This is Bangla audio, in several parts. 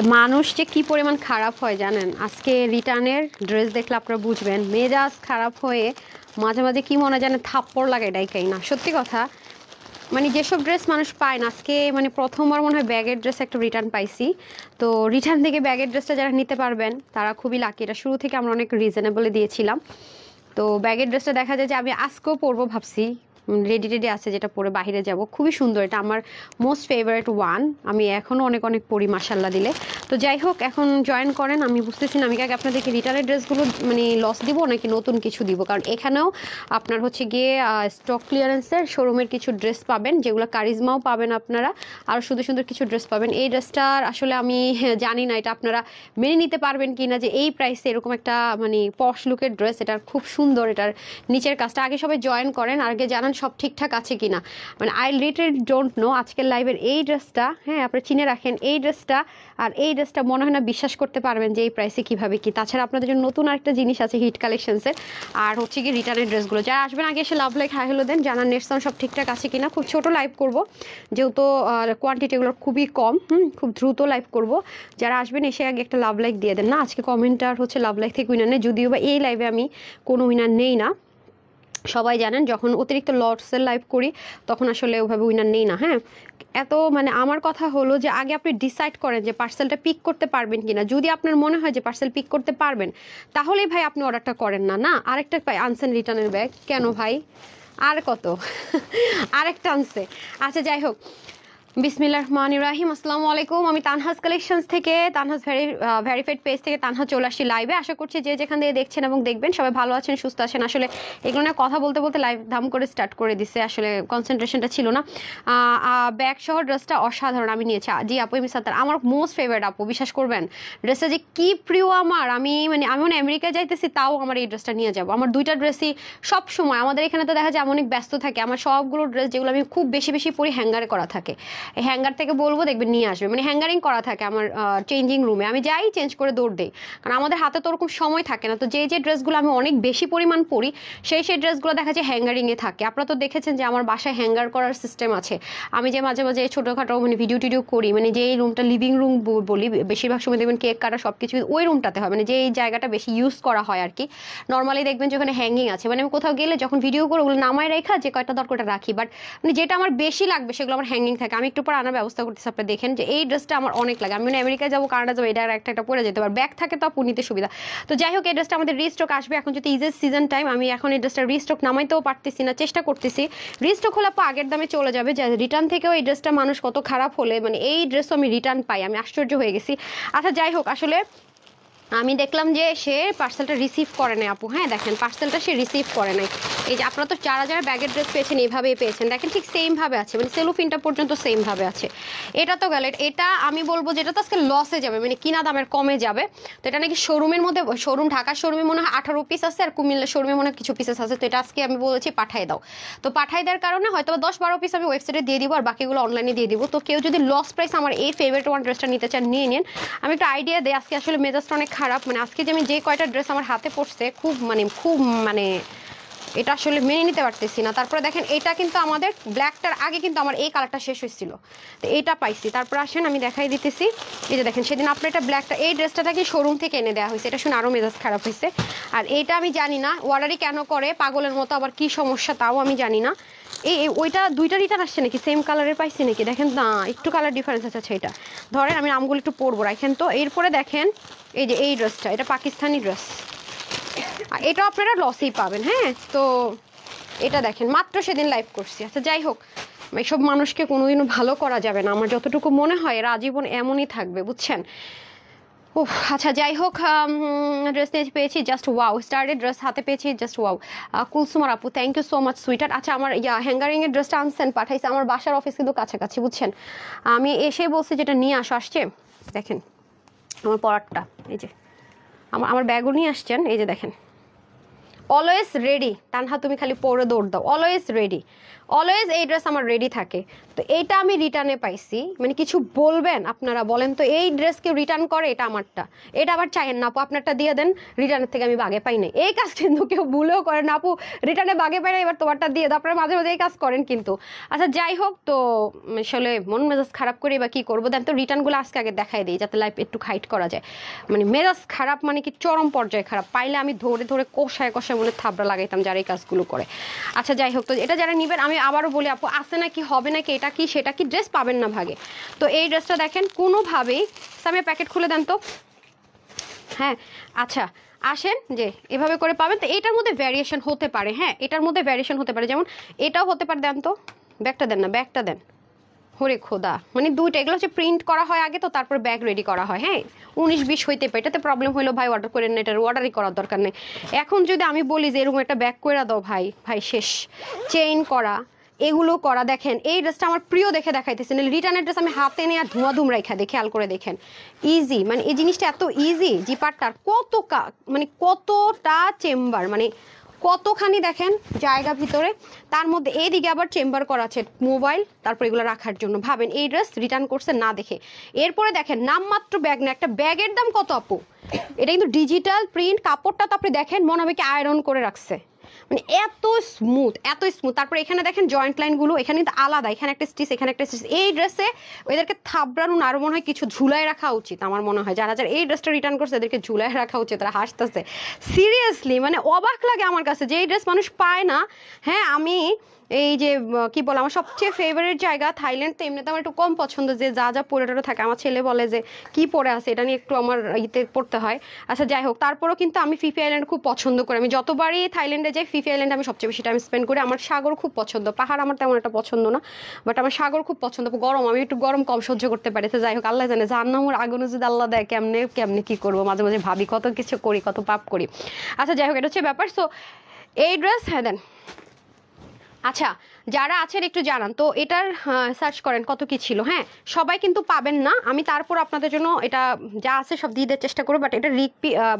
মানুষ যে কি পরিমাণ খারাপ হয় জানেন, আজকে রিটার্নের ড্রেস দেখলে আপনারা বুঝবেন। মেজাজ খারাপ হয়ে মাঝে মাঝে কি মনে জানে থাপ্পড় লাগে ডাইকাই না, সত্যি কথা। মানে যেসব ড্রেস মানুষ পায় না, আজকে মানে প্রথমবার মনে হয় ব্যাগের ড্রেস একটা রিটার্ন পাইছি। তো রিটার্ন থেকে ব্যাগের ড্রেসটা যারা নিতে পারবেন তারা খুবই লাকি। এটা শুরু থেকে আমরা অনেক রিজনেবলে দিয়েছিলাম। তো ব্যাগের ড্রেসটা দেখা যায় যে আমি আজকেও পরবো ভাবছি, রেডি রেডি আছে যেটা পরে বাইরে যাব। খুবই সুন্দর, এটা আমার মোস্ট ফেভারিট ওয়ান। আমি এখনও অনেক অনেক পরি মাসাল্লাহ দিলে। তো যাই হোক, এখন জয়েন করেন। আমি বুঝতেছি না আমি আগে আপনাদেরকে রিটার্নের ড্রেসগুলো মানে লস দিব নাকি নতুন কিছু দিব, কারণ এখানেও আপনার হচ্ছে গিয়ে স্টক ক্লিয়ারেন্সের শোরুমের কিছু ড্রেস পাবেন, যেগুলো কারিজমাও পাবেন আপনারা, আর সুন্দর সুন্দর কিছু ড্রেস পাবেন। এই ড্রেসটার আসলে আমি জানি না এটা আপনারা মেনে নিতে পারবেন কি না, যে এই প্রাইসে এরকম একটা মানে পশ লুকের ড্রেস। এটার খুব সুন্দর, এটার নিচের কাজটা। আগে সবাই জয়েন করেন, আগে জানান সব ঠিকঠাক আছে কিনা। মানে আই লিটারেলি ডোন্ট নো আজকের লাইভের এই ড্রেসটা, হ্যাঁ আপনি চিনে রাখেন এই ড্রেসটা আর এই ড্রেসটা, মনে হয় না বিশ্বাস করতে পারবেন যে এই প্রাইসে কীভাবে কি। তাছাড়া আপনাদের জন্য নতুন আরেকটা জিনিস আছে হিট কালেকশনসের, আর হচ্ছে কি রিটার্নের ড্রেসগুলো। যারা আসবেন আগে এসে লাভ লাইক হাই হ্যালো দেন, জানান নেট সাউন্ড সব ঠিকঠাক আছে কিনা। খুব ছোট লাইভ করব যেহেতু কোয়ান্টিটিগুলো খুবই কম, খুব দ্রুত লাইভ করব। যারা আসবেন এসে আগে একটা লাভ লাইক দিয়ে দেন না। আজকে কমেন্টার হচ্ছে লাভ লাইক থেকে উইনার নেই, যদিও বা এই লাইভে আমি কোনো উইনার নেই না। সবাই জানেন যখন অতিরিক্ত লটসের লাইভ করি তখন আসলে ওইভাবে উইনার নেই না। হ্যাঁ, এত মানে আমার কথা হলো যে আগে আপনি ডিসাইড করেন যে পার্সেলটা পিক করতে পারবেন কিনা। যদি আপনার মনে হয় যে পার্সেল পিক করতে পারবেন, তাহলেই ভাই আপনি অর্ডারটা করেন না। না আরেকটা পাই আনসেন রিটার্নের ব্যাগ কেন ভাই, আর কত আরেকটা আনছে। আচ্ছা যাই হোক, বিসমিল্লাহির রহমানির রহিম। আসসালামু আলাইকুম। আমি তানহাজ কালেকশনস থেকে, তানহাজ ভেরিফাইড পেজ থেকে তানহা চলে আসছি লাইভে। আশা করছি যে যেখান থেকে দেখছেন এবং দেখবেন সবাই ভালো আছেন, সুস্থ আছেন। আসলে এগুলো নিয়ে কথা বলতে বলতে লাইভ ধাম করে স্টার্ট করে দিছে, আসলে কনসেন্ট্রেশনটা ছিল না। ব্যাগ সহ ড্রেসটা অসাধারণ, আমি নিয়েছি। জি আপু এমি সাত্তার আমার মোস্ট ফেভারিট আপু, বিশ্বাস করবেন ড্রেসটা যে কি প্রিয় আমার। আমি মানে আমেরিকায় যাইতেছি তাও আমার এই ড্রেসটা নিয়ে যাবো। আমার দুইটা ড্রেসই সব সময়, আমাদের এখানে তো দেখা যায় অনেক ব্যস্ত থাকে, আমার সবগুলো ড্রেস যেগুলো আমি খুব বেশি বেশি পরি হ্যাঙ্গারে করা থাকে। হ্যাঙ্গার থেকে বলবো দেখবেন নিয়ে আসবে, মানে হ্যাঙ্গারিং করা থাকে আমার চেঞ্জিং রুমে। আমি যাই চেঞ্জ করে দৌড় দিই, কারণ আমাদের হাতে তো ওরকম সময় থাকে না। তো যে যে ড্রেসগুলো আমি অনেক বেশি পরিমাণ পরি সেই ড্রেসগুলো দেখা যায় হ্যাঙ্গারিংয়ে থাকে। আপনারা তো দেখেছেন যে আমার বাসায় হ্যাঙ্গার করার সিস্টেম আছে। আমি যে মাঝে মাঝে ছোটোখাটো মানে ভিডিও টিডিও করি, মানে যে রুমটা লিভিং রুম বলি, বেশিরভাগ সময় দেখবেন কেক কাটা সব কিছু ওই রুমটাতে হয়, মানে যে এই জায়গাটা বেশি ইউজ করা হয় আর কি। নর্মালি দেখবেন যে ওখানে হ্যাঙ্গিং আছে, মানে আমি কোথাও গেলে যখন ভিডিও করে ওগুলো নামায় রেখা যে কয়টা দরকারটা রাখি, বাট মানে যেটা আমার বেশি লাগবে সেগুলো আমার হ্যাঙ্গিং থাকে। আমি একটু পর আনার ব্যবস্থা করতেছি। আপনি দেখেন যে এই ড্রেসটা আমার অনেক লাগে, আমি আমেরিকায় যাবো কানাডা যাবো এটা একটা একটা পরে যেতে পার, ব্যাগ থাকে তো আপু নিতে সুবিধা। তো যাই হোক এই ড্রেসটা আমাদের রিস্টক আসবে এখন, যদি ইজের সিজন টাইম। আমি এখন এই ড্রেসটা রিস্টক নামাইতেও পারতেছি না, চেষ্টা করতেছি। রিস্টক হলে আপু আগের দামে চলে যাবে। যে রিটার্ন থেকেও এই ড্রেসটা মানুষ কত খারাপ হলে মানে এই ড্রেসও আমি রিটার্ন পাই, আমি আশ্চর্য হয়ে গেছি। আচ্ছা যাই হোক, আসলে আমি দেখলাম যে সে পার্সেলটা রিসিভ করে নাই আপু। হ্যাঁ দেখেন পার্সেলটা সে রিসিভ করে নাই। এই যে আপনারা তো যারা যারা ব্যাগের ড্রেস পেয়েছেন এইভাবেই পেয়েছেন, দেখেন ঠিক সেমভাবে আছে, মানে সেলোফিনটা পর্যন্ত সেমভাবে আছে। এটা তো গেল, এটা আমি বলবো যেটা তো আজকে লসে যাবে, মানে কিনা দামের কমে যাবে। তো এটা নাকি শোরুমের মধ্যে, শোরুম ঢাকার শোরুমে মনে হয় 18 পিস আছে, আর কুমিল্লার শোরুমে মনে হয় কিছু পিসেস আছে। তো এটা আজকে আমি বলেছি পাঠাই দাও। তো পাঠাই দেওয়ার কারণে হয়তো 10-12 পিস আমি ওয়েবসাইটে দিয়ে দিব, আর বাকিগুলো অনলাইনে দিয়ে দিব। তো কেউ যদি লস প্রাইস আমার এই ফেভারিট ওয়ান ড্রেসটা নিতে চান নিয়ে নিন। আমি একটু আইডিয়া দিই, আজকে আসলে মেজাজটা অনেক খারাপ। মানে আজকে যে আমি যে কয়টা ড্রেস আমার হাতে পড়ছে খুব মানে এটা আসলে মেনে নিতে পারতেছি না। তারপরে দেখেন এটা কিন্তু আমাদের ব্ল্যাকটার আগে কিন্তু আমার এই কালারটা শেষ হয়েছিল, তো এইটা পাইছি। তারপর আসেন আমি দেখাই দিতেছি। এই যে দেখেন সেদিন আপনার এটা ব্ল্যাকটা, এই ড্রেসটা কি শোরুম থেকে এনে দেওয়া হয়েছে, এটা শুনে আরও মেজাজ খারাপ হয়েছে। আর এইটা আমি জানি না অর্ডারই কেন করে পাগলের মতো, আবার কি সমস্যা তাও আমি জানি না। ওইটা দুইটা রিটার্ন আসছে নাকি, সেম কালারের পাইছি নাকি, দেখেন না একটু কালার ডিফারেন্স আছে। সেইটা ধরেন আমি নামগুলো একটু পরবো রাখেন। তো এরপরে দেখেন এই যে এই ড্রেসটা, এটা পাকিস্তানি ড্রেস, এটা আপনারা লসেই পাবেন। হ্যাঁ তো এটা দেখেন মাত্র সেদিন লাইভ করছি। আচ্ছা যাই হোক, এইসব মানুষকে কোনোদিনও ভালো করা যাবে না, আমার যতটুকু মনে হয় এরা আজীবন এমনই থাকবে, বুঝছেন। ও আচ্ছা যাই হোক, ড্রেস নিয়ে পেয়েছি জাস্ট ওয়াও, স্টার্টেড ড্রেস হাতে পেয়েছি জাস্ট ওয়াও। কুলসুমার আপু থ্যাংক ইউ সো মাচ সুইটার। আচ্ছা আমার হ্যাঙ্গারিংয়ের ড্রেসটা আনছেন পাঠাইছে, আমার বাসার অফিস কিন্তু কাছাকাছি, বুঝছেন। আমি এসে বলছি যেটা নিয়ে আসছে। দেখেন আমার পরারটা, এই যে আমার ব্যাগও নিয়ে আসছেন, এই যে দেখেন অলওয়েজ রেডি। তানহা তুমি খালি পরে দৌড় দাও, অলওয়েজ রেডি, অলওয়েজ এই ড্রেস আমার রেডি থাকে। তো এইটা আমি রিটার্নে পাইছি, মানে কিছু বলবেন আপনারা, বলেন তো এই ড্রেস কেউ রিটার্ন করে? এটা আমারটা, এটা আবার চাইেন না আপু আপনারটা দিয়ে দেন, রিটার্নের থেকে আমি বাগে পাই নাই। এই কাজ কিন্তু কেউ ভুলেও করেন না আপু, রিটার্নে বাগে পাই না এবার তোমারটা দিয়ে দাও, আপনারা মাঝে মাঝে এই কাজ করেন কিন্তু। আচ্ছা যাই হোক, তো আসলে মন মেজাজ খারাপ করে বা কি করবো, দেন তো রিটার্নগুলো আজকে আগে দেখাই দিই যাতে লাইফ একটু হাইট করা যায়। মানে মেজাজ খারাপ মানে কি চরম পর্যায়ে খারাপ, পাইলে আমি ধরে ধরে কষায় কষায় মনে থাবড়া লাগাইতাম যারা এই কাজগুলো করে। আচ্ছা যাই হোক, তো এটা যারা নিবেন আমি আবারও বলি আপু আছে নাকি, হবে নাকি, এটা কি সেটা কি, ড্রেস পাবেন না ভাগে। তো এই ড্রেসটা দেখেন কোনোভাবেই, আমি প্যাকেট খুলে দেন তো। হ্যাঁ আচ্ছা আসেন, যে এভাবে করে পাবেন। তো এটার মধ্যে ভ্যারিয়েশন হতে পারে, হ্যাঁ এটার মধ্যে ভ্যারিয়েশন হতে পারে, যেমন এটাও হতে পারে। দেন তো ব্যাগটা, দেন না ব্যাগটা দেন, হরে খোদা, মানে দুইটা, এগুলো হচ্ছে প্রিন্ট করা হয় আগে, তো তারপর ব্যাগ রেডি করা হয়। হ্যাঁ 19-20 হইতে পারে, এটাতে প্রবলেম হলো ভাই অর্ডার করেন না, এটার অর্ডারই করার দরকার নেই। এখন যদি আমি বলি যে এরকম একটা ব্যাগ করে দাও, ভাই ভাই শেষ। চেইন করা, এগুলো করা, দেখেন এই ড্রেসটা আমার প্রিয় দেখে দেখাইতেছে, রিটার্নের ড্রেস আমি হাতে নিয়ে আর ধোঁয়া ধুম রেখা দেখে, খেয়াল করে দেখেন ইজি, মানে এই জিনিসটা এত ইজি, জিপারটার কত মানে কতটা চেম্বার, মানে কতখানি দেখেন জায়গা ভিতরে, তার মধ্যে এইদিকে আবার চেম্বার করা আছে মোবাইল, তারপর এগুলো রাখার জন্য। ভাবেন এই ড্রেস রিটার্ন করছে না দেখে। এরপরে দেখেন নামমাত্র ব্যাগ না, একটা ব্যাগের দাম কত আপু, এটা কিন্তু ডিজিটাল প্রিন্ট, কাপড়টা তো আপনি দেখেন মনে হবে কি আয়রন করে রাখছে, মানে এত স্মুথ এত স্মুথ। তারপর এখানে দেখেন জয়েন্ট লাইনগুলো এখানে কিন্তু আলাদা, এখানে একটা স্টিচ এখানে একটা স্টিচ। এই ড্রেসে এদেরকে থাবড়ানো আরো মনে হয় কিছু ঝুলাই রাখা উচিত আমার মনে হয়, যারা যারা এই ড্রেসটা রিটার্ন করছে এদেরকে ঝুলাই রাখা উচিত। তারা হাসতেছে সিরিয়াসলি, মানে অবাক লাগে আমার কাছে যে এই ড্রেস মানুষ পায় না। হ্যাঁ আমি এই যে কি বলে, আমার সবচেয়ে ফেভারিট জায়গা থাইল্যান্ড, তো এমনিতে আমার একটু কম পছন্দ যে যা যা পরে টোরে থাকে, আমার ছেলে বলে যে কি পরে আছে, এটা নিয়ে একটু আমার ইতে পড়তে হয়। আচ্ছা যাই হোক, তারপরও কিন্তু আমি ফিফি আইল্যান্ড খুব পছন্দ করি, আমি যতবারই থাইল্যান্ডে যাই ফিফি আইল্যান্ডে আমি সবচেয়ে বেশি টাইম স্পেন্ড করি। আমার সাগর খুব পছন্দ, পাহাড় আমার তেমন একটা পছন্দ না, বাট আমার সাগর খুব পছন্দ। গরম, আমি একটু গরম কম সহ্য করতে পারি। তো যাই হোক, আল্লাহ জানে জাহান্নামের আগুনে যদি আল্লাহ দেয় কেমনে কেমনে কি করবো, মাঝে মাঝে ভাবি কত কিছু করি, কত পাপ করি। আচ্ছা যাই হোক, এটা হচ্ছে ব্যাপার। সো এই ড্রেস, হ্যাঁ দেন। আচ্ছা যারা আছেন একটু জানান তো, এটার সার্চ করেন কত কি ছিল। হ্যাঁ সবাই কিন্তু পাবেন না, আমি তারপর আপনাদের জন্য এটা যা আছে সব দিয়ে দেওয়ার চেষ্টা করবো, বাট এটা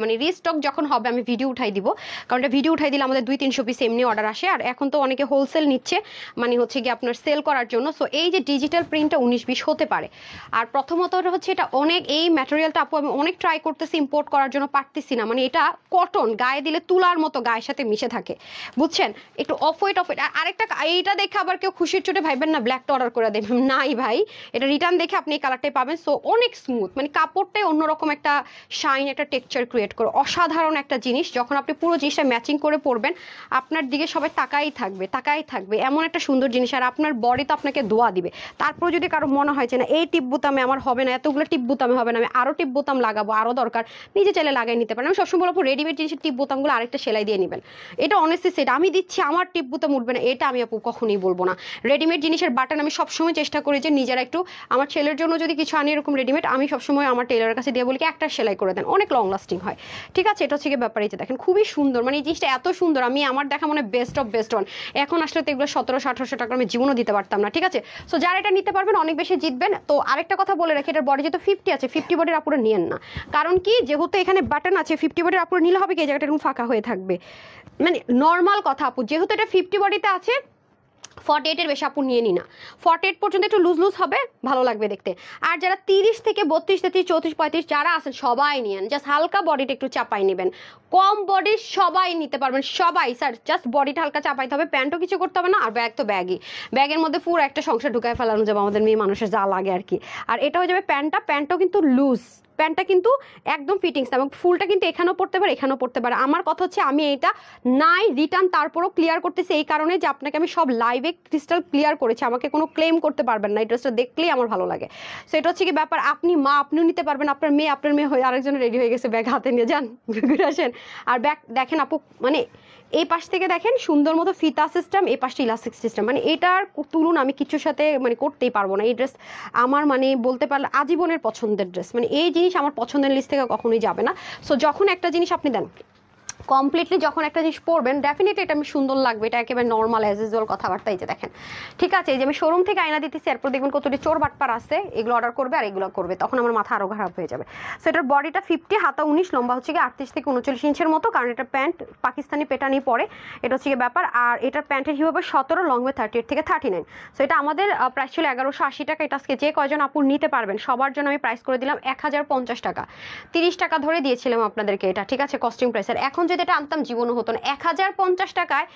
মানে রিস্টক যখন হবে আমি ভিডিও উঠাই দিব, কারণ এটা ভিডিও উঠাই দিলে আমাদের 200-300 পিস এমনি অর্ডার আসে, আর এখন তো অনেকে হোলসেল নিচ্ছে, মানে হচ্ছে কি আপনার সেল করার জন্য। সো এই যে ডিজিটাল প্রিন্টটা 19-20 হতে পারে। আর প্রথমত হচ্ছে এটা অনেক, এই ম্যাটেরিয়ালটা আপু আমি অনেক ট্রাই করতেছি ইম্পোর্ট করার জন্য, পারতেছি না, মানে এটা কটন, গায়ে দিলে তুলার মতো গায়ের সাথে মিশে থাকে, বুঝছেন, একটু অফ হোয়াইট। আরেকটা এইটা দেখে আবার কেউ খুশির চোটে ভাইবেন না ব্ল্যাকটা অর্ডার করে দেবেন, নাই ভাই, এটা রিটার্ন দেখে আপনি এই কালারটাই পাবেন। সো অনেক স্মুথ, মানে কাপড়টাই অন্যরকম একটা শাইন, একটা টেক্সচার ক্রিয়েট করে, অসাধারণ একটা জিনিস। যখন আপনি পুরো জিনিসটা ম্যাচিং করে পরবেন আপনার দিকে সবাই তাকাই থাকবে তাকাই থাকবে, এমন একটা সুন্দর জিনিস। আর আপনার বডি তো আপনাকে দোয়া দিবে। তারপর যদি কারো মনে হয় যে না এই টিপ বোতামে আমার হবে না, এতগুলো টিপ বোতামে হবে না, আমি আরো টিপ বোতাম লাগাবো, আরো দরকার, নিজে চাইলে লাগাই নিতে পারেন। আমি সবসময় বলবো রেডিমেড জিনিসের টিপ বোতামগুলো আরেকটা সেলাই দিয়ে নেবেন, এটা অনেস্টলি সেটা আমি দিচ্ছি, আমার টিপ বোতাম উঠবে না এটা আমি আপু কখনোই বলবো না। রেডিমেড জিনিসের বাটন আমি সবসময় চেষ্টা করি যে নিজেরা একটু, আমার ছেলের জন্য যদি কিছু আনি এরকম রেডিমেড, আমি সবসময় আমার টেলারের কাছে দিয়ে বলি কি একটা সেলাই করে দেন, অনেক লং লাস্টিং হয়। ঠিক আছে, এটা হচ্ছে ব্যাপার। এই যে দেখেন খুবই সুন্দর, মানে এই জিনিসটা এত সুন্দর, আমি আমার দেখা মনে বেস্ট অফ বেস্ট ওয়ান। এখন আসলে তো এগুলো 1700-1800 টাকা আমি জীবনও দিতে পারতাম না। ঠিক আছে, সো যারা এটা নিতে পারবেন অনেক বেশি জিতবেন। তো আরেকটা কথা বলে রাখি, এটার বডি যেহেতু 50 আছে, 50 বডির আপুরে নিয়েন না, কারণ কি যেহেতু এখানে বাটন আছে, 50 বডির আপুরে নিলে হবে কি এই জায়গাটা এরকম ফাঁকা হয়ে থাকবে, মানে নর্মাল কথা আপু, যেহেতু এটা 50 বডিতে আছে 48 এর বেশি আপু নিয়ে নি না, 48 পর্যন্ত একটু লুজ লুজ হবে, ভালো লাগবে দেখতে। আর যারা 30 থেকে 32, 33, 34, 35 যারা আছেন সবাই নিয়েন, জাস্ট হালকা বডিটা একটু চাপাই নেবেন, কম বডি সবাই নিতে পারবেন, সবাই স্যার, জাস্ট বডিটা হালকা চাপাইতে হবে, প্যান্টও কিছু করতে হবে না, আর ব্যাগ তো ব্যাগই, ব্যাগের মধ্যে পুরো একটা সংসার ঢুকায় ফেলানো যাবে আমাদের মেয়ে মানুষের যা লাগে আর কি। আর এটা হয়ে যাবে প্যান্টটাও কিন্তু লুজ, প্যান্টটা কিন্তু একদম ফিটিংস না, এবং ফুলটা কিন্তু এখানেও পড়তে পারে এখানেও পড়তে পারে। আমার কথা হচ্ছে আমি এইটা নাই রিটার্ন তারপরও ক্লিয়ার করতেছি এই কারণে যে আপনাকে আমি সব লাইভে ক্রিস্টাল ক্লিয়ার করেছি, আমাকে কোনো ক্লেম করতে পারবেন না, এই ড্রেসটা দেখলেই আমার ভালো লাগে। সো এটা হচ্ছে কি ব্যাপার, আপনি মা আপনিও নিতে পারবেন, আপনার মেয়ে হয়ে আরেকজন রেডি হয়ে গেছে, ব্যাগ হাতে নিয়ে যান ঘুরে আসেন। আর ব্যাগ দেখেন আপু, মানে এই পাশ থেকে দেখেন সুন্দর মতো ফিতা সিস্টেম, এই পাশটা ইলাস্টিক সিস্টেম, মানে এটার তুলনা আমি কিছুর সাথে মানে করতেই পারবো না। এই ড্রেস আমার মানে বলতে পারলে আজীবনের পছন্দের ড্রেস, মানে এই জিনিস আমার পছন্দের লিস্ট থেকে কখনোই যাবে না। সো যখন একটা জিনিস আপনি দেন কমপ্লিটলি যখন একটা জিনিস পরবেন ডেফিনেটলি এটা আমি সুন্দর লাগবে, এটা একেবারে নর্মাল অ্যাজ ইউজুয়াল কথাবার্তা। এই যে দেখেন, ঠিক আছে, এই যে আমি শোরুম থেকে আয়না দিতেছি, এরপর দেখবেন কতটি চোর বাটপার আছে, এগুলো অর্ডার করবে আর এগুলো করবে, তখন আমার মাথা আরও খারাপ হয়ে যাবে। সো এটার বডিটা 50, হাতা 19, লম্বা হচ্ছে গিয়ে 38 থেকে 39 ইঞ্চের মতো, কারণ এটা প্যান্ট পাকিস্তানি পেটানি পরে, এটা হচ্ছে গিয়ে ব্যাপার। আর এটার প্যান্টের হিপ হবে 17, লং হবে 38 থেকে 39। সো এটা আমাদের প্রাইস ছিল 1180 টাকা। এটা আজকে যে কয়জন আপুর নিতে পারবেন সবার জন্য আমি প্রাইস করে দিলাম 1050 টাকা, 30 টাকা ধরে দিয়েছিলাম আপনাদেরকে এটা, ঠিক আছে, কস্টিং প্রাইস। আর এখন যদি এটা আনতাম জীবনও হতো না। 1050 টাকায়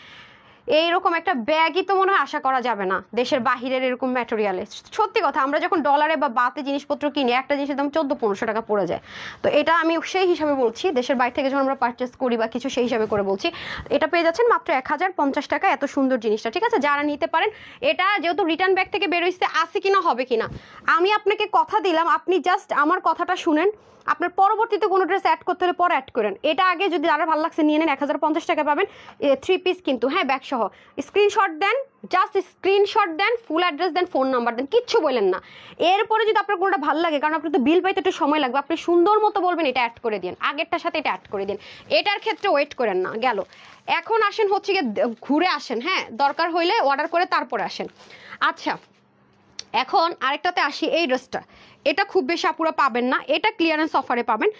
এইরকম একটা ব্যাগই তো মনে হয় আশা করা যাবে না দেশের বাহিরের এরকম ম্যাটেরিয়ালে। সত্যি কথা, আমরা যখন ডলারে বা বাতে জিনিসপত্র কিনি একটা জিনিসের দাম 1400-1500 টাকা পড়ে যায়। তো এটা আমি সেই হিসাবে বলছি, দেশের বাইরে থেকে যখন আমরা পারচেস করি বা কিছু সেই হিসাবে করে বলছি। এটা পেয়ে যাচ্ছেন মাত্র 1050 টাকা, এত সুন্দর জিনিসটা, ঠিক আছে, যারা নিতে পারেন। এটা যেহেতু রিটার্ন ব্যাগ থেকে বেরোইছে, আসে কিনা হবে কিনা, আমি আপনাকে কথা দিলাম, আপনি জাস্ট আমার কথাটা শুনেন, আপনার পরবর্তীতে কোনো ড্রেস অ্যাড করতে হলে পরে অ্যাড করেন। এটা আগে যদি আরো ভালো লাগছে নিয়ে নেন, 1050 টাকা পাবেন 3 পিস কিন্তু, হ্যাঁ, ব্যাগ সহ। স্ক্রিনশট দেন, জাস্ট স্ক্রিনশট দেন, ফুল অ্যাড্রেস দেন, ফোন নাম্বার দেন, কিচ্ছু বলেন না। এরপরে যদি আপনার কোনোটা ভালো লাগে, কারণ আপনার তো বিল পাইতে একটু সময় লাগবে, আপনি সুন্দর মতো বলবেন এটা অ্যাড করে দিন, আগেরটার সাথে এটা অ্যাড করে দিন, এটার ক্ষেত্রে ওয়েট করেন না। গেল, এখন আসেন হচ্ছে গিয়ে ঘুরে আসেন, হ্যাঁ, দরকার হইলে অর্ডার করে তারপরে আসেন। আচ্ছা, এখন আরেকটাতে আসি, এই ড্রেসটা, এটা খুব বেশি আপুরা পাবেন না, এটা ক্লিয়ারেন্স অফারে পাবেন।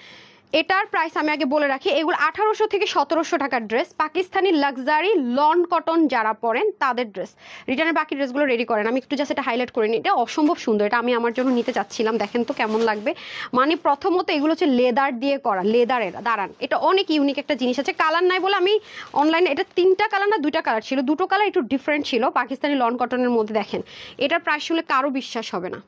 এটার প্রাইস আমি আগে বলে রাখি, এগুলো 1800 থেকে 1700 টাকার dress, Pakistani luxury loan cotton যারা পরেন তাদের ড্রেস। রিটার্নের বাকি ড্রেসগুলো রেডি করেন, আমি একটু জাস্ট এটা হাইলাইট করে নিই, এটা অসম্ভব সুন্দর, এটা আমি আমার জন্য নিতে চাচ্ছিলাম, দেখেন তো কেমন লাগবে। মানে প্রথমত এগুলো হচ্ছে লেদার দিয়ে করা, লেদারের, দাঁড়ান, এটা অনেক ইউনিক একটা জিনিস আছে। কালার নাই বলে আমি অনলাইনে, এটা 3টা কালার না 2টা কালার ছিল, 2টো কালার একটু ডিফারেন্ট ছিল পাকিস্তানি লন কটনের মধ্যে। দেখেন এটার প্রাইস শুনলে কারো বিশ্বাস হবে না,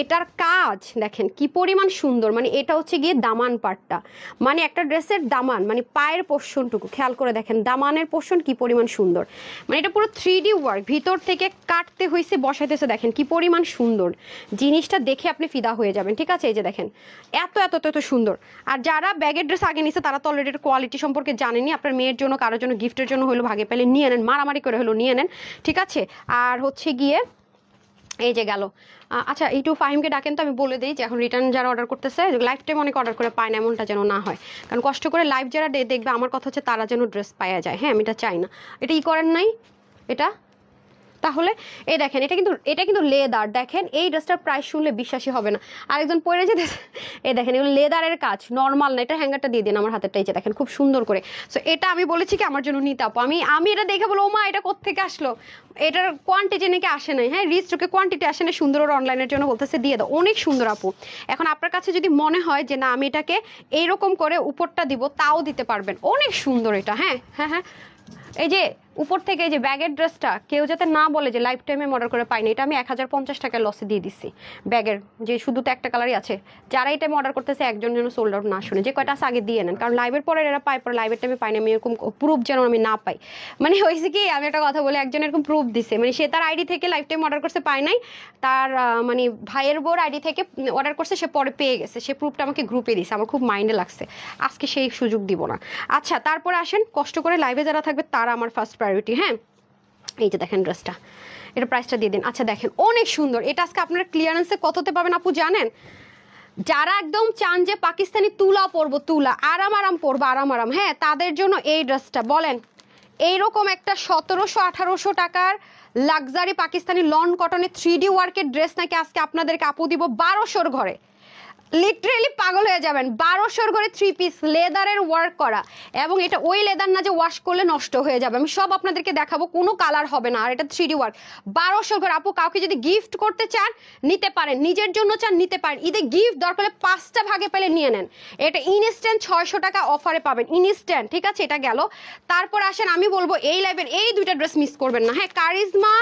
এটার কাজ দেখেন কি পরিমাণ সুন্দর। মানে এটা হচ্ছে গিয়ে দামান পার্টটা, মানে একটা ড্রেসের দামান, মানে পায়ের পোর্শনটুকু খেয়াল করে দেখেন, দামানের পোর্শন কি পরিমাণ সুন্দর। মানে এটা পুরো 3D ওয়ার্ক, ভিতর থেকে কাটতে হয়েছে বসাইতেছে, দেখেন কি পরিমাণ সুন্দর জিনিসটা, দেখে আপনি ফিদা হয়ে যাবেন, ঠিক আছে। এই যে দেখেন এত এত এত সুন্দর। আর যারা ব্যাগের ড্রেস আগে নিছে তারা তো অলরেডি কোয়ালিটি সম্পর্কে জানেনি। আপনার মেয়ের জন্য, কারোর জন্য, গিফটের জন্য হলো ভাগে পেলে নিয়ে নেন, মারামারি করে হলো নিয়ে নেন, ঠিক আছে। আর হচ্ছে গিয়ে এই যে গেল। আচ্ছা, একটু ফাহিমকে ডাকেন তো, আমি বলে দিই যে এখন রিটার্ন যারা অর্ডার করতেছে, লাইফ টাইম অনেক অর্ডার করে পায় না, এমনটা যেন না হয়, কারণ কষ্ট করে লাইভ যারা দেখবে, আমার কথা হচ্ছে তারা যেন ড্রেস পাওয়া যায়, হ্যাঁ, আমি এটা চাই না। এটা ই করেন নাই এটা, তাহলে এই দেখেন, এটা কিন্তু লেদার, দেখেন এই ড্রেসটার প্রাইস শুনলে বিশ্বাসই হবে না। আরেকজন পরে যেতে, এই দেখেন এগুলো লেদারের কাজ, নর্মাল না। এটা হ্যাঙ্গারটা দিয়ে দিন আমার হাতেরটা, এই যে দেখেন খুব সুন্দর করে। সো এটা আমি বলেছি কি আমার জন্য নিতে আপু, আমি এটা দেখে বলো, ও মা এটা কোত্থেকে আসলো, এটার কোয়ান্টিটি নাকি আসে নাই, হ্যাঁ, রিস্টকে কোয়ান্টিটি আসে না, সুন্দর ওর অনলাইনের জন্য বলতেছে দিয়ে দাও, অনেক সুন্দর আপু। এখন আপনার কাছে যদি মনে হয় যে না আমি এটাকে এইরকম করে উপরটা দিব, তাও দিতে পারবেন, অনেক সুন্দর এটা, হ্যাঁ হ্যাঁ হ্যাঁ। এই যে উপর থেকে এই যে ব্যাগের ড্রেসটা কেউ যাতে না বলে যে লাইফ টাইমে অর্ডার করে পাইনি, এটা আমি 1050 টাকায় লসে দিয়ে দিচ্ছি ব্যাগের, যে শুধু তো একটা কালারই আছে। যারা এই টাইমে অর্ডার করতেছে একজন যেন সোল্ড আউট না শুনে, যে কয়টা আছে আগে দিয়ে নেন, কারণ লাইভের পরে এরা পায়, পরে লাইভের টাইমে পাইনি, আমি এরকম প্রুফ যেন আমি না পাই। মানে হয়েছে কি, আমি একটা কথা বলি, একজন এরকম প্রুফ দিছে, মানে সে তার আইডি থেকে লাইফ টাইম অর্ডার করছে পায় নাই, তার মানে ভাইয়ের বোর আইডি থেকে অর্ডার করছে, সে পরে পেয়ে গেছে, সে প্রুফটা আমাকে গ্রুপে দিছে, আমার খুব মাইন্ডে লাগছে, আজকে সেই সুযোগ দিব না। আচ্ছা, তারপরে আসেন, কষ্ট করে লাইভে যারা থাকবে তারা আমার ফার্স্ট প্রায়োরিটি, হ্যাঁ। এই যে দেখেন ড্রেসটা, এটা প্রাইসটা দিয়ে দিন। আচ্ছা দেখেন অনেক সুন্দর, এটা আজকে আপনারা ক্লিয়ারেন্সে কততে পাবেন আপু জানেন? যারা একদম চান যে পাকিস্তানি তুলা পরবো, তুলা আরাম পরবো, আরাম, হ্যাঁ, তাদের জন্য এই ড্রেসটা। বলেন এইরকম একটা 1700-1800 টাকার লাক্সারি পাকিস্তানি লন কটনের 3D ওয়ার্কের ড্রেস নাকি আজকে আপনাদেরকে আপু দিব 1200-র ঘরে, লিটারেলি পাগল হয়ে যাবেন। 1200-র ঘরে 3 পিস লেদারের ওয়ার্ক করা, এবং এটা ওই লেদার না যে ওয়াশ করলে নষ্ট হয়ে যাবে, আমি সব আপনাদেরকে দেখাবো, কোনো কালার হবে না, আর এটা 3D ওয়ার্ক। 1200-র ঘরে আপু, কাউকে যদি গিফট করতে চান নিতে পারেন, নিজের জন্য চান নিতে পারেন, ঈদে গিফট দরকার হলে 5টা ভাগে পেলে নিয়ে নেন। এটা ইনস্ট্যান্ট 600 টাকা অফারে পাবেন, ইনস্ট্যান্ট, ঠিক আছে। এটা গেল। তারপর আসেন, আমি বলবো এই লাইভের এই 2টা ড্রেস মিস করবেন না, হ্যাঁ, কারিজমা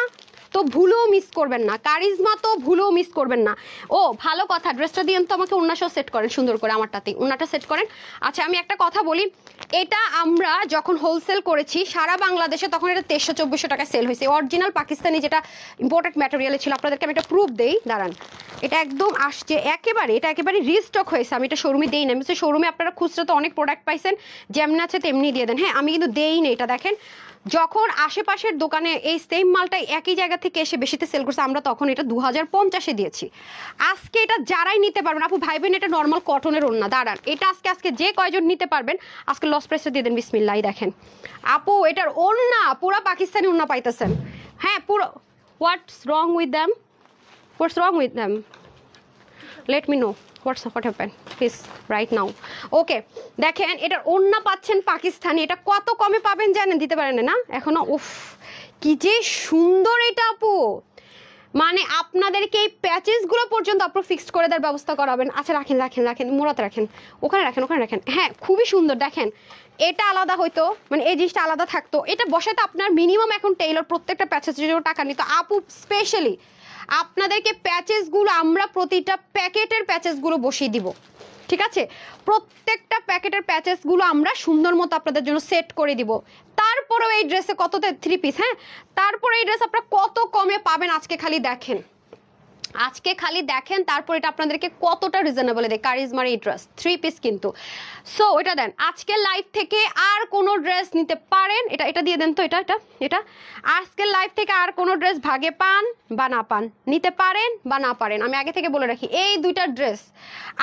তো ভুলেও মিস করবেন না, কারিজমা তো ভুলেও মিস করবেন না। ও ভালো কথা, ড্রেসটা দিয়ে তো আমাকে উন্নাসও সেট করেন সুন্দর করে, আমারটাতেই উন্নাটা সেট করেন। আচ্ছা, আমি একটা কথা বলি, এটা আমরা যখন হোলসেল করেছি সারা বাংলাদেশে, তখন এটা 1300-1400 টাকা সেল হয়েছে, অরিজিনাল পাকিস্তানি যেটা ইম্পোর্টেড ম্যাটেরিয়ালে ছিল। আপনাদেরকে আমি একটা প্রুফ দেই, দাঁড়ান, এটা একদম আসছে একেবারে, এটা একেবারে রিস্টক হয়েছে, আমি এটা শোরুমে দেই না, শোরুমে আপনারা খুচরা তো অনেক প্রোডাক্ট পাইছেন, যেমন আছে তেমনি দিয়ে দেন, হ্যাঁ, আমি কিন্তু দেই না। এটা দেখেন যখন আশেপাশের দোকানে এই সেম মালটাই একই জায়গা থেকে এসে বেশিতে সেল করছে, আমরা তখন এটা 2050-এ দিয়েছি। আজকে এটা যারাই নিতে পারবেন, আপু ভাইবেন এটা নর্মাল কটনের ওড়না, দাঁড়ান এটা আজকে যে কয়জন নিতে পারবেন আজকে লস প্রাইসে দিয়ে দেন বিসমিল্লাহ। দেখেন আপু এটার ওড়না পুরা পাকিস্তানি ওড়না পাইতেছেন। হ্যাঁ পুরো, what's wrong with them, let me know what happened please right now. Okay দেখেন এটার ওড়না পাচ্ছেন পাকিস্তানি, এটা কত কমে পাবেন জানেন? দিতে পারেন না এখনো? উফ কি যে সুন্দর এটা আপু, মানে আপনাদেরকে এই প্যাচেসগুলো পর্যন্ত আপনি ফিক্সড করে দেওয়ার ব্যবস্থা করাবেন। আচ্ছা রাখেন মোড়াতে রাখেন, ওখানে রাখেন। হ্যাঁ খুবই সুন্দর, দেখেন এটা আলাদা হইতো, মানে এই জিনিসটা আলাদা থাকতো, এটা বসাতে আপনার মিনিমাম এখন টেইলর প্রত্যেকটা প্যাচেসের জন্য টাকা নিত। আপু স্পেশালি আপনাদেরকে প্যাচেসগুলো আমরা প্রতিটা প্যাকেটের প্যাচেসগুলো বসিয়ে দিব, ঠিক আছে? প্রত্যেকটা প্যাকেটের প্যাচেসগুলো আমরা সুন্দর মতো আপনাদের জন্য সেট করে দিব। তারপরেও এই ড্রেসে কততে 3 পিস, হ্যাঁ তারপরে এই ড্রেস আপনারা কত কমে পাবেন আজকে খালি দেখেন, তারপর এটা আপনাদেরকে কতটা রিজনেবলে দেয়। কারিজমার এই ড্রেস 3 পিস কিন্তু, সো ওইটা দেন। আজকের লাইভ থেকে আর কোনো ড্রেস নিতে পারেন, এটা দিয়ে দেন তো, এটা আজকের লাইভ থেকে আর কোনো ড্রেস ভাগে পান বা না পান, নিতে পারেন বা না পারেন, আমি আগে থেকে বলে রাখি এই দুইটা ড্রেস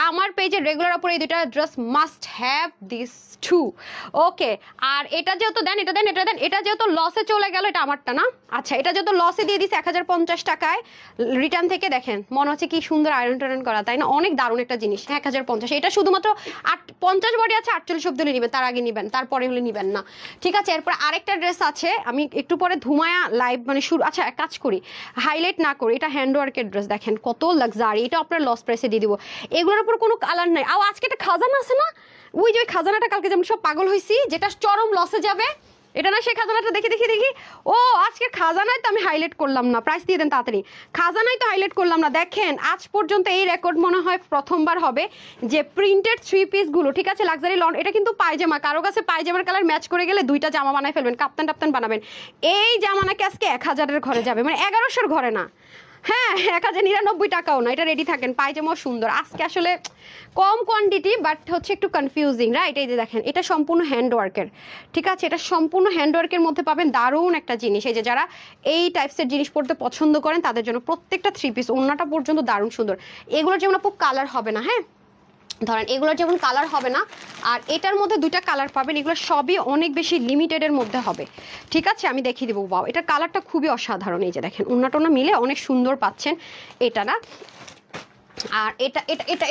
আমার পেজে রেগুলার উপরে, এই দুইটা dress must have this two. Okay আর এটা যেহেতু দেন, এটা যেহেতু লসে চলে গেল, এটা আমারটা না। আচ্ছা এটা যেহেতু লসে দিয়ে দিছে 1050 টাকায় রিটার্ন থেকে, দেখেন মনে হচ্ছে কি সুন্দর আয়রন টায়রন করা, তাই না? অনেক দারুণ একটা জিনিস। 1050, এটা শুধুমাত্র 50 বডি আছে, 48 অব্দি হলে নিবেন, তার আগে নিবেন, তারপরে হলে নিবেন না, ঠিক আছে? এরপর আরেকটা ড্রেস আছে, আমি একটু পরে ধুমায়া লাইভ মানে শুরু, আচ্ছা এক কাজ করি হাইলাইট না করি, এটা হ্যান্ডওয়ার্কের ড্রেস, দেখেন কত লাক্সারি, এটা আপনার লস প্রাইসে দিয়ে দিব। এগুলোর উপর কোনো কালার নাই। আর আজকে একটা খাজানা আছে না, ওই যে ওই খাজানাটা কালকে যেমন সব পাগল হয়েছি, যেটা চরম লসে যাবে, এটা না সেই খাজানাটা দেখি ও আজকে খাজানায় তো আমি হাইলাইট করলাম না, প্রাইস দিয়ে দেন তাড়াতাড়ি। খাজানায় তো হাইলাইট করলাম না, দেখেন আজ পর্যন্ত এই রেকর্ড মনে হয় প্রথমবার হবে যে প্রিন্টেড 3 পিসগুলো, ঠিক আছে লাক্সারি লন, এটা কিন্তু পায়জামা, কারো কাছে পায়জামার কালার ম্যাচ করে গেলে 2টা জামা বানায় ফেলবেন, কাপ্তান টাপ্তান বানাবেন। এই জামা নাকি আজকে 1000-এর ঘরে যাবে, মানে 1100-র ঘরে না, হ্যাঁ 1099 টাকাও না। এটা রেডি থাকেন, পায়জামাও সুন্দর। আজকে আসলে কম কোয়ান্টিটি বাট হচ্ছে একটু কনফিউজিং, রাইট? এই যে দেখেন এটা সম্পূর্ণ হ্যান্ডওয়ার্কের, ঠিক আছে? এটা সম্পূর্ণ হ্যান্ডওয়ার্কের মধ্যে পাবেন দারুণ একটা জিনিস। এই যে যারা এই টাইপসের জিনিস পড়তে পছন্দ করেন তাদের জন্য প্রত্যেকটা 3 পিস, ওড়নাটা পর্যন্ত দারুণ সুন্দর। এগুলোর যেমন আপু কালার হবে না, হ্যাঁ ধরেন এগুলোর যেমন কালার হবে না, আর এটার মধ্যে 2টা কালার পাবেন, এগুলো সবই অনেক বেশি লিমিটেডের মধ্যে হবে, ঠিক আছে? আমি দেখিয়ে দেবো। বাও এটার কালারটা খুবই অসাধারণ, এই যে দেখেন ওড়নাটোনা মিলে অনেক সুন্দর পাচ্ছেন এটা না। আর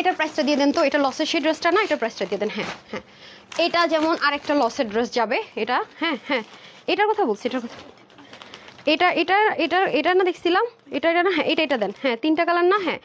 এটার প্রাইসটা দিয়ে দেন তো, এটা লসের সেই ড্রেসটা না, এটার প্রাইসটা দিয়ে দেন। হ্যাঁ এটা যেমন আরেকটা লসের ড্রেস যাবে, এটা হ্যাঁ এটার কথা বলছি, এটা না দেখছিলাম, এটা না, হ্যাঁ এটা দেন, হ্যাঁ 3টা কালার না, হ্যাঁ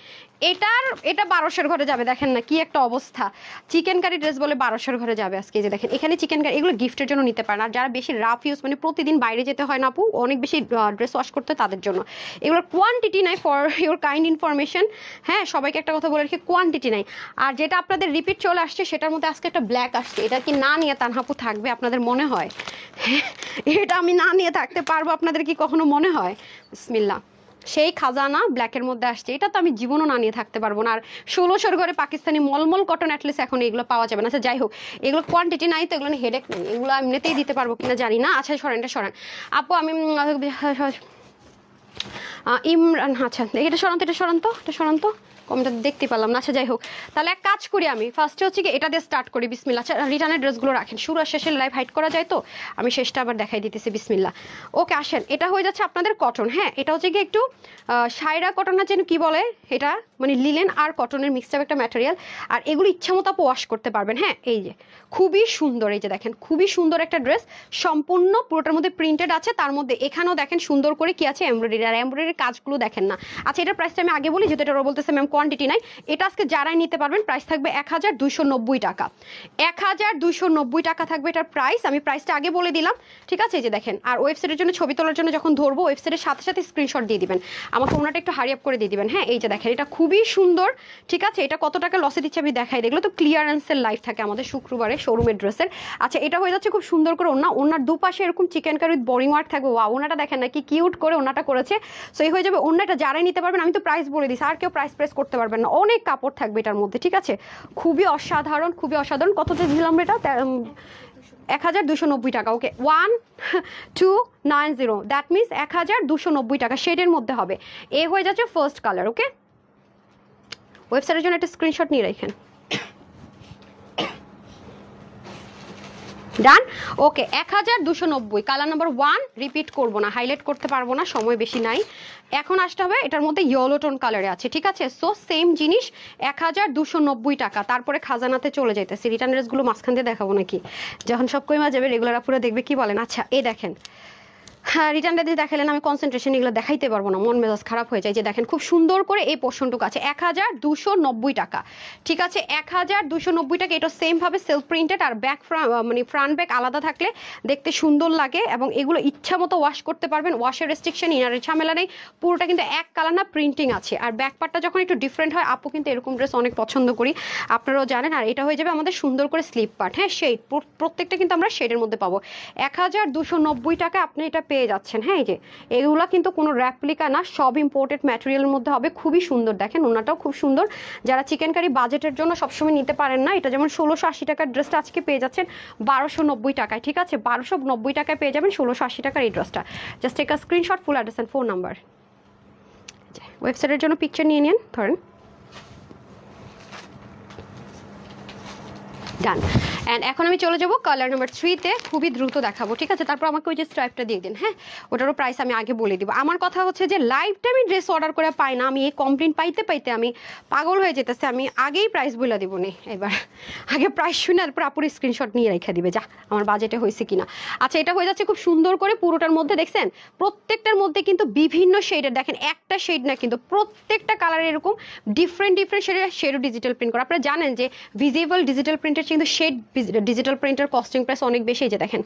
এটা 1200-এর ঘরে যাবে। দেখেন না কি একটা অবস্থা, চিকেন কারি ড্রেস বলে 1200-এর ঘরে যাবে আজকে। যে দেখেন এখানে চিকেন কারি, এগুলো গিফটের জন্য নিতে পারেন। আর যারা বেশি রাফ ইউজ, মানে প্রতিদিন বাইরে যেতে হয় না আপু, অনেক বেশি ড্রেস ওয়াশ করতে, তাদের জন্য এগুলোর কোয়ান্টিটি নাই, ফর ইউর কাইন্ড ইনফরমেশন। হ্যাঁ সবাইকে একটা কথা বলে রাখি, কোয়ান্টিটি নাই। আর যেটা আপনাদের রিপিট চলে আসছে সেটার মধ্যে আজকে একটা ব্ল্যাক আসছে, এটা কি না নিয়ে তানহাপু থাকবে আপনাদের মনে হয়? এটা আমি না নিয়ে থাকতে পারবো আপনাদের কি কখনো মনে হয়? বিসমিল্লাহ, সেই খাজানা ব্ল্যাকের মধ্যে আসছে, এটা তো আমি জীবনও না নিয়ে থাকতে পারবো না। আর 1600-র ঘরে পাকিস্তানি মলমল কটন অ্যাটলিস্ট এখন এগুলো পাওয়া যাবে না। আচ্ছা যাই হোক, এগুলো কোয়ান্টিটি নাই তো এগুলো হেডেক নেই, এগুলো এমনিতেই দিতে পারবো কিনা জানি না। আচ্ছা সরেন আপু, আমি ইমরান, আচ্ছা এটা সরান তো কমটা দেখতে পেলাম না। আচ্ছা যাই হোক, তাহলে এক কাজ করি, আমি ফার্স্টে হচ্ছে কি এটা দিয়ে স্টার্ট করি, বিসমিল্লাহ। আচ্ছা রিটার্নের ড্রেসগুলো রাখেন, শুরু আর শেষে লাইভ হাইড করা যায় তো, আমি শেষটা আবার দেখাই দিতেছি, বিসমিল্লাহ। ওকে আসেন, এটা হয়ে যাচ্ছে আপনাদের কটন, হ্যাঁ এটা হচ্ছে কি একটু সাইরা কটন না, যেন কি বলে এটা, মানে লিলেন আর কটনের মিক্সড একটা ম্যাটেরিয়াল। আর এগুলো ইচ্ছা মতো আপু ওয়াশ করতে পারবেন। হ্যাঁ এই যে খুবই সুন্দর, এই যে দেখেন খুবই সুন্দর একটা ড্রেস, সম্পূর্ণ পুরোটার মধ্যে প্রিন্টেড আছে, তার মধ্যে এখানেও দেখেন সুন্দর করে কি আছে এমব্রয়ডারি, আর এমব্রয়ডারির কাজগুলো দেখেন না। আচ্ছা এটার প্রাইসটা আমি আগে বলি, যেহেতু এটা বলতেছে ম্যাম কোয়ান্টিটি নাই, এটা আজকে যারাই নিতে পারবেন প্রাইস থাকবে 1290 টাকা, 1290 টাকা থাকবে এটার প্রাইস। আমি প্রাইসটা আগে বলে দিলাম, ঠিক আছে? এই যে দেখেন, আর ওয়েবসাইটের জন্য ছবি তোলার জন্য যখন ধরবো ওয়েবসাইটের সাথে সাথে স্ক্রিনশট দিয়ে দিবেন, আমাকে ওনাটা একটু হারি আপ করে দিয়ে দিবেন। হ্যাঁ এই যে দেখেন এটা খুব খুবই সুন্দর, ঠিক আছে। এটা কত টাকা লসে দিচ্ছে আমি দেখাই, দেখলো তো ক্লিয়ারেন্সের লাইভ থাকে আমাদের শুক্রবারে শোরুমের ড্রেসের। আচ্ছা এটা হয়ে যাচ্ছে খুব সুন্দর করে ওনার দুপাশে এরকম chikankari with boring work থাকবে। ওয়া ওনাটা দেখেন না কি কিউট করে ওনাটা করেছে। সো এই হয়ে যাবে ওনাটা, যারাই নিতে পারবেন, আমি তো প্রাইস বলে দিচ্ছি, আর কেউ প্রাইস প্রেস করতে পারবেন না, অনেক কাপড় থাকবে এটার মধ্যে, ঠিক আছে। খুবই অসাধারণ, খুবই অসাধারণ। কততে দিলাম এটা? 1290 টাকা। ওকে 1290, দ্যাট মিনস 1290 টাকা। শেডের মধ্যে হবে। এ হয়ে যাচ্ছে ফার্স্ট কালার। ওকে, ওয়েবসাইটের জন্য একটা স্ক্রিনশট নিয়ে রাখেন। ডান। ওকে 1290, কালার নাম্বার 1। রিপিট করবো না, হাইলাইট করতে পারবো না, সময় বেশি নাই। এখন আসতে হবে, এটার মধ্যে ইয়েলো টোন কালারে আছে, ঠিক আছে। সো সেম জিনিস 1290 টাকা। তারপরে খাজানাতে চলে যাইতেছি। রিটার্ন ড্রেসগুলো মাঝখান দিয়ে দেখাবো নাকি? যখন সব কইমা যাবে রেগুলার আপুরা দেখবে, কি বলেন? আচ্ছা এই দেখেন, হ্যাঁ রিটার্নটা দিয়ে দেখালেন, আমি কনসেন্ট্রেশন এগুলো দেখাইতে পারবো না, মন মেজাজ খারাপ হয়ে যায়। যে দেখেন খুব সুন্দর করে এই পোর্শনটুকু আছে 1290 টাকা, ঠিক আছে। 1290 টাকা। এটা সেম ভাবে সেলফ প্রিন্টেড, আর ব্যাক মানে ফ্রন্ট ব্যাক আলাদা থাকলে দেখতে সুন্দর লাগে, এবং এগুলো ইচ্ছা মতো ওয়াশ করতে পারবেন। ওয়াশের রেস্ট্রিকশন, ইনারের ঝামেলা নেই। পুরোটা কিন্তু এক কালার না, প্রিন্টিং আছে। আর ব্যাক পার্টটা যখন একটু ডিফারেন্ট হয়, আপু কিন্তু এরকম ড্রেস অনেক পছন্দ করি, আপনারাও জানেন। আর এটা হয়ে যাবে আমাদের সুন্দর করে স্লিপ পার্ট, হ্যাঁ শেড, প্রত্যেকটা কিন্তু আমরা শেডের মধ্যে পাবো। 1290 টাকা আপনি এটা পেয়ে যাচ্ছেন। হ্যাঁ এই যে এগুলা কিন্তু কোনো র্যাপ্লিকা না, সব ইম্পোর্টেড ম্যাটেরিয়ালের মধ্যে হবে। খুবই সুন্দর, দেখেন ওনাটাও খুব সুন্দর। যারা চিকেন কারি বাজেটের জন্য সবসময় নিতে পারেন না, এটা যেমন 1680 টাকার ড্রেসটা আজকে পেয়ে যাচ্ছেন 1290 টাকায়, ঠিক আছে। 1290 টাকায় পেয়ে যাবেন 1680 টাকার এই ড্রেসটা। Just take a screenshot, full address and phone number. ওয়েবসাইটের জন্য পিকচার নিয়ে নিন, ধরেন। ডান। অ্যান্ড এখন আমি চলে যাবো কালার নাম্বার 3-তে, খুবই দ্রুত দেখাবো, ঠিক আছে। তারপর আমাকে ওই যে স্ট্রাইপটা দিয়ে দিন, হ্যাঁ ওটারও প্রাইস আমি আগে বলে দিব। আমার কথা হচ্ছে যে লাইভটা আমি ড্রেস অর্ডার করে পাই না, আমি এই কমপ্লেন পাইতে পাইতে আমি পাগল হয়ে যেতেছে। আমি আগেই প্রাইস বলে দিব নি, এবার আগে প্রাইস শুনে তারপর আপুর স্ক্রিনশট নিয়ে রেখে দিবে, যা আমার বাজেটে হয়েছে কিনা। আচ্ছা এটা হয়ে যাচ্ছে খুব সুন্দর করে পুরোটার মধ্যে, দেখছেন প্রত্যেকটার মধ্যে কিন্তু বিভিন্ন শেডের, দেখেন একটা শেড না কিন্তু প্রত্যেকটা কালারে এরকম ডিফারেন্ট শেডের, শেডও ডিজিটাল প্রিন্ট করা। আপনারা জানেন যে ভিজিবল ডিজিটাল প্রিন্টের কিন্তু shade digital printer costing price অনেক বেশি। যে দেখেন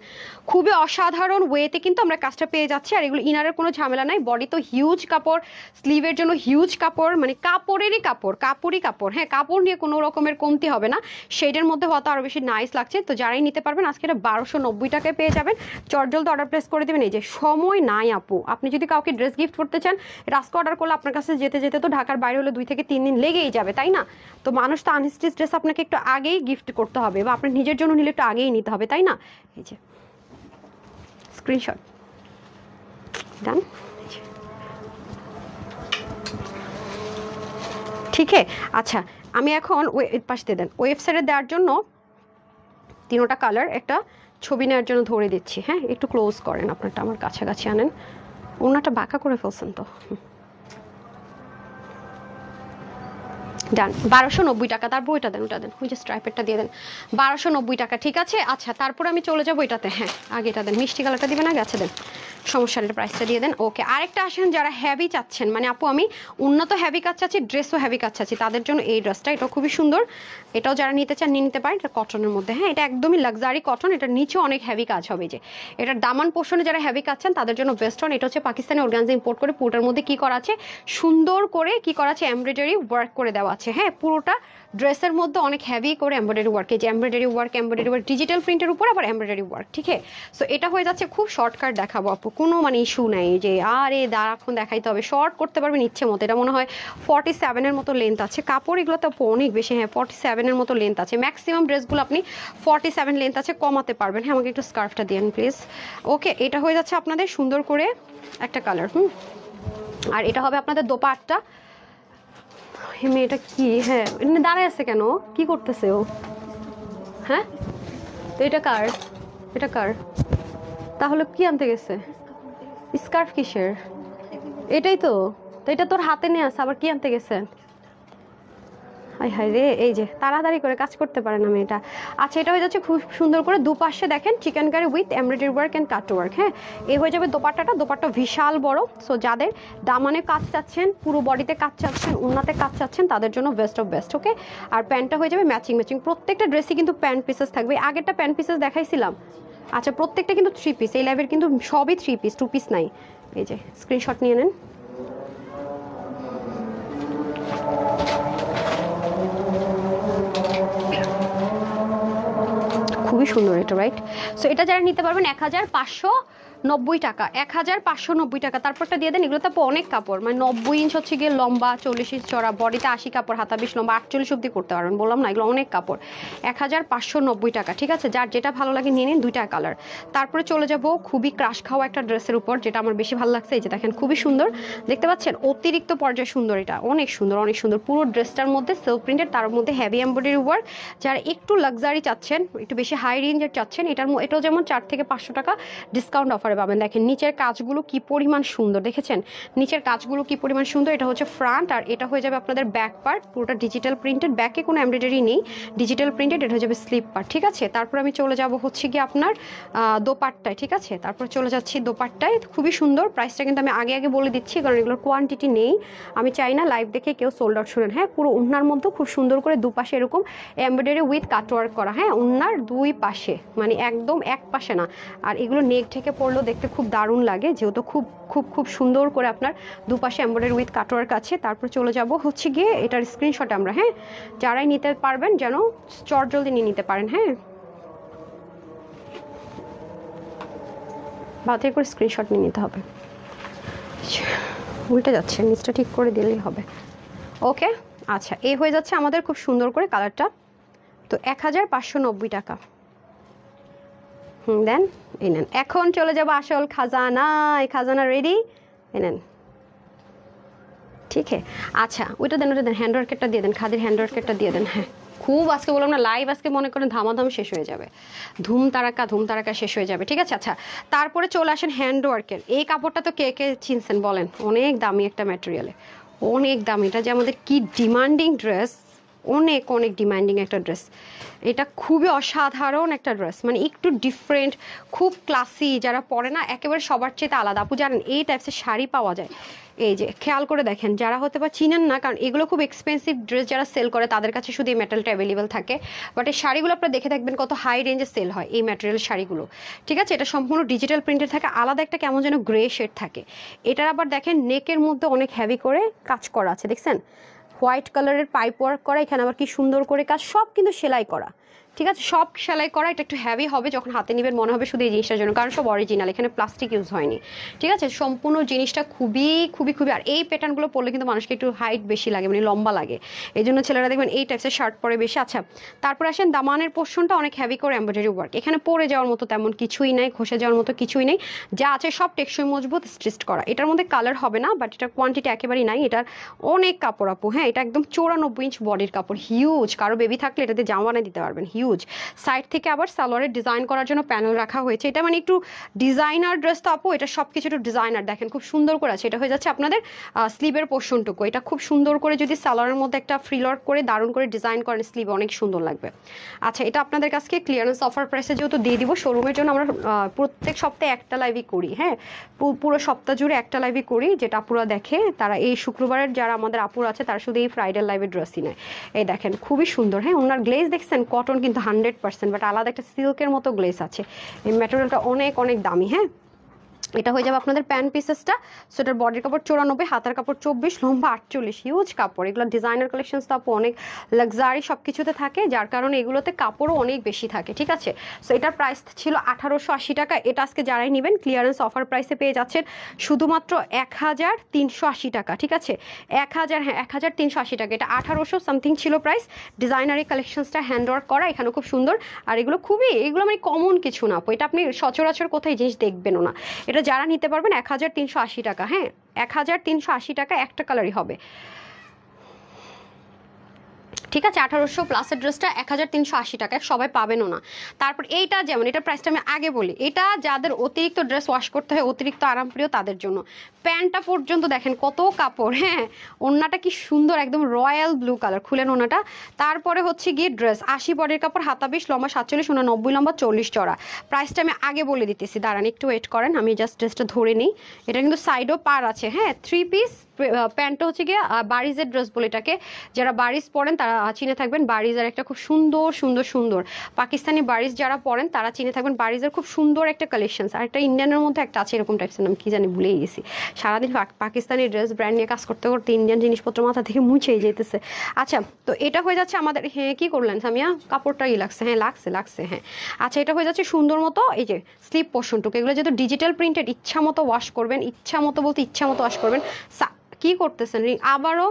খুবই অসাধারণ ওয়েতে কিন্তু আমরা কাজটা পেয়ে যাচ্ছি। আর এগুলো ইনারের কোনো ঝামেলা নাই, বডি তো হিউজ কাপড়, স্লিভের জন্য হিউজ কাপড়, মানে কাপড়েরই কাপড়, কাপড়ই কাপড়, হ্যাঁ কাপড় নিয়ে কোনো রকমের কমতি হবে না। শেডের মধ্যে হয়তো আরও বেশি নাইস লাগছে। তো যারাই নিতে পারবেন আজকে এটা 1290 টাকায় পেয়ে যাবেন। চটজলদি অর্ডার প্লেস করে দেবেন। এই যে সময় নাই আপু, আপনি যদি কাউকে ড্রেস গিফট করতে চান, আজকে অর্ডার করলে আপনার কাছে যেতে যেতে তো ঢাকার বাইরে হলে 2 থেকে 3 দিন লেগেই যাবে, তাই না? তো মানুষ তো আনস্টিচ ড্রেস আপনাকে একটু আগেই গিফট করতে হবে, বা আপনার নিজের জন্য নিলে একটু আগেই নিতে হবে, তাই না? এই যে স্ক্রিনশট, ডান। ঠিক আছে। আচ্ছা আমি এখন পাশে দেন ওয়েবসাইটে দেওয়ার জন্য 3টা কালার একটা ছবি নেওয়ার জন্য ধরে দিচ্ছি। হ্যাঁ একটু ক্লোজ করেন, আপনারটা আমার কাছাকাছি আনেন, ওনাটা বাঁকা করে ফেলছেন তো। ডান, 1290 টাকা। তারপর ওইটা দেন, ওটা দেন, ওই যে স্ট্রাইপেরটা দিয়ে দেন, 1290 টাকা, ঠিক আছে। আচ্ছা তারপর আমি চলে যাবো এটাতে, হ্যাঁ আগে এটা দেন, মিষ্টি কালারটা দিবেন আগে, আচ্ছা দেন, সমস্যা নেই, প্রাইসটা দিয়ে দেন। ওকে আরেকটা আসেন যারা হেভি চাচ্ছেন, মানে আপু আমি উন্নত হেভি কাজ চাচ্ছি, ড্রেসও হেভি কাজ চাচ্ছি, তাদের জন্য এই ড্রেসটা, এটা খুবই সুন্দর। এটাও যারা নিতে চান নিয়ে নিতে পারেন, এটা কটনের মধ্যে, হ্যাঁ এটা একদমই লাক্সারি কটন, এটার নিচেও অনেক হেভি কাজ হবে। যে এটার দামান পোর্শনে যারা হেভি কাজ চান তাদের জন্য বেস্ট অন। এটা হচ্ছে পাকিস্তানি অর্গানজা ইম্পোর্ট করে, পুরোটার মধ্যে কি করা আছে, সুন্দর করে কি করা আছে, এমব্রয়ডারি ওয়ার্ক করে দেওয়া আছে। হ্যাঁ পুরোটা ড্রেসের মধ্যে অনেক হেভি করে এমব্রয়ডারি ওয়ার্ক, এই যে এমব্রয়ডারি ওয়ার্ক ডিজিটাল প্রিন্টের উপর আবার এমব্রয়ডারি ওয়ার্ক, ঠিক আছে। সো এটা হয়ে যাচ্ছে খুব শর্টকাট দেখাবো আপু, কোনো মানে ইস্যু নাই যে আরে দাঁড়াক্ষণ দেখাইতে হবে, শর্ট করতে পারবেন ইচ্ছে মতো। এটা মনে হয় 47-এর মতো লেন্থ আছে, কাপড় এগুলো তো অনেক বেশি, হ্যাঁ 47-এর মতো লেন্থ আছে, ম্যাক্সিমাম ড্রেসগুলো আপনি 47 লেন্থ আছে, কমাতে পারবেন। হ্যাঁ আমাকে একটু স্কার্ফটা দিন প্লিজ। ওকে এটা হয়ে যাচ্ছে আপনাদের সুন্দর করে একটা কালার, আর এটা হবে আপনাদের দোপাট্টা। মেয়েটা কি, হ্যাঁ এমনি দাঁড়ায় আছে কেন, কি করতেছে ও? হ্যাঁ তো এটা কার, এটা কার তাহলে, কি আনতে গেছে? স্কার্ফ কিসের? এটাই তো, তো এটা তোর হাতে নিয়ে আসে, আবার কি আনতে গেছে? হাই হাই রে, এই যে তাড়াতাড়ি করে কাজ করতে পারে না মেয়েটা। আচ্ছা এটা হয়ে যাচ্ছে খুব সুন্দর করে দুপাশে দেখেন chikankari with embroidery work and cut work. হ্যাঁ এই হয়ে যাবে দোপাট্টাটা, দোপাট্টা বিশাল বড়। সো যাদের দামানে কাজ চাচ্ছেন, পুরো বডিতে কাজ চাচ্ছেন, উন্নাতে কাজ চাচ্ছেন, তাদের জন্য বেস্ট অফ বেস্ট। ওকে আর প্যান্টটা হয়ে যাবে ম্যাচিং ম্যাচিং, প্রত্যেকটা ড্রেসই কিন্তু প্যান্ট পিসেস থাকবে। আগেরটা প্যান্ট পিসেস দেখাইছিলাম, আচ্ছা প্রত্যেকটা কিন্তু 3 পিস, এই লাইভের কিন্তু সবই 3 পিস, 2 পিস নাই। এই যে স্ক্রিনশট নিয়ে নেন। খুবই সুন্দর এটা, রাইট? সো এটা যারা নিতে পারবেন 1590 টাকা, 1590 টাকা। তারপরটা দিয়ে দেন, এগুলো তো অনেক কাপড়, মানে 90 ইঞ্চ হচ্ছে গিয়ে লম্বা, 40 ইঞ্চ চড়া, বডিতে 80 কাপড়, হাতা 20 লম্বা, 48 অব্দি করতে পারবেন, বললাম না এগুলো অনেক কাপড়। 1590 টাকা, ঠিক আছে? যার যেটা ভালো লাগে নিয়ে নিন, 2টা কালার। তারপরে চলে যাব খুবই ক্রাশ খাওয়া একটা ড্রেসের উপর, যেটা আমার বেশি ভালো লাগছে। এই যে দেখেন, খুবই সুন্দর, দেখতে পাচ্ছেন অতিরিক্ত পর্যায়ে সুন্দর, এটা অনেক সুন্দর, অনেক সুন্দর। পুরো ড্রেসটার মধ্যে সেলফ প্রিন্টেড, তার মধ্যে হেভি এমব্রয়ডারি ওয়ার্ক। যারা একটু লাক্সারি চাচ্ছেন, একটু বেশি হাই রেঞ্জের চাচ্ছেন, এটাও যেমন 4 থেকে 500 টাকা ডিসকাউন্ট অফারে পাবেন। দেখেন নিচের কাজগুলো কি পরিমাণ সুন্দর, দেখেছেন নিচের কাজগুলো কি পরিমাণ সুন্দর। এটা হচ্ছে ফ্রন্ট, আর এটা হয়ে যাবে আপনাদের ব্যাক পার্ট, পুরোটা ডিজিটাল প্রিন্টেড, ব্যাকে কোনো এমব্রয়ডারি নেই, ডিজিটাল প্রিন্টেড। এটা হয়ে যাবে স্লিপ পার্ট, ঠিক আছে? তারপর আমি চলে যাব হচ্ছে কি আপনার দোপাট্টায়, ঠিক আছে? তারপর চলে যাচ্ছি দোপাট্টায়, খুবই সুন্দর। প্রাইসটা কিন্তু আমি আগে আগে বলে দিচ্ছি, কারণ এগুলোর কোয়ান্টিটি নেই, আমি চাই না লাইভ দেখে কেউ সোল্ড আউট শুনেন। হ্যাঁ, পুরো ওড়নার মধ্যে খুব সুন্দর করে দুপাশে এরকম এমব্রয়ডারি উইথ কাটওয়ার্ক করা, হ্যাঁ, ওড়নার 2 পাশে, মানে একদম এক পাশে না। আর এগুলো নেক ঢেকে পড়লেও দেখতে খুব দারুণ লাগে, যেহেতু খুব খুব খুব সুন্দর করে আপনার দুপাশে এমব্রয়ডারি উইথ কাটওয়ার্ক আছে। তারপর চলে যাব হচ্ছে গিয়ে এটার স্ক্রিনশট আমরা, হ্যাঁ, যারাই নিতে পারবেন যেন চট জলদি নিয়ে নিতে পারেন, হ্যাঁ, বাতে করে স্ক্রিনশট নিয়ে নিতে হবে। উল্টে যাচ্ছে, নিচটা ঠিক করে দিলেই হবে। ওকে, আচ্ছা, এই হয়ে যাচ্ছে আমাদের খুব সুন্দর করে কালারটা। তো 1590 টাকা। দেন এই নেন। এখন চলে যাব আসল খাজানা। এই খাজানা রেডি, এই নেন, ঠিক আছে? আচ্ছা, ওইটা দেন, ওটা দেন, হ্যান্ডওয়ার্কেরটা দিয়ে দেন, খাদির হ্যান্ডওয়ার্কেরটা দিয়ে দেন। হ্যাঁ, খুব আজকে বললাম না লাইভ, আজকে মনে করেন ধামাধাম শেষ হয়ে যাবে, ধুম তারাকা শেষ হয়ে যাবে, ঠিক আছে? আচ্ছা, তারপরে চলে আসেন হ্যান্ডওয়ার্কের। এই কাপড়টা তো কে কে চিনছেন বলেন? অনেক দামি একটা ম্যাটেরিয়ালে, অনেক দামি। এটা যে আমাদের কি ডিমান্ডিং ড্রেস, অনেক অনেক ডিমান্ডিং একটা ড্রেস। এটা খুবই অসাধারণ একটা ড্রেস, মানে একটু ডিফারেন্ট, খুব ক্লাসি, যারা পরে না একেবারে সবার চেয়ে আলাদা। আপু জানেন এই টাইপসের শাড়ি পাওয়া যায়, এই যে খেয়াল করে দেখেন, যারা হতে পারে চিনেন না, কারণ এগুলো খুব এক্সপেন্সিভ ড্রেস, যারা সেল করে তাদের কাছে শুধু এই ম্যাটেরিয়ালটা অ্যাভেলেবেল থাকে। বাট এই শাড়িগুলো আপনারা দেখে থাকবেন কত হাই রেঞ্জে সেল হয় এই ম্যাটেরিয়াল শাড়িগুলো, ঠিক আছে? এটা সম্পূর্ণ ডিজিটাল প্রিন্টের থাকে, আলাদা একটা কেমন যেন গ্রে শেড থাকে। এটার আবার দেখেন নেকের মধ্যে অনেক হেভি করে কাজ করা আছে, দেখছেন? হোয়াইট কালারের পাইপ ওয়ার্ক করা, এখানে আবার কি সুন্দর করে কাজ, সব কিন্তু সেলাই করা, ঠিক আছে? সব সেলাই করা। এটা একটু হেভি হবে, যখন হাতে নেবেন মনে হবে শুধু এই জিনিসটার জন্য, কারণ সব অরিজিনাল, এখানে প্লাস্টিক ইউজ হয়নি, ঠিক আছে? সম্পূর্ণ জিনিসটা খুবই খুবই খুবই, আর এই প্যাটার্নগুলো পরলে কিন্তু মানুষকে একটু হাইট বেশি লাগে, মানে লম্বা লাগে, এই জন্য ছেলেরা দেখবেন এই টাইপসের শার্ট পরে বেশি। আচ্ছা, তারপরে আসেন দামানের পোর্শনটা অনেক হেভি করে এমব্রয়ডারি ওয়ার্ক, এখানে পরে যাওয়ার মতো তেমন কিছুই নাই, ঘষে যাওয়ার মতো কিছুই নেই, যা আছে সব টেকসই মজবুত স্টিচড করা। এটার মধ্যে কালার হবে না, বাট এটার কোয়ান্টিটি একেবারেই নাই, এটার অনেক কাপড় আপু, হ্যাঁ, এটা একদম 94 ইঞ্চ বডির কাপড়, হিউজ। কারো বেবি থাকলে এটাতে জামা বানিয়ে দিতে পারবেন, হিউজ। সাইড থেকে আবার সালোয়ারের ডিজাইন করার জন্য প্যানেল রাখা হয়েছে, এটা মানে একটু ডিজাইনার ড্রেস তো আপু, এটা সব কিছু একটু ডিজাইনার, দেখেন খুব সুন্দর করে আছে। এটা হয়ে যাচ্ছে আপনাদের স্লিভের পোর্শনটুকু, এটা খুব সুন্দর করে যদি সালোয়ারের মধ্যে একটা ফ্রিলওয়ার্ক করে দারুণ করে ডিজাইন করেন স্লিভ, অনেক সুন্দর লাগবে। আচ্ছা, এটা আপনাদের কাছে ক্লিয়ারেন্স অফার প্রাইসে যেহেতু দিয়ে দিব, শোরুমের জন্য আমরা প্রত্যেক সপ্তাহে একটা লাইভই করি, হ্যাঁ, পুরো সপ্তাহ জুড়ে একটা লাইভই করি, যেটা আপুরা দেখে তারা এই শুক্রবারের যারা আমাদের আপুর আছে তারা শুধু এই ফ্রাইডে লাইভে ড্রেসই নেয়। এই দেখেন খুবই সুন্দর, হ্যাঁ, ওনার গ্লেজ দেখছেন, কটন কিন্তু 100%, বাট আলাদা একটা সিল্কের মতো গ্লেজ আছে। এই ম্যাটেরিয়ালটা অনেক অনেক দামি, হ্যাঁ। এটা হয়ে যাবে আপনাদের প্যান্ট পিসেসটা। সো এটার বডির কাপড় 94, হাতার কাপড় 24, লম্বা 48, হিউজ কাপড়। এগুলো ডিজাইনার কালেকশন তো আপু অনেক লাক্সারি সব কিছুতে থাকে, যার কারণে এগুলোতে কাপড়ও অনেক বেশি থাকে, ঠিক আছে? সো এটার প্রাইস ছিল 1880 টাকা, এটা আজকে যারাই নেবেন ক্লিয়ারেন্স অফার প্রাইসে পেয়ে যাচ্ছেন শুধুমাত্র 1380 টাকা, ঠিক আছে? 1380 টাকা। এটা 1800 সামথিং ছিল প্রাইস। ডিজাইনারি কালেকশনসটা হ্যান্ডওয়ার্ক করা, এখানে খুব সুন্দর। আর এগুলো মানে কমন কিছু না আপু, এটা আপনি সচরাচর কোথায় জিনিস দেখবেনও না। এটা যারা নিতে পারবেন 1380 টাকা, হ্যাঁ, 1380 টাকা, একটা কালারই হবে, ঠিক আছে? 1800 প্লাসের ড্রেসটা 1380 টাকায় সবাই পাবেনও না। তারপর এইটা যেমন, এটা প্রাইসটা আমি আগে বলি, এটা যাদের অতিরিক্ত ড্রেস ওয়াশ করতে হয়, অতিরিক্ত আরামপ্রিয় তাদের জন্য। প্যান্টটা পর্যন্ত দেখেন কত কাপড়, হ্যাঁ, ওড়নাটা কি সুন্দর, একদম রয়্যাল ব্লু কালার, খুলেন ওড়নাটা। তারপরে হচ্ছে গিয়ে ড্রেস 80 বডির কাপড়, হাতা 20, লম্বা 47, 90 লম্বা 40 চড়া। প্রাইসটা আমি আগে বলে দিতেছি, দাঁড়ান একটু ওয়েট করেন, আমি জাস্ট ড্রেসটা ধরে নিই। এটা কিন্তু সাইডও পার আছে, হ্যাঁ, 3 পিস প্যান্টটা হচ্ছে গিয়ে বারিজের ড্রেস বলে এটাকে, যারা বারিজ পরেন তারা চিনে থাকবেন। বারিজের একটা খুব সুন্দর সুন্দর সুন্দর পাকিস্তানি বারিজ যারা পরেন তারা চিনে থাকবেন। বারিজের খুব সুন্দর একটা কালেকশন, আর একটা ইন্ডিয়ানের মধ্যে একটা আছে এরকম টাইপসের, নাম কি জানি ভুলেই গেছি। সারাদিন পাকিস্তানি ড্রেস ব্র্যান্ড নিয়ে কাজ করতে করতে ইন্ডিয়ান জিনিসপত্র মাথা থেকে মুছেই যেতেছে। আচ্ছা, তো এটা হয়ে যাচ্ছে আমাদের, হ্যাঁ কি করলেন সামিয়া, কাপড়টাই লাগছে, হ্যাঁ লাগছে হ্যাঁ। আচ্ছা, এটা হয়ে যাচ্ছে সুন্দর মতো এই যে স্লিপ পোর্শনটুকু, এগুলো যেহেতু ডিজিটাল প্রিন্টেড, ইচ্ছা মতো ওয়াশ করবেন, ইচ্ছা মতো বলতে ইচ্ছা মতো ওয়াশ করবেন। কি করতেছেন আবারও,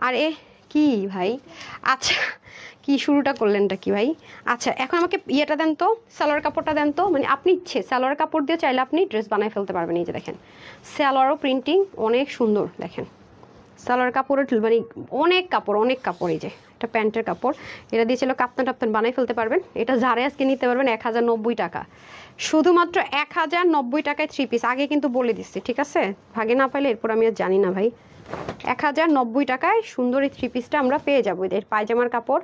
আরে কি ভাই, আচ্ছা কি শুরুটা করলেনটা কি ভাই। আচ্ছা, এখন আমাকে ইয়েটা দেন তো, সালোয়ার কাপড়টা দেন তো, মানে আপনি ইচ্ছে সালোয়ার কাপড় দিয়ে চাইলে আপনি ড্রেস বানায় ফেলতে পারবেন। এই যে দেখেন সালোয়ারও প্রিন্টিং অনেক সুন্দর, দেখেন সালোয়ার কাপড়ের মানে অনেক কাপড়। এই যে এটা প্যান্টের কাপড়, এটা দিয়ে ছিল কাপ্তান টাপ্তান বানাই ফেলতে পারবেন। এটা যারা আজকে নিতে পারবেন 1090 টাকা, শুধুমাত্র 1090 টাকায় 3 পিস। আগে কিন্তু বলে দিচ্ছি, ঠিক আছে, ভাগে না পাইলে এরপর আমি আর জানি না ভাই। 1090 টাকায় সুন্দর এই 3 পিসটা আমরা পেয়ে যাবো। এদের পায়জামার কাপড়,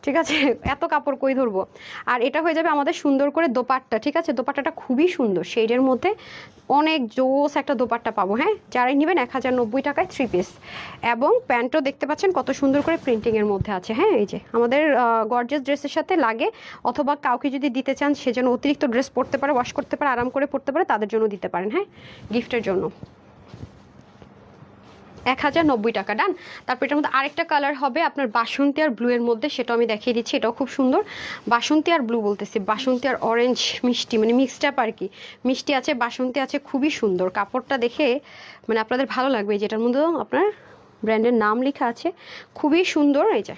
ঠিক আছে, এত কাপড় কই ধরবো। আর এটা হয়ে যাবে আমাদের সুন্দর করে দোপাট্টা, ঠিক আছে, দোপাট্টাটা খুবই সুন্দর শেডের মধ্যে, অনেক জোস একটা দোপাট্টা পাবো। হ্যাঁ, যারাই নেবেন 1090 টাকায় 3 পিস। এবং প্যান্টও দেখতে পাচ্ছেন কত সুন্দর করে প্রিন্টিংয়ের মধ্যে আছে। হ্যাঁ, এই যে আমাদের গর্জিয়াস ড্রেসের সাথে লাগে, অথবা কাউকে যদি দিতে চান সে যেন অতিরিক্ত ড্রেস পরতে পারে, ওয়াশ করতে পারে, আরাম করে পরতে পারে, তাদের জন্য দিতে পারেন। হ্যাঁ, গিফটের জন্য 1090 টাকা, ডান। তারপর এটার মধ্যে আরেকটা কালার হবে আপনার বাসন্তী আর ব্লু এর মধ্যে, সেটাও আমি দেখিয়ে দিচ্ছি, এটাও খুব সুন্দর। বাসন্তী আর ব্লু বলতেছি, বাসন্তী আর অরেঞ্জ মিষ্টি, মানে মিক্সড আপ আর কি, মিষ্টি আছে বাসন্তী আছে, খুবই সুন্দর। কাপড়টা দেখে মানে আপনাদের ভালো লাগবে, যেটার মধ্যে আপনার ব্র্যান্ডের নাম লেখা আছে, খুবই সুন্দর। এই যে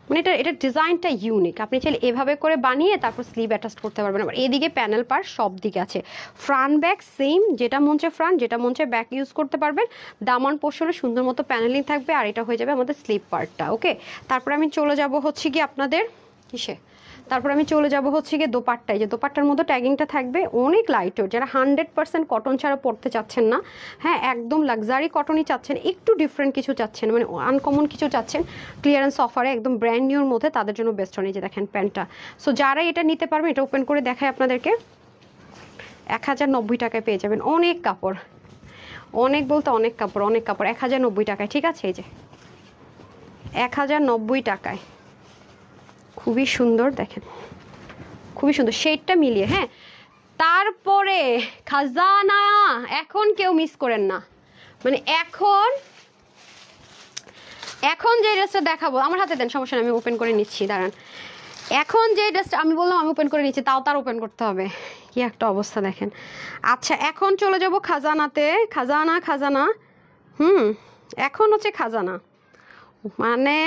মানে এটা ডিজাইনটা ইউনিক, আপনি চাইলে এভাবে করে বানিয়ে তারপর স্লিভ অ্যাটাচ করতে পারবেন। আবার এদিকে প্যানেল পার সব দিকে আছে, ফ্রন্ট ব্যাক সেম, যেটা মন চায় ফ্রন্ট, যেটা মন চায় ব্যাক ইউজ করতে পারবেন। দামান পোর্শনে সুন্দর মতো প্যানেলিং থাকবে, আর এটা হয়ে যাবে আমাদের স্লিভ পার্টটা। ওকে, তারপর আমি চলে যাব হচ্ছে কি আপনাদের কিসে, তারপর আমি চলে যাব হচ্ছে গিয়ে দোপাট্টায়। যে দোপাট্টার মধ্যে ট্যাগিংটা থাকবে অনেক লাইট ওয়েট, যারা 100% কটন ছাড়া পরতে চাচ্ছেন না, হ্যাঁ একদম লাক্সারি কটনই চাচ্ছেন, একটু ডিফারেন্ট কিছু চাচ্ছেন, মানে আনকমন কিছু চাচ্ছেন, ক্লিয়ারেন্স অফারে একদম ব্র্যান্ড নিউর মধ্যে, তাদের জন্য বেস্ট হয়। যে দেখেন প্যান্টটা, সো যারা এটা নিতে পারবেন, এটা ওপেন করে দেখায় আপনাদেরকে, 1090 টাকায় পেয়ে যাবেন। অনেক কাপড়, অনেক বলতে অনেক কাপড়, 1090 টাকায়, ঠিক আছে। এই যে 1090 টাকায় খুবই সুন্দর, দেখেন খুবই সুন্দর শেডটা মিলিয়ে। হ্যাঁ, তারপরে খাজানা এখন কেউ মিস করেন না, মানে এখন যে ড্রেসটা দেখাবো, আমার হাতে দেন, সমস্যা নেই, আমি ওপেন করে নিচ্ছি, দাঁড়ান। এখন যে ড্রেসটা আমি বললাম আমি ওপেন করে নিচ্ছি, তাও তার ওপেন করতে হবে, কি একটা অবস্থা দেখেন। আচ্ছা, এখন চলে যাব খাজানাতে। খাজানা এখন হচ্ছে খাজানা, মানে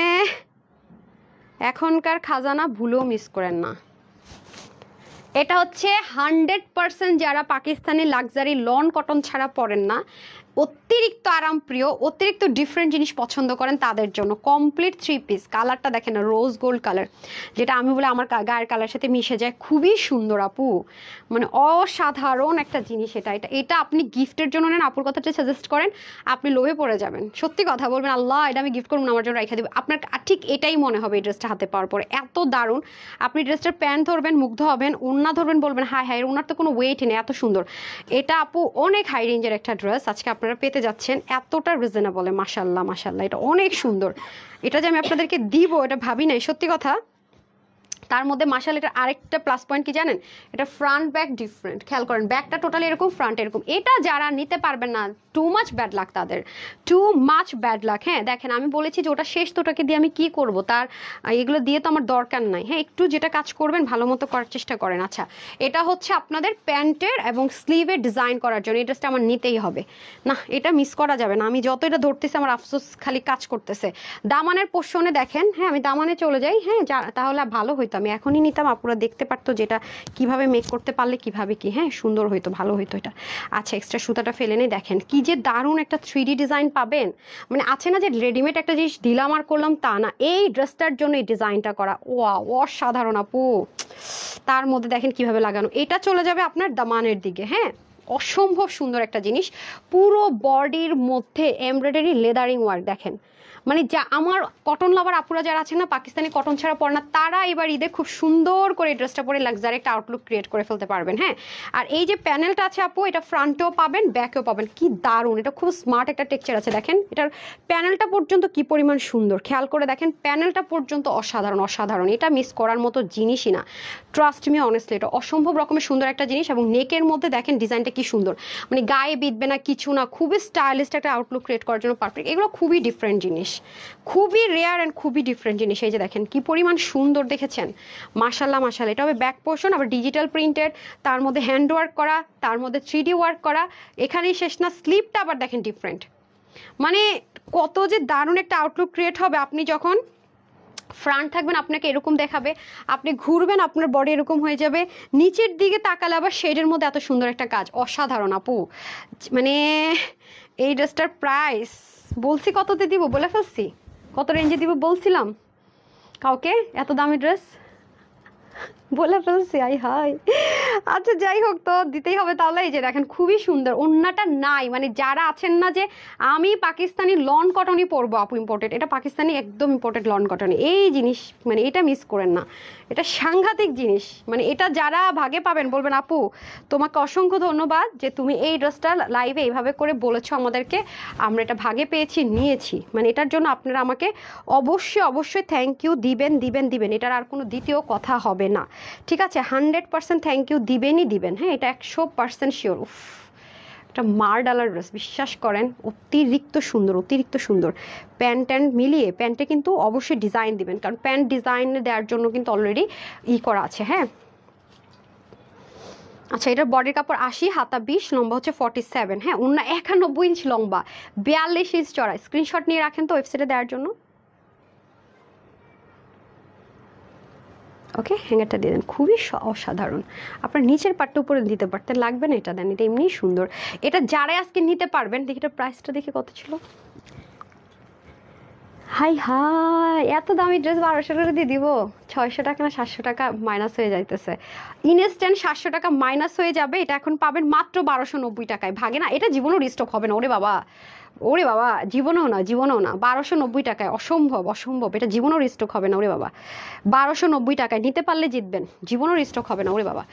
এখনকার খাজানা ভুলেও মিস করেন না। এটা হচ্ছে 100% যারা পাকিস্তানি লাক্সারি লন কটন ছাড়া পরেন না, অতিরিক্ত আরামপ্রিয়, অতিরিক্ত ডিফারেন্ট জিনিস পছন্দ করেন, তাদের জন্য কমপ্লিট 3 পিস। কালারটা দেখেন না, রোজ গোল্ড কালার, যেটা আমি বলে আমার গায়ের কালার সাথে মিশে যায়, খুবই সুন্দর আপু, মানে অসাধারণ একটা জিনিস। এটা আপনি গিফটের জন্য নেন, আপুর কথাটা সাজেস্ট করেন, আপনি লোভে পড়ে যাবেন, সত্যি কথা বলবেন, আল্লাহ এটা আমি গিফট করবো না, আমার জন্য রেখে দেবে, আপনার ঠিক এটাই মনে হবে এই ড্রেসটা হাতে পাওয়ার পরে, এত দারুণ। আপনি ড্রেসটার প্যান্ট ধরবেন, মুগ্ধ হবেন, ওড়না ধরবেন, বলবেন হাই হাই, ওনার তো কোনো ওয়েট নেই, এত সুন্দর। এটা আপু অনেক হাই রেঞ্জের একটা ড্রেস আজকে আপনারা পেতে যাচ্ছেন, এতটা রিজনেবলে, মাশাল্লাহ মাশাল্লাহ, এটা অনেক সুন্দর। এটা যে আমি আপনাদেরকে দিব এটা ভাবি নাই, সত্যি কথা। তার মধ্যে মাশাআল্লাহ এটা আরেকটা প্লাস পয়েন্ট কি জানেন, এটা ফ্রন্ট ব্যাক ডিফারেন্ট, খেয়াল করেন, ব্যাকটা টোটালি এরকম, ফ্রন্ট এরকম। এটা যারা নিতে পারবেন না, টু মাচ ব্যাড লাক তাদের, টু মাচ ব্যাড লাক। হ্যাঁ, দেখেন আমি বলেছি যে ওটা শেষ, তো ওটাকে দিয়ে আমি কি করব, তার এগুলো দিয়ে তো আমার দরকার নাই। হ্যাঁ, একটু যেটা কাজ করবেন ভালো মতো করার চেষ্টা করেন। আচ্ছা, এটা হচ্ছে আপনাদের প্যান্টের এবং স্লিভের ডিজাইন করার জন্য এই ড্রেসটা আমার নিতেই হবে, না এটা মিস করা যাবে না। আমি যত এটা ধরতেছি আমার আফসোস খালি কাজ করতেছে। দামানের পোর্শনে দেখেন, হ্যাঁ আমি দামানে চলে যাই, হ্যাঁ তাহলে ভালো হইতো, আমি এখনই নিতাম, আপুরা দেখতে পারতো যেটা কিভাবে মেক করতে পারলে কিভাবে কি, হ্যাঁ সুন্দর হইতো, ভালো হইতো এটা। আচ্ছা, এক্সট্রা সুতাটা ফেলে নেই, দেখেন কি যে দারুণ একটা 3D ডিজাইন পাবেন, মানে আছে না যে রেডিমেড একটা জিনিস দিলাম আর করলাম, তা না, এই ড্রেসটার জন্য এই ডিজাইনটা করা, ওয়াও অসাধারণ আপু। তার মধ্যে দেখেন কিভাবে লাগানো, এটা চলে যাবে আপনার দামানের দিকে। হ্যাঁ, অসম্ভব সুন্দর একটা জিনিস, পুরো বডির মধ্যে এমব্রয়ডারি লেদারিং ওয়ার্ক, দেখেন মানে যা আমার কটন লাভার আপুরা যারা আছেন না, পাকিস্তানি কটন ছাড়া পরে না, তারা এবার ঈদে খুব সুন্দর করে ড্রেসটা পরে লাক্সারি একটা আউটলুক ক্রিয়েট করে ফেলতে পারবেন। হ্যাঁ, আর এই যে প্যানেলটা আছে আপু, এটা ফ্রন্টেও পাবেন ব্যাকেও পাবেন, কি দারুণ, এটা খুব স্মার্ট একটা টেক্সচার আছে। দেখেন এটার প্যানেলটা পর্যন্ত কি পরিমাণ সুন্দর, খেয়াল করে দেখেন প্যানেলটা পর্যন্ত অসাধারণ অসাধারণ, এটা মিস করার মতো জিনিসই না, ট্রাস্ট মি অনেস্টলি, এটা অসম্ভব রকমের সুন্দর একটা জিনিস। এবং নেকের মধ্যে দেখেন ডিজাইনটা কি সুন্দর, মানে গায়ে বিঁধবে না কিছু না, খুবই স্টাইলিশ একটা আউটলুক ক্রিয়েট করার জন্য পারফেক্ট। এগুলো খুবই ডিফারেন্ট জিনিস, খুবই রেয়ার অ্যান্ড খুবই ডিফারেন্ট জিনিস। এই যে দেখেন কি পরিমাণ সুন্দর, দেখেছেন, মাশাল্লাহ মাশাল্লাহ। এটা হবে ব্যাক পোর্শন, আবার ডিজিটাল প্রিন্টেড, তার মধ্যে হ্যান্ড ওয়ার্ক করা, তার মধ্যে 3D ওয়ার্ক করা, এখানেই শেষ না, স্লিপটা আবার দেখেন ডিফারেন্ট, মানে কত যে দারুণ একটা আউটলুক ক্রিয়েট হবে। আপনি যখন ফ্রন্ট থাকবেন আপনাকে এরকম দেখাবে, আপনি ঘুরবেন আপনার বডি এরকম হয়ে যাবে, নিচের দিকে তাকালে আবার শেডের মধ্যে এত সুন্দর একটা কাজ, অসাধারণ আপু। মানে এই ড্রেসটার প্রাইস বলছি কততে দিব, বলে ফেলছি কত রেঞ্জে দিব বলছিলাম কাউকে, এত দামি ড্রেস বলে ফেলছি, আই হাই। আচ্ছা যাই হোক, তো দিতেই হবে তাহলে। এই যে দেখেন খুবই সুন্দর, ওন্নাটা নাই, মানে যারা আছেন না যে আমি পাকিস্তানি লন কটনই পরবো আপু ইম্পোর্টেড, এটা পাকিস্তানি একদম ইম্পোর্টেড লন কটন, এই জিনিস মানে এটা মিস করেন না, এটা সাংঘাতিক জিনিস। মানে এটা যারা ভাগে পাবেন বলবেন আপু তোমাকে অসংখ্য ধন্যবাদ যে তুমি এই ড্রেসটা লাইভে এইভাবে করে বলেছো আমাদেরকে, আমরা এটা ভাগে পেয়েছি, নিয়েছি, মানে এটার জন্য আপনারা আমাকে অবশ্যই অবশ্যই থ্যাংক ইউ দিবেন দিবেন দিবেন, এটার আর কোনো দ্বিতীয় কথা হবে না, ঠিক আছে? 100% থ্যাংক ইউ দিবেনই দিবেন, হ্যাঁ, এটা 100% শিওর। উফ, একটা মার ডালার ড্রেস, বিশ্বাস করেন অতিরিক্ত সুন্দর, অতিরিক্ত সুন্দর। প্যান্ট ট্যান্ট মিলিয়ে, প্যান্টে কিন্তু অবশ্যই ডিজাইন দিবেন, কারণ প্যান্ট ডিজাইন দেওয়ার জন্য কিন্তু অলরেডি করা আছে। হ্যাঁ, আচ্ছা, এটার বডির কাপড় 80, হাতা 20, লম্বা হচ্ছে 47। হ্যাঁ, ওন্না 91 ইঞ্চ লম্বা, 42 ইঞ্চ চড়া। স্ক্রিনশট নিয়ে রাখেন তো ওয়েবসাইটে দেওয়ার জন্য। ওকে, হ্যাঙ্গারটা দিয়ে দেন, খুবই অসাধারণ। আপনার নিচের পাটটা উপরে দিতে পারতেন, লাগবে না, এটা দেন, এটা এমনিই সুন্দর। এটা যারাই আজকে নিতে পারবেন, দেখি এটা প্রাইসটা দেখে কত ছিল। হাই হাই, এত দামি ড্রেস 1200 করে দিয়ে দিব? 600 টাকা না 700 টাকা মাইনাস হয়ে যাইতেছে, ইনস্ট্যান্ট 700 টাকা মাইনাস হয়ে যাবে। এটা এখন পাবেন মাত্র 1290 টাকায়, ভাগে না, এটা জীবনও রিস্টক হবে না। ওরে বাবা, ওরে বাবা, জীবনেও না, জীবনেও না, 1290 টাকায়, অসম্ভব অসম্ভব, এটা জীবনও রিস্টক হবে না। ওরে বাবা, 1290 টাকায় নিতে পারলে জিতবেন, জীবনও রিস্টক হবে না। ওরে বাবা,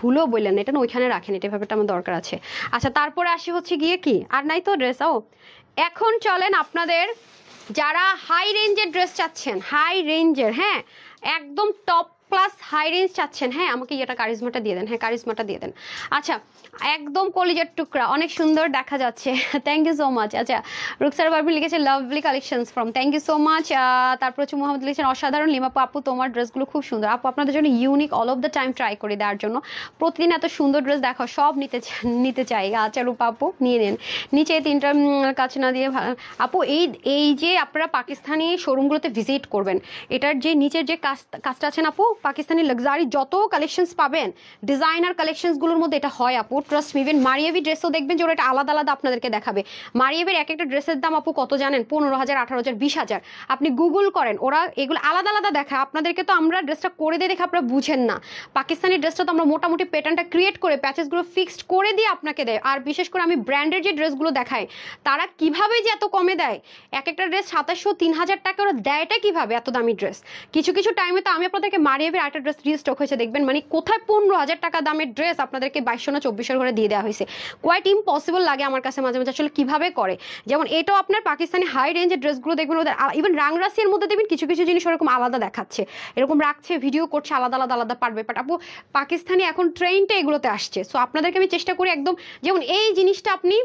ভুলেও বললেন এটা না, ওইখানে রাখেন, এটা ব্যাপারটা আমার দরকার আছে। আচ্ছা, তারপরে আসি হচ্ছে গিয়ে কি, আর নাই তো ড্রেস। ও, এখন চলেন আপনাদের যারা হাই রেঞ্জের ড্রেস চাচ্ছেন, হাই রেঞ্জের, হ্যাঁ, একদম টপ ক্লাস হাই রেঞ্জ চাচ্ছেন, হ্যাঁ, আমাকে এটা কারিজমাটা দিয়ে দেন, হ্যাঁ কারিজমাটা দিয়ে দেন। আচ্ছা, একদম কলিজার টুকরা, অনেক সুন্দর দেখা যাচ্ছে, থ্যাংক ইউ সো মাচ। আচ্ছা, রুকসার বাবু লিখেছে lovely collections from, thank you so much. তারপর হচ্ছে মোহাম্মদ লিখেছেন অসাধারণ, লিমা আপু তোমার ড্রেসগুলো খুব সুন্দর। আপু আপনাদের জন্য unique all of the time try করে দেওয়ার জন্য, প্রতিদিন এত সুন্দর ড্রেস দেখো, সব নিতে চাই। আচ্ছা রূপা আপু নিয়ে নেন, নিচে তিনটা কাছে না দিয়ে আপু এই যে আপনারা পাকিস্তানি শোরুমগুলোতে ভিজিট করবেন, এটার যে নিচের যে কাজটা আছে না আপু, পাকিস্তানি লাক্সারি যত কালেকশনস পাবেন ডিজাইনার কালেকশনসগুলোর মধ্যে এটা হয় আপু, ট্রাস্ট মি। ইভেন মারিয়াবি ড্রেসও দেখবেন যে ওরা এটা আলাদা আলাদা আপনাদেরকে দেখাবে। মারিয়াবির এক একটা ড্রেসের দাম আপু কত জানেন? 15,000, 18,000, 20,000। আপনি গুগল করেন, ওরা এগুলো আলাদা আলাদা দেখায় আপনাদেরকে, তো আমরা ড্রেসটা করে দিয়ে দেখে আপনারা বুঝেন না। পাকিস্তানি ড্রেসটা তো আমরা মোটামুটি প্যাটার্নটা ক্রিয়েট করে প্যাচেসগুলো ফিক্সড করে দিয়ে আপনাকে দেয়। আর বিশেষ করে আমি ব্র্যান্ডের যে ড্রেসগুলো দেখাই, তারা কিভাবে যে এত কমে দেয়, এক একটা ড্রেস 2700, 3,000 টাকা, ওরা দেয়টা কিভাবে এত দামি ড্রেস। কিছু কিছু টাইমে তো আমি আপনাদেরকে মারিয়াবির একটা ড্রেস রিস্টক হয়েছে দেখবেন, মানে কোথায় 15,000 টাকা দামের ড্রেস আপনাদেরকে 2200 না 2400 করে দিয়ে দেওয়া হয়েছে। কোয়াইট ইম্পসিবল লাগে আমার কাছে মাঝে মাঝে, আসলে কিভাবে করে। যেমন এটাও আপনার পাকিস্তানি হাই রেঞ্জের ড্রেসগুলো দেখবেন, ওদের ইভেন রাংরাসির মধ্যে দেখবেন কিছু কিছু জিনিস ওরকম আলাদা দেখাচ্ছে, এরকম রাখছে, ভিডিও করছে, আলাদা আলাদা আলাদা পারবে। বাট আপু পাকিস্তানি এখন ট্রেনটা এগুলোতে আসছে, সো আপনাদেরকে আমি চেষ্টা করি একদম, যেমন এই জিনিসটা আপনি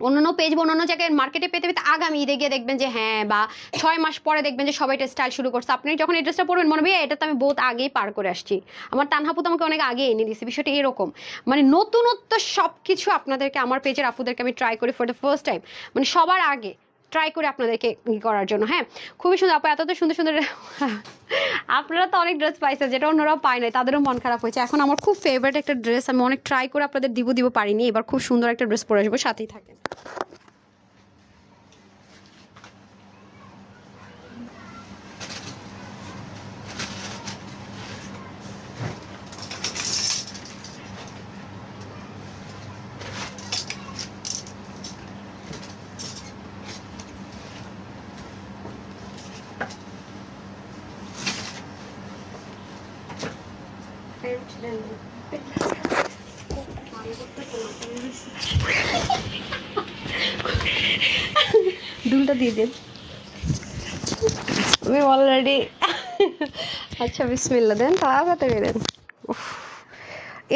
অন্যান্য পেজ বা অন্যান্য জায়গায় মার্কেটে পেতে পেতে আগামী ঈদে গিয়ে দেখবেন যে হ্যাঁ, বা 6 মাস পরে দেখবেন যে সবাই এটা স্টাইল শুরু করছে। আপনি যখন এই ড্রেসটা পরবেন মনে হবে এটা তো আমি বহুত আগেই পার করে আসছি, আমার তানহাপু তো আমাকে অনেক আগে এনে দিয়েছে। বিষয়টা এরকম, মানে নতুনত্ব সব কিছু আপনাদেরকে, আমার পেজের আপুদেরকে আমি ট্রাই করি ফর দ্য ফার্স্ট টাইম, মানে সবার আগে ট্রাই করে আপনাদেরকে করার জন্য। হ্যাঁ, খুবই সুন্দর আপু, এত সুন্দর সুন্দর আপনারা তো অনেক ড্রেস পাইছে যেটা অন্যরাও পায় নাই, তাদেরও মন খারাপ হয়েছে। এখন আমার খুব ফেভারিট একটা ড্রেস, আমি অনেক ট্রাই করে আপনাদের দিব পারিনি, এবার খুব সুন্দর একটা ড্রেস পরে আসবো, সাথেই থাকেন। দুলটা দিয়ে দেন, আমি অলরেডি। আচ্ছা বিসমিল্লাহ দেন, তাড়াতাড়ি দেন।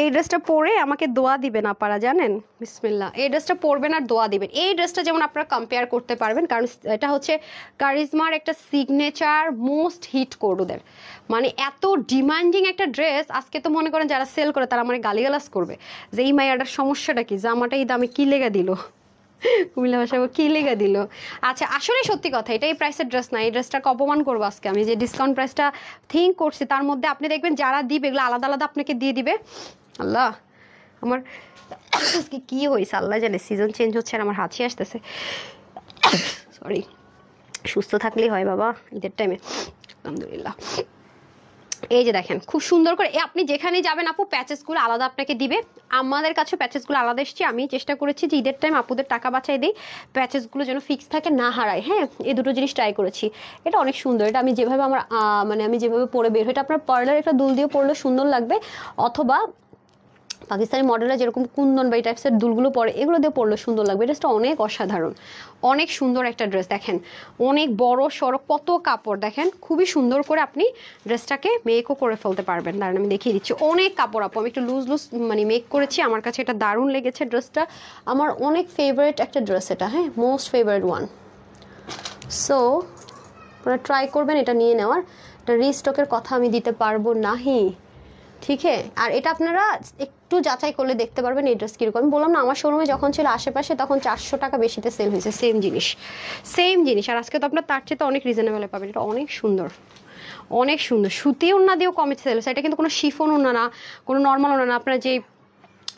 এই ড্রেসটা পরে আমাকে দোয়া দিবেন আপনারা, জানেন? বিসমিল্লাহ। এই ড্রেসটা পরবেন আর দোয়া দিবেন। এই ড্রেসটা যেমন আপনারা কম্পেয়ার করতে পারবেন, কারণ এটা হচ্ছে কারিজমার একটা সিগনেচার মোস্ট হিট কোড ওদের। মানে এত ডিমান্ডিং একটা ড্রেস, আজকে তো মনে করেন যারা সেল করে তারা মানে গালিগালাজ করবে যে এই মাইয়াটার সমস্যাটা কি, জামাটা এই দামে কি লেগে দিল, কুমিল্লা ভাষায় কি লেগে দিল। আচ্ছা আসলে সত্যি কথা, এটা এই প্রাইসের ড্রেস না। এই ড্রেসটাকে অপমান করবো আজকে আমি, যে ডিসকাউন্ট প্রাইসটা থিঙ্ক করছি তার মধ্যে আপনি দেখবেন যারা দিবে এগুলো আলাদা আলাদা আপনাকে দিয়ে দিবে। আল্লাহ আমার আজকে কি হয়েছে আল্লাহ জানে, সিজন চেঞ্জ হচ্ছে আর আমার হাঁচি আসতেছে, সরি। সুস্থ থাকলেই হয় বাবা ঈদের টাইমে, আলহামদুলিল্লাহ। এই যে দেখেন খুব সুন্দর করে আপনি যেখানে যাবেন আপু প্যাচেসগুলো আলাদা আপনাকে দিবে। আমাদের কাছে প্যাচেসগুলো আলাদা এসছে। আমি চেষ্টা করেছি যে ঈদের টাইম আপুদের টাকা বাঁচাই দিই, প্যাচেসগুলো যেন ফিক্স থাকে, না হারায়। হ্যাঁ, এই দুটো জিনিস ট্রাই করেছি। এটা অনেক সুন্দর। এটা আমি যেভাবে আমার মানে আমি যেভাবে পরে বের হই, এটা আপনার পার্লার একটা দুল দিয়ে পরলে সুন্দর লাগবে, অথবা পাকিস্তানি মডেলরা যেরকম কুন্দন বা এই টাইপসের দুলগুলো পরে এগুলো দিয়ে পরলে সুন্দর লাগবে। ড্রেসটা অনেক অসাধারণ, অনেক সুন্দর একটা ড্রেস। দেখেন অনেক বড় সড়ো, কত কাপড় দেখেন, খুবই সুন্দর করে আপনি ড্রেসটাকে মেকও করে ফেলতে পারবেন। দাঁড়ান আমি দেখিয়ে দিচ্ছি। অনেক কাপড় আপু, আমি একটু লুজ লুজ মানে মেক করেছি। আমার কাছে এটা দারুণ লেগেছে ড্রেসটা, আমার অনেক ফেভারিট একটা ড্রেস এটা। হ্যাঁ, মোস্ট ফেভারিট ওয়ান। সো আপনারা ট্রাই করবেন এটা নিয়ে নেওয়ার। এটা রিস্টকের কথা আমি দিতে পারবো নাহি, ঠিক আছে? আর এটা আপনারা একটু যাচাই করলে দেখতে পারবেন এই ড্রেস কীরকম। আমি বললাম না, আমার শোরুমে যখন ছিল আশেপাশে তখন 400 টাকা বেশিতে সেল হয়েছে সেম জিনিস, সেম জিনিস। আর আজকে তো আপনার তার চেয়ে তো অনেক রিজনেবলে পাবেন। এটা অনেক সুন্দর, অনেক সুন্দর। সুতি ওড়না দিয়েও কমে সেল হয়েছে। এটা কিন্তু কোনো শিফন ওড়না না, কোনো নর্মাল ওড়না না। আপনারা যে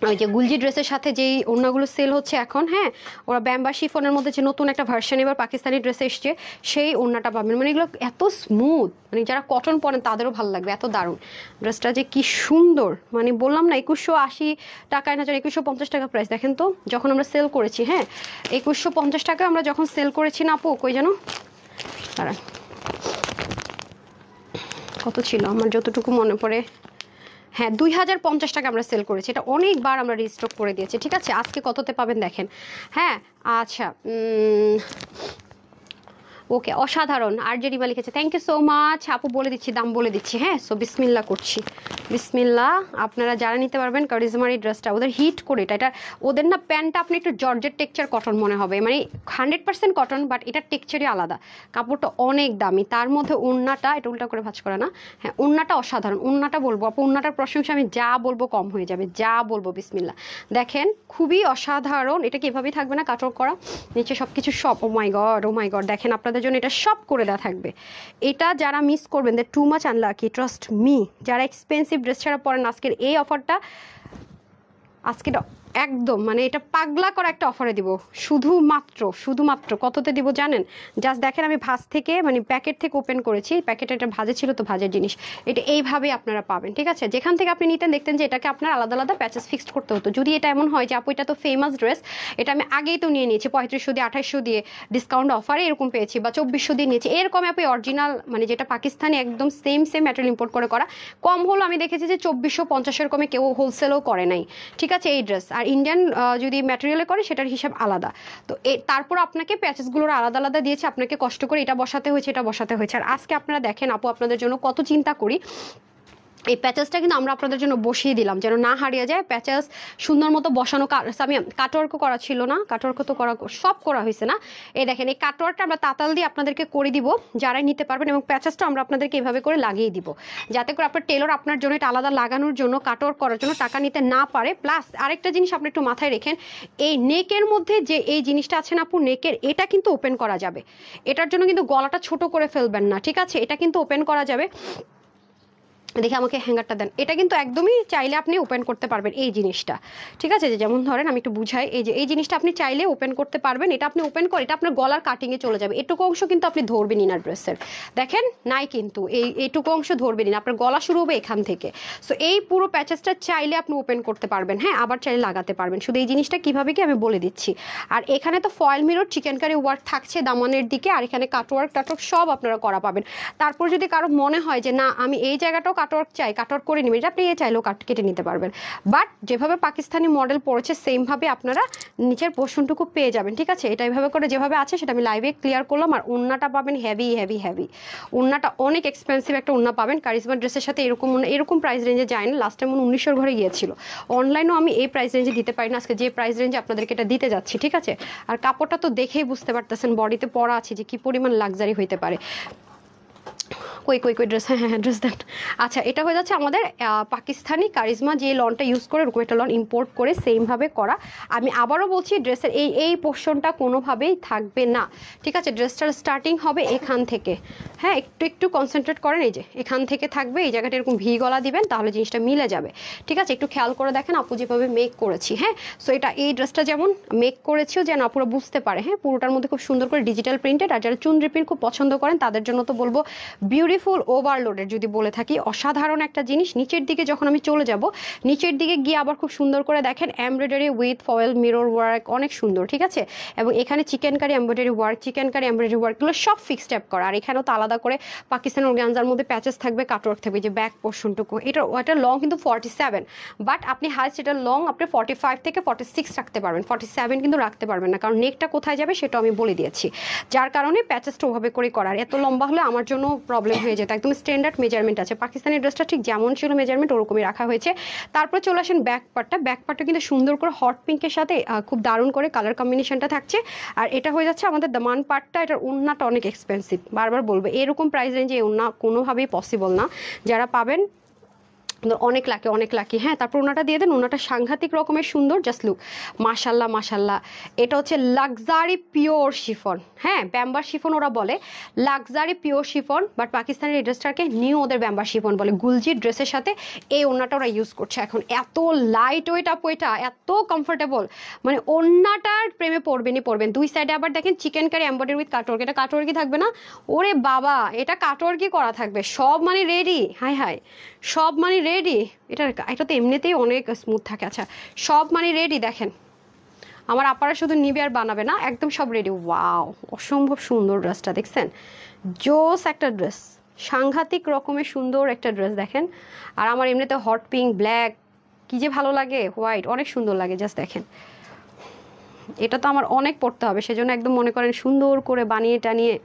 ওই যে গুলজি ড্রেসের সাথে যেই ওড়নাগুলো সেল হচ্ছে এখন, হ্যাঁ, ওরা ব্যাম্বা শিফনের মধ্যে যে নতুন একটা ভার্সন এবার পাকিস্তানি ড্রেসে এসছে, সেই ওড়নাটা পাবেন। মানে এগুলো এত স্মুথ, মানে যারা কটন পরেন তাদেরও ভালো লাগবে, এত দারুণ। ড্রেসটা যে কি সুন্দর, মানে বললাম না 2180 টাকায় না, 2150 টাকা প্রাইস। দেখেন তো যখন আমরা সেল করেছি, হ্যাঁ 2150 টাকা আমরা যখন সেল করেছি না আপু, কই যেন তারা কত ছিল আমার যতটুকু মনে পড়ে, হ্যাঁ 2050 টাকা আমরা সেল করেছি। এটা অনেকবার আমরা রিস্টক করে দিয়েছি, ঠিক আছে? আজকে কততে পাবেন দেখেন। হ্যাঁ আচ্ছা, ওকে, অসাধারণ। আর যে রিমা লিখেছে থ্যাংক ইউ সো মাচ আপু, বলে দিচ্ছি দাম বলে দিচ্ছি। হ্যাঁ, সো বিসমিল্লাহ করছি, বিসমিল্লাহ। আপনারা যারা নিতে পারবেন কারিজমার এই ড্রেসটা, ওদের হিট করে এটা ওদের না প্যান্টটা আপনি একটু জর্জেট টেক্সচার কটন মনে হবে, মানে 100% কটন, বাট এটার টেক্সচারই আলাদা। কাপড়টা অনেক দামি, তার মধ্যে ওড়নাটা, এটা উল্টা করে ভাঁজ করা না, হ্যাঁ ওড়নাটা অসাধারণ। ওড়নাটা বলবো আপু, ওড়নাটার প্রশংসা আমি যা বলবো কম হয়ে যাবে, যা বলবো। বিসমিল্লাহ দেখেন খুবই অসাধারণ। এটা কি এভাবেই থাকবে না কাটর করা, নিচে সব কিছু সব, ও মাই গড, ও মাই গড। দেখেন আপনাদের জন্য এটা সব করে দেওয়া থাকবে। এটা যারা মিস করবেন, they too much unlucky, trust me. যারা এক্সপেন্সিভ ড্রেস ছাড়া পরেন, আজকের এই অফারটা আজকে একদম মানে এটা পাগলা করা একটা অফারে দিব। শুধুমাত্র কততে দিব জানেন? জাস্ট দেখেন আমি ভাঁজ থেকে মানে প্যাকেট থেকে ওপেন করেছি, প্যাকেটে এটা ভাজে ছিল তো ভাজের জিনিস। এটা এইভাবে আপনারা পাবেন, ঠিক আছে? যেখান থেকে আপনি নিতেন দেখতেন যে এটাকে আপনার আলাদা আলাদা প্যাচেস ফিক্সড করতে হতো। যদি এটা এমন হয় যে আপু এটা তো ফেমাস ড্রেস, এটা আমি আগেই তো নিয়ে নিয়েছি 3500 দিয়ে 2800 দিয়ে ডিসকাউন্ট অফারে এরকম পেয়েছি, বা 2400 দিয়ে নিয়েছি, এরকম আপনি অরিজিনাল মানে যেটা পাকিস্তানি একদম সেম ম্যাটেরিয়াল ইম্পোর্ট করে করা, কম হলো আমি দেখেছি যে 2450 কমে কেউ হোলসেলও করে নাই, ঠিক আছে? এই ড্রেস আর ইন্ডিয়ান যদি ম্যাটেরিয়ালে করে সেটার হিসাব আলাদা। তো তারপর আপনাকে প্যাচেসগুলোর আলাদা আলাদা দিয়েছে, আপনাকে কষ্ট করে এটা বসাতে হয়েছে, এটা বসাতে হয়েছে। আর আজকে আপনারা দেখেন আপু আপনাদের জন্য কত চিন্তা করি। এই প্যাচেসটা কিন্তু আমরা আপনাদের জন্য বসিয়ে দিলাম যেন না হারিয়ে যায়। প্যাচেস সুন্দর মতো বসানো, আমি কাটওয়ার্কও করা ছিল না, কাটওয়ার্ক তো করা সব করা হয়েছে না। এই দেখেন এই কাটওয়ার্কটা আমরা তাতাল দিয়ে আপনাদেরকে করে দিব, যারাই নিতে পারবেন। এবং প্যাচেসটা আমরা আপনাদেরকে এভাবে করে লাগিয়ে দিব, যাতে করে আপনার টেলর আপনার জন্য এটা আলাদা লাগানোর জন্য, কাটওয়ার্ক করার জন্য টাকা নিতে না পারে। প্লাস আরেকটা জিনিস আপনি একটু মাথায় রেখেন, এই নেকের মধ্যে যে এই জিনিসটা আছে না আপু, নেকের এটা কিন্তু ওপেন করা যাবে। এটার জন্য কিন্তু গলাটা ছোট করে ফেলবেন না, ঠিক আছে? এটা কিন্তু ওপেন করা যাবে। দেখে আমাকে হ্যাঙ্গারটা দেন। এটা কিন্তু একদমই চাইলে আপনি ওপেন করতে পারবেন এই জিনিসটা, ঠিক আছে? যে যেমন ধরেন আমি একটু বুঝাই, এই যে এই জিনিসটা আপনি চাইলে ওপেন করতে পারবেন। এটা আপনি ওপেন করে এটা আপনার গলার কাটিংয়ে চলে যাবে। এটুকু অংশ কিন্তু আপনি ধরবেন ইনার ড্রেসের, দেখেন নাই কিন্তু এইটুকু অংশ ধরবেন না, আপনার গলা শুরু হবে এখান থেকে। সো এই পুরো প্যাচেসটা চাইলে আপনি ওপেন করতে পারবেন, হ্যাঁ, আবার চাইলে লাগাতে পারবেন। শুধু এই জিনিসটা কিভাবে কি আমি বলে দিচ্ছি। আর এখানে তো foil mirror chikankari work থাকছে দামানের দিকে, আর এখানে কাটওয়ার্ক টাটওয়ার্ক সব আপনারা করা পাবেন। তারপর যদি কারো মনে হয় যে না আমি এই জায়গাটাও কাটওয়ার্ক চাই, কাটওয়ার্ক করে নেবেন, এটা আপনি চাইলেও কেটে নিতে পারবেন। বাট যেভাবে পাকিস্তানি মডেল পড়েছে সেমভাবে আপনারা নিচের পোর্শনটুকু পেয়ে যাবেন, ঠিক আছে। এটা এইভাবে করে যেভাবে আছে সেটা আমি লাইভে ক্লিয়ার করলাম। আর ওড়নাটা পাবেন হেভি হেভি হেভি, ওড়নাটা অনেক এক্সপেন্সিভ একটা ওড়না পাবেন। কারিজমা ড্রেসের সাথে এরকম প্রাইস রেঞ্জে যায় না। লাস্ট টাইম 1900 ঘরে গিয়েছিল। অনলাইনেও আমি এই প্রাইস রেঞ্জে দিতে পারি না, আজকে যে প্রাইস রেঞ্জে আপনাদেরকে এটা দিতে যাচ্ছি, ঠিক আছে। আর কাপড়টা তো দেখেই বুঝতে পারতেছেন বডিতে পরা আছে যে কি পরিমাণ লাক্সারি হইতে পারে। কই ড্রেস, হ্যাঁ ড্রেস দেন। আচ্ছা, এটা হয়ে যাচ্ছে আমাদের পাকিস্তানি কারিজমা যে লনটা ইউজ করে এরকম একটা লন ইম্পোর্ট করে সেমভাবে করা। আমি আবারও বলছি ড্রেসের এই পোর্শনটা কোনোভাবেই থাকবে না, ঠিক আছে। ড্রেসটার স্টার্টিং হবে এখান থেকে, হ্যাঁ একটু কনসেন্ট্রেট করেন। এই যে এখান থেকে থাকবে, এই জায়গাটা এরকম ভি গলা দিবেন, তাহলে জিনিসটা মিলে যাবে, ঠিক আছে। একটু খেয়াল করে দেখেন আপু যেভাবে মেক করেছি, হ্যাঁ। সো এই ড্রেসটা যেমন মেক করেছিও যেন আপুরা বুঝতে পারে, হ্যাঁ। পুরোটার মধ্যে খুব সুন্দর করে ডিজিটাল প্রিন্টেড। আর যারা চুনরি প্রিন্ট খুব পছন্দ করেন তাদের জন্য তো বলবো বিউটিফুল ওভারলোডের যদি বলে থাকি, অসাধারণ একটা জিনিস। নিচের দিকে যখন আমি চলে যাব, নিচের দিকে গিয়ে আবার খুব সুন্দর করে দেখেন embroidery with foil mirror work, অনেক সুন্দর, ঠিক আছে। এবং এখানে চিকেনকারি এমব্রয়ডারি ওয়ার্কগুলো সব ফিক্স ট্যাপ করা। আর এখানেও তো আলাদা করে পাকিস্তানি অর্গানজার মধ্যে প্যাচেস থাকবে, কাটওয়ার্ক থাকবে, যে ব্যাক পোর্শনটুকু। এটা লং কিন্তু 47, বাট আপনি হাইস্ট এটা লং আপনি 45 থেকে 46 রাখতে পারবেন, 47 কিন্তু রাখতে পারবেন না, কারণ নেকটা কোথায় যাবে সেটা আমি বলে দিয়েছি। যার কারণে প্যাচেসটা ওভাবে করে করার, এত লম্বা হলে আমার জন্য প্রবলেম হয়ে যেত। একদম স্ট্যান্ডার্ড মেজারমেন্ট আছে, পাকিস্তানি ড্রেসটা ঠিক যেমন ছিল মেজারমেন্ট ওরকমই রাখা হয়েছে। তারপর চলে আসেন ব্যাক পার্টটা কিন্তু সুন্দর করে হট পিঙ্কের সাথে খুব দারুণ করে কালার কম্বিনেশনটা থাকছে। আর এটা হয়ে যাচ্ছে আমাদের দামান পার্টটা। এটার ওড়নাটা অনেক এক্সপেন্সিভ, বারবার বলবো এরকম প্রাইস রেঞ্জে এই ওড়না কোনোভাবেই পসিবল না। যারা পাবেন অনেক লাকি, হ্যাঁ। তারপর ওনাটা দিয়ে দেন, ওনাটা সাংঘাতিক রকমের সুন্দর, জাস্ট লুক, মাশাল্লাহ। এটা হচ্ছে লাক্সারি পিওর শিফন, হ্যাঁ ব্যাম্বার শিফন ওরা বলে, লাক্সারি পিওর শিফন। বাট পাকিস্তানের এই ড্রেসটাকে নিউ ওদের ব্যাম্বার শিফন বলে। গুলজির ড্রেসের সাথে এই ওড়নাটা ওরা ইউজ করছে এখন। এত লাইট ওয়েট আপু, এটা এত কমফোর্টেবল, মানে ওড়নাটার প্রেমে পড়বেন। দুই সাইডে আবার দেখেন চিকেনকারি এমব্রয়ডারি উইথ কাটওয়ার্ক। এটা কাটওয়ার্কই থাকবে না, ওরে বাবা এটা কাটওয়ার্কই করা থাকবে, সব মানে রেডি, হাই সব মানে রেডি। এটা তো এমনিতেই অনেক স্মুথ থাকে। আচ্ছা, সব মানে রেডি, দেখেন আমার আপারা শুধু নিবে আর বানাবে না, একদম সব রেডি। ওয়াও, অসম্ভব সুন্দর ড্রেসটা, দেখছেন জোস একটা ড্রেস, সাংঘাতিক রকমের সুন্দর একটা ড্রেস দেখেন। আর আমার এমনিতে হট পিঙ্ক, ব্ল্যাক কি যে ভালো লাগে, হোয়াইট অনেক সুন্দর লাগে, জাস্ট দেখেন। এটা তো আমার অনেক পড়তে হবে, সেজন্য একদম মনে করেন সুন্দর করে বানিয়ে টানিয়ে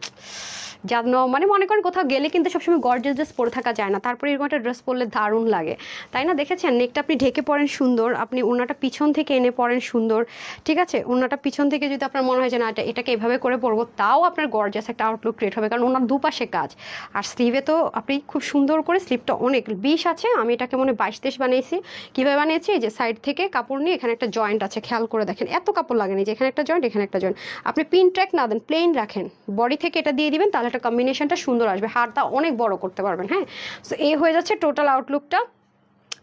যেন, মানে মনে করেন কোথাও গেলে কিন্তু সবসময় গর্জিয়াস ড্রেস পরে থাকা যায় না, তারপরে এরকম একটা ড্রেস পরলে দারুণ লাগে, তাই না। দেখেছেন নেকটা আপনি ঢেকে পরেন সুন্দর, আপনি ওড়নাটা পিছন থেকে এনে পরেন সুন্দর, ঠিক আছে। ওড়নাটা পিছন থেকে যদি আপনার মনে হয় যে না এটাকে এভাবে করে পরবো, তাও আপনার গর্জিয়াস একটা আউটলুক ক্রিয়েট হবে, কারণ ওনার দুপাশে কাজ। আর স্লিভে তো আপনি খুব সুন্দর করে, স্লিভটা অনেক 20 আছে, আমি এটাকে মনে 22-23 বানিয়েছি। কীভাবে বানিয়েছি, যে সাইড থেকে কাপড় নিয়ে এখানে একটা জয়েন্ট আছে, খেয়াল করে দেখেন, এত কাপড় লাগেনি, যে এখানে একটা জয়েন্ট, এখানে একটা জয়েন্ট। আপনি পিন ট্র্যাক না দেন, প্লেন রাখেন, বডি থেকে এটা দিয়ে দিবেন, তাহলে একটা কম্বিনেশনটা সুন্দর আসবে, হাতটা অনেক বড় করতে পারবেন, হ্যাঁ। সো এই হয়ে যাচ্ছে টোটাল আউটলুকটা।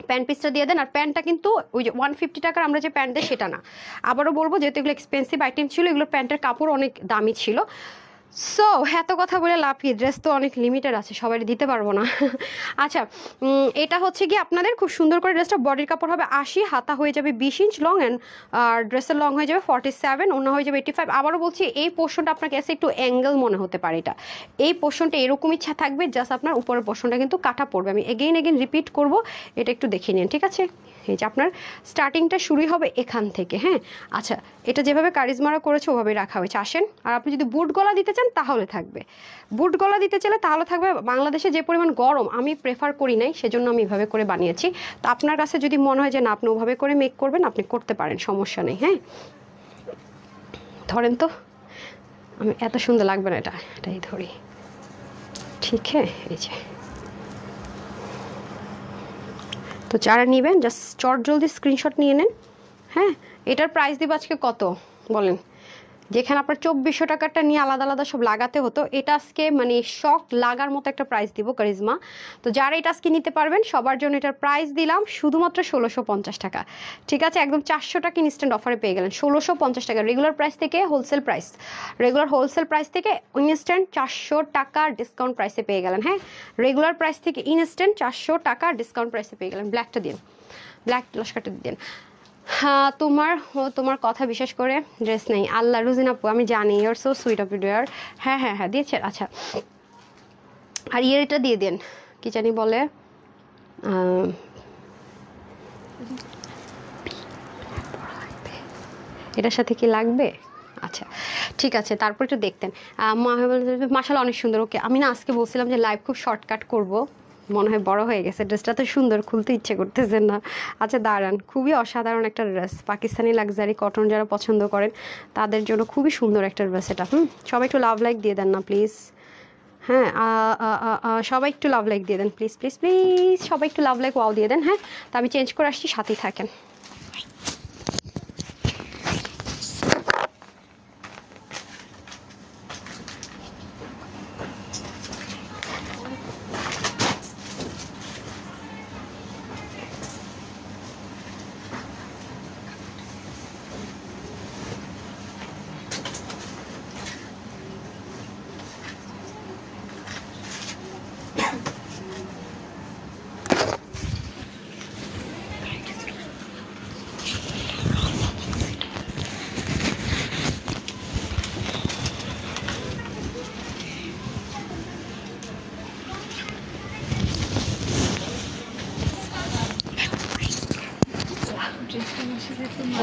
প্যান্ট পিসটা দিয়ে দেন। আর প্যান্টটা কিন্তু ওই যে 150 টাকার আমরা যে প্যান্ট দিই সেটা না, আবারও বলবো যেহেতু এগুলো এক্সপেন্সিভ আইটেম ছিল, এগুলোর প্যান্টের কাপড় অনেক দামি ছিল। সো এত কথা বলে লাভ কি, ড্রেস তো অনেক লিমিটেড আছে, সবাই দিতে পারবো না। আচ্ছা, এটা হচ্ছে কি আপনাদের খুব সুন্দর করে ড্রেসটা, বডির কাপড় হবে 80, হাতা হয়ে যাবে 20 ইঞ্চ লং, অ্যান্ড আর ড্রেসের লং হয়ে যাবে 47, ওনা হয়ে যাবে 85। আবারও বলছি এই পোর্শনটা আপনার কাছে একটু অ্যাঙ্গেল মনে হতে পারে, এই পোর্শনটা এরকম ইচ্ছা থাকবে, জাস্ট আপনার উপরের পোর্শনটা কিন্তু কাটা পড়বে। আমি এগেইন রিপিট করবো, এটা একটু দেখে নিন, ঠিক আছে। এই যে আপনার স্টার্টিংটা শুরুই হবে এখান থেকে, হ্যাঁ। আচ্ছা, এটা যেভাবে কারিজমারা করেছে ওভাবে রাখা হয়েছে। আসেন, আর আপনি যদি বুট গলা দিতে চান তাহলে থাকবে, বুট গলা দিতে চাইলে তাহলে থাকবে। বাংলাদেশে যে পরিমাণ গরম, আমি প্রেফার করি নাই, সেজন্য আমি এভাবে করে বানিয়েছি। তো আপনার কাছে যদি মনে হয় যে না আপনি ওভাবে করে মেক করবেন, আপনি করতে পারেন, সমস্যা নেই, হ্যাঁ। ধরেন তো, আমি এত সুন্দর লাগবে না, এটাই ধরি, ঠিক হ্যাঁ। এই যে, তো যারা নেবেন জাস্ট জলদি স্ক্রিনশট নিয়ে নেন, হ্যাঁ। এটার প্রাইস দিব আজকে কত বলেন, যেখানে আপনার 2400 টাকারটা নিয়ে আলাদা আলাদা সব লাগাতে হতো, এটা আজকে মানে শক লাগার মতো একটা প্রাইস দিব কারিজমা। তো যারা এটা আজকে নিতে পারবেন সবার জন্য এটার প্রাইস দিলাম শুধুমাত্র 1650 টাকা, ঠিক আছে। একদম 400 টাকা ইনস্ট্যান্ট অফারে পেয়ে গেলেন 1650 টাকা, রেগুলার প্রাইস থেকে হোলসেল প্রাইস থেকে ইনস্ট্যান্ট 400 টাকা ডিসকাউন্ট প্রাইসে পেয়ে গেলেন, হ্যাঁ। রেগুলার প্রাইস থেকে ইনস্ট্যান্ট 400 টাকা ডিসকাউন্ট প্রাইসে পেয়ে গেলেন। ব্ল্যাকটা দিন, ব্ল্যাক লস্কারটা দিন। হ্যাঁ, তোমার কথা বিশেষ করে ড্রেস নেই, আল্লাহ রুজিন আপু আমি জানি, your so sweet of dear. হ্যাঁ দিয়েছেন। আচ্ছা, আর এটা দিয়ে দেন, কি জানি বলে, আহ, এটার সাথে কি লাগবে? আচ্ছা ঠিক আছে, তারপর একটু দেখতেন। মাশাআল্লাহ অনেক সুন্দর। ওকে, আমি না আজকে বলছিলাম যে লাইভ খুব শর্টকাট করব, মনে হয় বড় হয়ে গেছে। ড্রেসটা তো সুন্দর, খুলতে ইচ্ছে করতেছে না। আচ্ছা দাঁড়ান, খুবই অসাধারণ একটা ড্রেস, পাকিস্তানি লাক্সারি কটন যারা পছন্দ করেন তাদের জন্য খুবই সুন্দর একটা ড্রেস এটা। সবাই একটু লাভ লাইক দিয়ে দেন না প্লিজ। হ্যাঁ, সবাই একটু লাভ লাইক দিয়ে দেন প্লিজ প্লিজ প্লিজ, সবাই একটু লাভ লাইক ওয়াও দিয়ে দেন। হ্যাঁ, তা আমি চেঞ্জ করে আসছি, সাথেই থাকেন।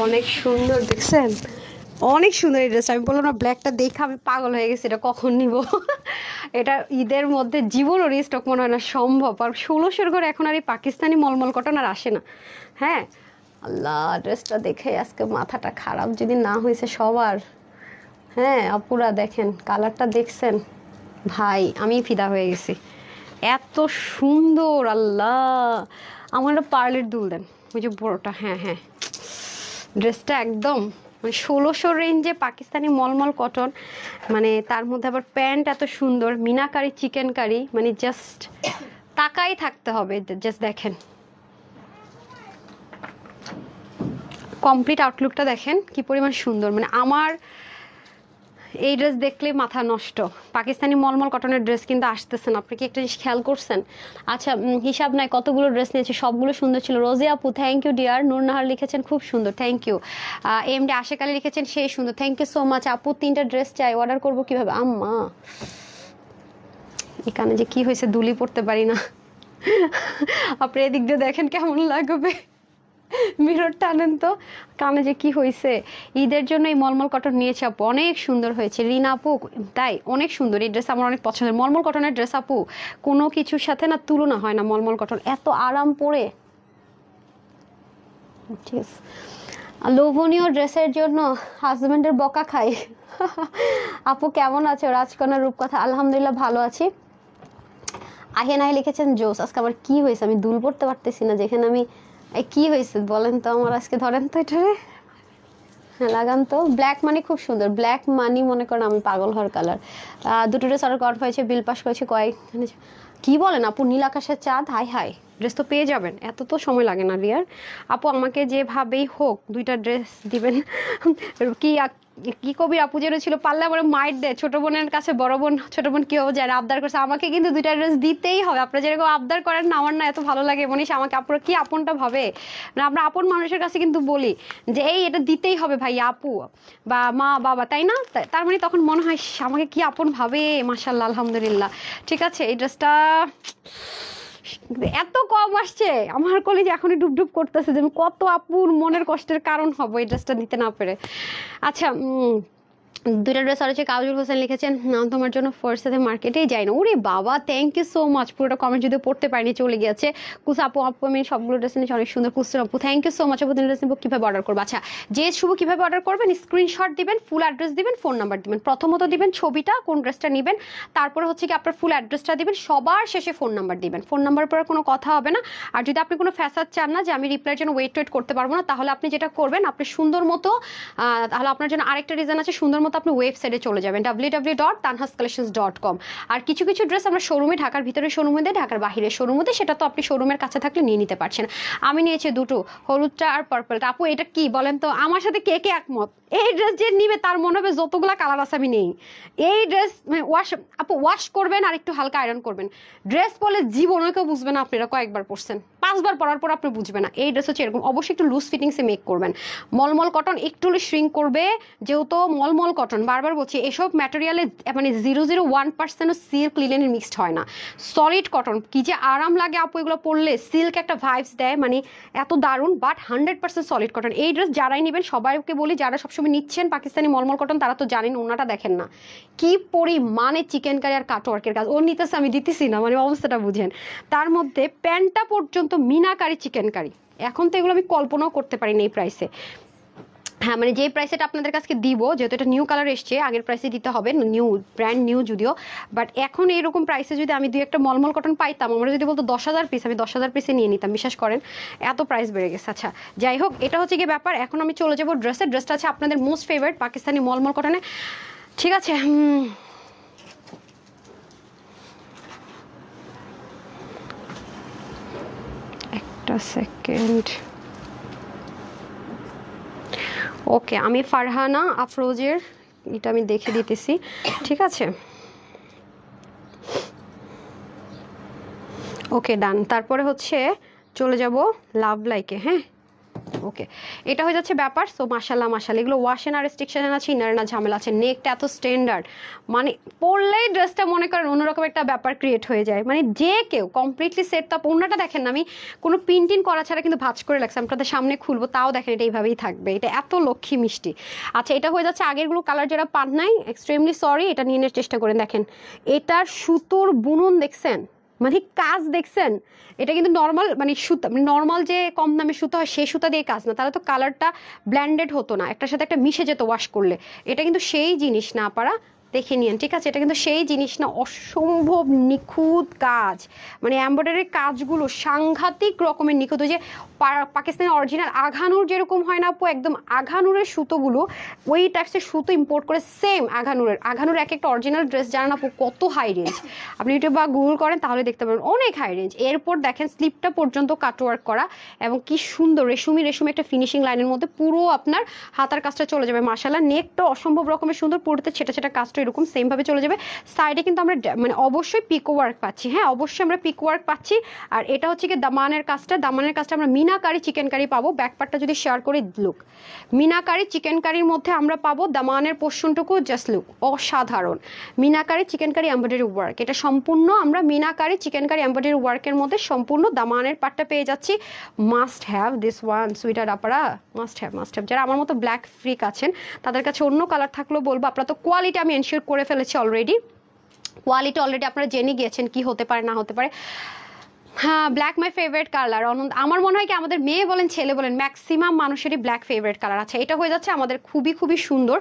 অনেক সুন্দর, দেখছেন? অনেক সুন্দর এই ড্রেসটা। আমি বললাম না, ব্ল্যাকটা দেখে আমি পাগল হয়ে গেছি, এটা কখন নিব। এটা ঈদের মধ্যে জীবনও রিস্টক মনে হয় না সম্ভব। আর 1600 করে এখন আর এই পাকিস্তানি মলমল কটন আর আসে না। হ্যাঁ, আল্লাহ, ড্রেসটা দেখে আজকে মাথাটা খারাপ যদি না হয়েছে সবার। হ্যাঁ আপুরা দেখেন, কালারটা দেখছেন? ভাই আমি ফিদা হয়ে গেছি, এত সুন্দর। আল্লাহ, আমার একটা পার্লের দুল দেন, ওই যে বড়টা। হ্যাঁ হ্যাঁ, ড্রেসটা একদম মানে 1600 রেঞ্জে পাকিস্তানি মলমল কটন, মানে তার মধ্যে আবার প্যান্ট এত সুন্দর, মিনাকারি চিকেন কারি, মানে জাস্ট তাকাই থাকতে হবে। জাস্ট দেখেন কমপ্লিট আউটলুকটা, দেখেন কি পরিমাণ সুন্দর। মানে আমার এই ড্রেস দেখলে মাথা নষ্ট। পাকিস্তানি মলমল কটনের ড্রেস কিন্তু আসতেছে না, আপনি কি একটা জিনিস খেয়াল করছেন? আচ্ছা, হিসাব নাই কতগুলো ড্রেস নিয়েছে, সবগুলো সুন্দর ছিল। রোজি আপু থ্যাংক ইউ ডিয়ার। নূরনাহার লিখেছেন খুব সুন্দর, থ্যাংক ইউ। এমডি আশেক আলী লিখেছেন সেই সুন্দর, থ্যাংক ইউ সো মাচ। আপু 3টা ড্রেস চাই, অর্ডার করবো কিভাবে? আম্মা এখানে যে কি হয়েছে, দুলি পড়তে পারি না। আপনি এদিক দিয়ে দেখেন কেমন লাগবে, মিরর টানেন তো, কানে যে কি হয়েছে। ঈদের জন্য এই মলমল কটন নিয়েছে আপু, অনেক সুন্দর হয়েছে। রিনা আপু তাই, অনেক সুন্দর এই ড্রেস, আমার অনেক পছন্দের। মলমল কটনের ড্রেস আপু কোনো কিছুর সাথে না তুলনা হয় না। মলমল কটন এত আরাম পরে, ঠিক আছে। লোভনীয় ড্রেসের জন্য হাজবেন্ডের বকা খাই। আপু কেমন আছো? রাজকন্যার রূপকথা, আলহামদুলিল্লাহ ভালো আছি। আহিনাই লিখেছেন জোস। আজকে আমার কি হয়েছে, আমি দুল পড়তে পারতেছি না, যেখানে আমি কি হয়েছে বলেন তো আমার আজকে, ধরেন তো এটা, হ্যাঁ লাগান তো। ব্ল্যাক মানি খুব সুন্দর, ব্ল্যাক মানি মনে করেন আমি পাগল হওয়ার কালার। দুটো ড্রেস অর্ডার করা হয়েছে, বিল পাস করেছে কয়েক। কি বলেন আপু, নীল আকাশের চাঁদ, হাই হাই, ড্রেস তো পেয়ে যাবেন, এত তো সময় লাগে না রিয়ার। আপু আমাকে যেভাবেই হোক 2টা ড্রেস দিবেন। কি কি কবি আপু যেন ছিল, পারলে আমার মাইট দেয়, ছোট বোনের কাছে বড় বোন, ছোট বোন কি হবে যারা আবদার করছে, আমাকে কিন্তু 2টা ড্রেস দিতেই হবে। আপনারা যেরকম আবদার করেন না, আমার না এত ভালো লাগে মনীষ, আমাকে আপনারা কি আপনটা ভাবে না। আমরা আপন মানুষের কাছে কিন্তু বলি যে এই এটা দিতেই হবে ভাই, আপু বা মা বাবা, তাই না? তার মানে তখন মনে হয় আমাকে কি আপন ভাবে। মাশাআল্লাহ, আলহামদুলিল্লাহ। ঠিক আছে, এই ড্রেসটা এত কম আসছে, আমার কলেজে এখনই ডুবডুব করতেছে যে আমি কত আপুর মনের কষ্টের কারণ হবো এই ড্রেসটা নিতে না পেরে। আচ্ছা, 2টা ড্রেস হচ্ছে। কাজল হোসেন লিখেছেন তোমার জন্য ফার্স্ট সাথে মার্কেটেই যাই না। ওরে বাবা, থ্যাংক ইউ সো মাচ। পুরোটা কমেন্ট যদি পড়তে পারিনি, চলে গিয়েছে। কুসা আপু, আপু আমি সবগুলো ড্রেস নিয়েছি, অনেক সুন্দর। কুসুর আপু থ্যাংক ইউ সো মাচ। আপু ড্রেস নিবো, কীভাবে অর্ডার করবো? আচ্ছা, যে শুভ কীভাবে অর্ডার করবেন, স্ক্রিনশট দিবেন, ফুল অ্যাড্রেস দিবেন, ফোন নাম্বার দিবেন। প্রথমত দিবেন ছবিটা, কোন ড্রেসটা নেবেন, তারপরে হচ্ছে কি আপনার ফুল অ্যাড্রেসটা দিবেন, সবার শেষে ফোন নাম্বার দিবেন। ফোন নাম্বার পরে কোনো কথা হবে না। আর যদি আপনি কোনো ফ্যাসাদ চান না যে আমি রিপ্লাইয়ের জন্য ওয়েট করতে পারবো না, তাহলে আপনি যেটা করবেন, আপনি সুন্দর মতো, তাহলে আপনার জন্য আরেকটা রিজন আছে, সুন্দর মতো আপনি ওয়েবসাইটে চলে যাবেন www.tanhascollections.com। আর কিছু কিছু ড্রেস আমরা শোরুমে, ঢাকার ভিতরে শোরুমে দেয়, ঢাকার বাইরে শোরুমে দেয়, সেটা তো আপনি শোরুমের কাছে থাকলে নিয়ে নিতে পারছেন। আমি নিয়েছি 2টো, হলুদটা আর পার্পলটা। আপু এটা কি বলেন তো, আমার সাথে কে কে একমত? এই ড্রেস যে নিবে তার মনে হবে যতগুলা কালার আছে আমি নেই। এই ড্রেস মানে আপু ওয়াশ করবেন আর একটু হালকা আয়রন করবেন, ড্রেস পরলে জীবনে কেউ বুঝবে না আপনি এটা কয়েকবার পরছেন। 5 বার পরার পর আপনি বুঝবেন না। এই ড্রেস হচ্ছে এরকম, অবশ্যই একটু লুজ ফিটিংসে মেক করবেন। মলমল কটন একটু হলে শ্রিঙ্ক করবে, যেহেতু মলমল কটন, বারবার বলছি এসব ম্যাটেরিয়ালে মানে 0.01% সিল্ক লিলেনের মিক্সড হয় না, সলিড কটন। কি যে আরাম লাগে আপু এগুলো পরলে, সিল্ক একটা ভাইবস দেয়, মানে এত দারুণ। But 100% solid cotton. এই ড্রেস যারাই নেবেন সবাইকে বলি, যারা সবসময় নিচ্ছেন পাকিস্তানি মলমল কটন, তারা তো জানেন, ওনাটা দেখেন না কি পরিমাণে চিকেন কারি আর কাটওয়ার্কের কাজ। ও নিতেছে আমি দিতেছি না, মানে অবস্থাটা বুঝেন। তার মধ্যে প্যান্টটা পর্যন্ত মিনাকারি চিকেন কারি, এখন তো এগুলো আমি কল্পনাও করতে পারিনি এই প্রাইসে। হ্যাঁ মানে যে প্রাইসটা আপনাদের কাছে দিব, যেহেতু এটা নিউ কালার এসছে, আগের প্রাইসে দিতে হবে, নিউ ব্র্যান্ড নিউ যদিও, বাট এখন এরকম প্রাইসে যদি আমি 2 একটা মলমল কটন পাইতাম, আমরা যদি বলতো 10,000 পিস, আমি 10,000 পিসে নিয়ে নিতাম, বিশ্বাস করেন এত প্রাইস বেড়ে গেছে। আচ্ছা যাই হোক, এটা হচ্ছে গিয়ে ব্যাপার। এখন আমি চলে যাবো ড্রেসের। ড্রেসটা আছে আপনাদের মোস্ট ফেভারিট পাকিস্তানি মলমল কটনে, ঠিক আছে। একটা সেকেন্ড, ওকে আমি ফারহানা আফরোজের এটা আমি দেখে দিতেছি, ঠিক আছে। ওকে ডান। তারপরে হচ্ছে চলে যাব লাভ লাইকে। হ্যাঁ ওকে, এটা হয়ে যাচ্ছে ব্যাপার। সো মাশাল্লাহ মাশাল্লাহ, এগুলো ওয়াশ এন্ড রেস্ট্রিকশন আছে, ইনার না ঝামেলা আছে, নেকটা এত স্ট্যান্ডার্ড, মানে পরলেই ড্রেসটা মনে করেন অন্যরকম একটা ব্যাপার ক্রিয়েট হয়ে যায়, মানে যে কেউ কমপ্লিটলি সেট। তো ওনাটা দেখেন না, আমি কোনো প্রিন্টিং করা ছাড়া কিন্তু ভাঁজ করে রাখছি, আপনাদের সামনে খুলবো, তাও দেখেন এটা এইভাবেই থাকবে, এটা এত লক্ষ্মী মিষ্টি। আচ্ছা এটা হয়ে যাচ্ছে আগেরগুলো কালার যারা পান নাই, এক্সট্রিমলি সরি, এটা নিয়ে নেওয়ার চেষ্টা করেন। দেখেন এটার সুতোর বুনন দেখছেন, মানে কাজ দেখছেন, এটা কিন্তু নর্মাল মানে সুতা, মানে নর্মাল যে কম দামে সুতা হয় সেই সুতা দিয়ে কাজ না, তাহলে তো কালারটা ব্ল্যান্ডেড হতো না, একটার সাথে একটা মিশে যেত ওয়াশ করলে। এটা কিন্তু সেই জিনিস না পারা, দেখে নিন, ঠিক আছে। এটা কিন্তু সেই জিনিস না, অসম্ভব নিখুঁত কাজ, মানে এমব্রয়ডারির কাজগুলো সাংঘাতিক রকমের নিখুঁত। ওই যে পাকিস্তানি অরিজিনাল আঘানুর যেরকম হয় না আপু, একদম আঘানুরের সুতোগুলো, ওই টাইপসের সুতো ইম্পোর্ট করে সেম আঘানুর এক একটা অরিজিনাল ড্রেস জানান আপু কত হাই রেঞ্জ। আপনি ইউটিউব বা গুগল করেন তাহলে দেখতে পাবেন, অনেক হাই রেঞ্জ। এরপর দেখেন স্লিপটা পর্যন্ত কাটওয়ার্ক করা, এবং কি সুন্দর রেশমি একটা ফিনিশিং লাইনের মধ্যে পুরো আপনার হাতার কাজটা চলে যাবে। মাশাআল্লাহ নেকটা অসম্ভব রকমের সুন্দর, পুরোতে ছেটা ছেটা কাজটা এরকম সেম ভাবে চলে যাবে। সাইডে কিন্তু আমরা মানে অবশ্যই পিকো ওয়ার্ক পাচ্ছি, হ্যাঁ অবশ্যই আমরা পিকো ওয়ার্ক পাচ্ছি। আর এটা হচ্ছে কি দামানের কাজটা আমরা মিনাকারি চিকেন কারি পাবো। ব্যাক পার্টটা যদি শেয়ার করি, লুক মিনাকারি চিকেন কারির মধ্যে আমরা পাবো দামানের পোর্শনটুকু, জাস্ট লুক অসাধারণ। Meenakari chikankari embroidery work, এটা সম্পূর্ণ আমরা মিনাকারি চিকেন কারি এমব্রয়ডারি ওয়ার্কের মধ্যে সম্পূর্ণ দামানের পার্টটা পেয়ে যাচ্ছি। Must have this one sweater আপনারা, মাস্ট হ্যাভ। যারা আমার মতো ব্ল্যাক ফ্রিক আছেন তাদের কাছে অন্য কালার থাকলেও বলবো, আপনারা তো কোয়ালিটি আমি এনশিওর করে ফেলেছি অলরেডি, কোয়ালিটি অলরেডি আপনারা জেনে গিয়েছেন কি হতে পারে না হতে পারে। হ্যাঁ ব্ল্যাক মাই ফেভারিট কালার। আমার মনে হয় কি আমাদের মেয়ে বলেন ছেলে বলেন ম্যাক্সিমাম মানুষেরই ব্ল্যাক ফেভারিট কালার আছে। এটা হয়ে যাচ্ছে আমাদের খুবই সুন্দর,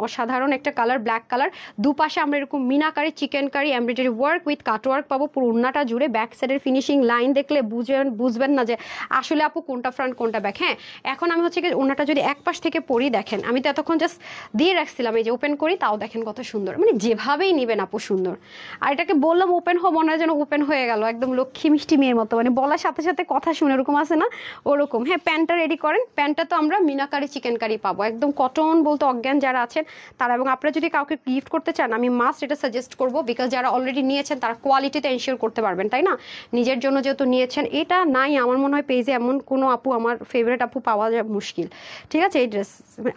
অসাধারণ একটা কালার, ব্ল্যাক কালার। দুপাশে আমরা এরকম meenakari chikankari embroidery work with cutwork পাবো পুরো ওড়নাটা জুড়ে। ব্যাক সাইডের ফিনিশিং লাইন দেখলে বুঝবেন না যে আসলে আপু কোনটা ফ্রন্ট কোনটা ব্যাক। হ্যাঁ এখন আমি হচ্ছে কি ওড়নাটা যদি এক পাশ থেকে পরি, দেখেন আমি তো এতক্ষণ জাস্ট দিয়ে রাখছিলাম, এই যে ওপেন করি তাও দেখেন কত সুন্দর, মানে যেভাবেই নেবেন আপু সুন্দর। আর এটাকে বললাম ওপেন হো, মনে হয় যেন ওপেন হয়ে গেল, একদম লক্ষ্মী মিষ্টি মেয়ের মতো, মানে বলার সাথে সাথে কথা শুনে ওরকম আছে না ওরকম। হ্যাঁ প্যান্টটা রেডি করেন, প্যান্টটা তো আমরা মিনাকারি চিকেন কারি পাবো, একদম কটন বলতে অজ্ঞান যারা আছেন তারা। এবং আপনারা যদি কাউকে গিফট করতে চান আমি মাস্ট এটা সাজেস্ট করবো, বিকজ যারা অলরেডি নিয়েছেন তারা কোয়ালিটিতে এনশিওর করতে পারবেন, তাই না? নিজের জন্য যেহেতু নিয়েছেন, এটা নাই আমার মনে হয় পেজে এমন কোনো আপু, আমার ফেভারিট আপু পাওয়া যায় মুশকিল, ঠিক আছে? এই ড্রেস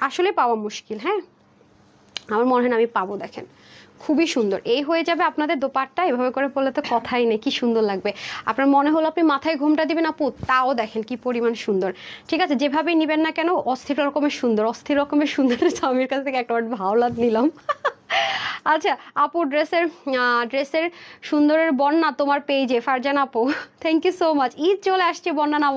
আসলে পাওয়া মুশকিল, হ্যাঁ আমার মনে হয় না আমি পাবো। দেখেন খুবই সুন্দর, এই হয়ে যাবে আপনাদের দোপাট্টা। এভাবে করে পড়লে তো কথাই নেই, কি সুন্দর লাগবে। আপনার মনে হলো আপনি মাথায় ঘুমটা দিবেন আপু, তাও দেখেন কি পরিমাণ সুন্দর, ঠিক আছে? যেভাবেই নিবেন না কেন অস্থির রকমের সুন্দর। স্বামীর কাছ থেকে একটা ভাওলাত নিলাম। আচ্ছা আপু ড্রেসের সুন্দরের বন্যা তোমার পেজে, ফারজানা আপু thank you so much. Eid চলে আসছে, বন্যা না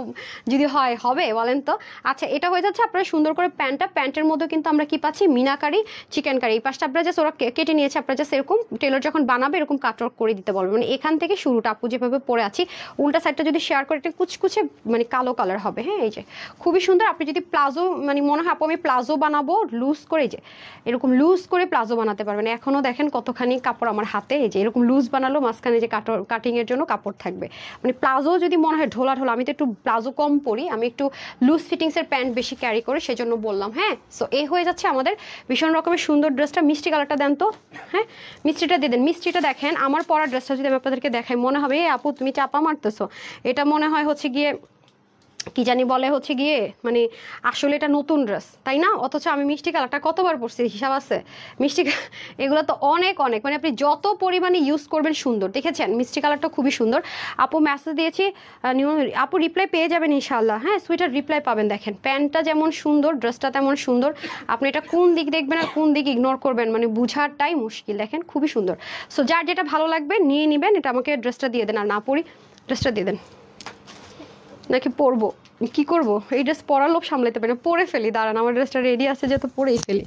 যদি হবে বলেন তো। আচ্ছা এটা হয়ে যাচ্ছে আপনারা সুন্দর করে প্যান্টের মধ্যে কিন্তু আমরা কি পাচ্ছি, মিনাকারি চিকেন কারি। এই পাশটা আপনারা জাস্ট ওরা কেটে নিয়েছে, আপনারা জাস্ট এরকম টেলর যখন বানাবে এরকম কাটওয়ার্ক করে দিতে বলবে, মানে এখান থেকে শুরুটা আপু যেভাবে পরে আছি। উল্টা সাইডটা যদি শেয়ার করে একটা কুচকুচে মানে কালো কালার হবে, হ্যাঁ এই যে খুবই সুন্দর। আপনি যদি প্লাজো মানে মনে হয় আপু আমি প্লাজো বানাবো লুজ করে, যে এরকম লুজ করে প্লাজো বানাতে পারবেন। এখনো দেখেন কতখানি কাপড় আমার হাতে, এই যে এরকম লুজ বানালো, মাঝখানে যে কাটিংয়ের জন্য কাপড় থাকবে। মানে প্লাজো যদি মনে হয় ঢোলা ঢোলা, আমি তো একটু প্লাজো কম পরি, আমি একটু লুজ ফিটিংসের প্যান্ট বেশি ক্যারি করি, সেজন্য বললাম। হ্যাঁ, সো এই হয়ে যাচ্ছে আমাদের ভীষণ রকমের সুন্দর ড্রেসটা। মিষ্টি কালারটা দেন তো, হ্যাঁ মিষ্টিটা দিয়ে দেন। মিষ্টিটা দেখেন আমার পরা ড্রেসটা যদি আমি আপনাদেরকে দেখাই, মনে হবে এ আপু তুমি চাপা মারতেছো, এটা মনে হয় হচ্ছে গিয়ে কি জানি বলে হচ্ছে গিয়ে মানে আসলে এটা নতুন ড্রেস, তাই না? অথচ আমি মিষ্টি কালারটা কতবার পরছি হিসাব আছে? মিষ্টি এগুলো তো অনেক অনেক, মানে আপনি যত পরিমাণে ইউজ করবেন সুন্দর। দেখেছেন মিষ্টি কালারটা খুবই সুন্দর। আপু মেসেজ দিয়েছি, আপু রিপ্লাই পেয়ে যাবেন ইনশাল্লাহ। হ্যাঁ সুইটার রিপ্লাই পাবেন। দেখেন প্যান্টটা যেমন সুন্দর, ড্রেসটা তেমন সুন্দর। আপনি এটা কোন দিক দেখবেন আর কোন দিক ইগনোর করবেন মানে বুঝারটাই মুশকিল। দেখেন খুবই সুন্দর। সো যার যেটা ভালো লাগবে নিয়ে নেবেন। এটা আমাকে ড্রেসটা দিয়ে দেন, আর না পরি ড্রেসটা দিয়ে দেন। নাকি পরবো, কি করব? এই ড্রেস পরার লোভ সামলাতে পারি না, পরে ফেলি। দাঁড়ান আমার ড্রেসটা রেডি আছে যে, তো পরেই ফেলি।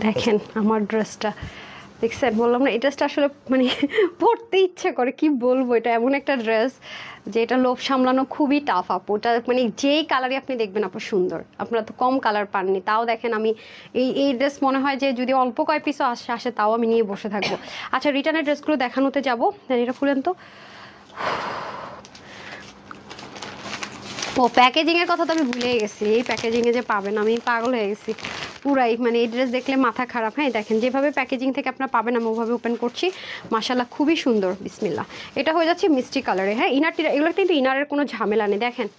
দেখেন আমার ড্রেসটা দেখছেন, বললাম না এই ড্রেসটা আসলে মানে পরতে ইচ্ছে করে, কি বলবো, এটা এমন একটা ড্রেস যে এটা লোভ সামলানো খুবই টাফ আপু। ওটা মানে যেই কালারই আপনি দেখবেন আপু সুন্দর। আপনারা তো কম কালার পাননি, তাও দেখেন আমি এই ড্রেস মনে হয় যে যদি অল্প কয় পিসও আসে তাও আমি নিয়ে বসে থাকবো। আচ্ছা রিটার্নের ড্রেসগুলো দেখানোতে যাবো, এটা খুলেন তো। ও প্যাকেজিংয়ের কথা তো আমি ভুলেই গেছি, এই প্যাকেজিংয়ে যে পাবেন আমি পাগল হয়ে গেছি পুরাই, মানে এই ড্রেস দেখলে মাথা খারাপ। হ্যাঁ দেখেন যেভাবে প্যাকেজিং থেকে আপনারা পাবেন আমি ওভাবে ওপেন করছি, মাশাল্লাহ খুবই সুন্দর, বিসমিল্লাহ। এটা হয়ে যাচ্ছে মিষ্টি কালারে। হ্যাঁ ইনার টিনার এগুলো কিন্তু ইনারের কোনো ঝামেলা নেই। দেখেন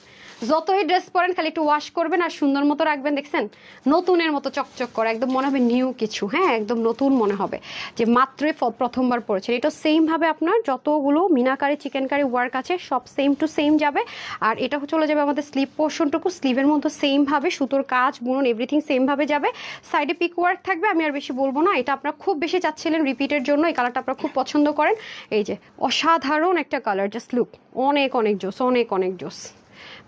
যতই ড্রেস পরেন খালি একটু ওয়াশ করবেন আর সুন্দর মতো রাখবেন, দেখছেন নতুনের মতো চকচক করে, একদম মনে হবে নিউ কিছু। হ্যাঁ একদম নতুন মনে হবে যে মাত্রই প্রথমবার পরেছেন। এটা সেমভাবে আপনার যতগুলো মিনাকারি চিকেন কারি ওয়ার্ক আছে সব সেম টু সেম যাবে। আর এটা চলে যাবে আমাদের স্লিভ পোর্শনটুকু, স্লিভের মধ্যে সেমভাবে সুতোর কাজ বুনন এভরিথিং সেমভাবে যাবে। সাইডে পিক ওয়ার্ক থাকবে। আমি আর বেশি বলবো না, এটা আপনারা খুব বেশি চাচ্ছিলেন রিপিটের জন্য, এই কালারটা আপনারা খুব পছন্দ করেন। এই যে অসাধারণ একটা কালার, জাস্ট লুক, অনেক অনেক জোস, অনেক অনেক জোস।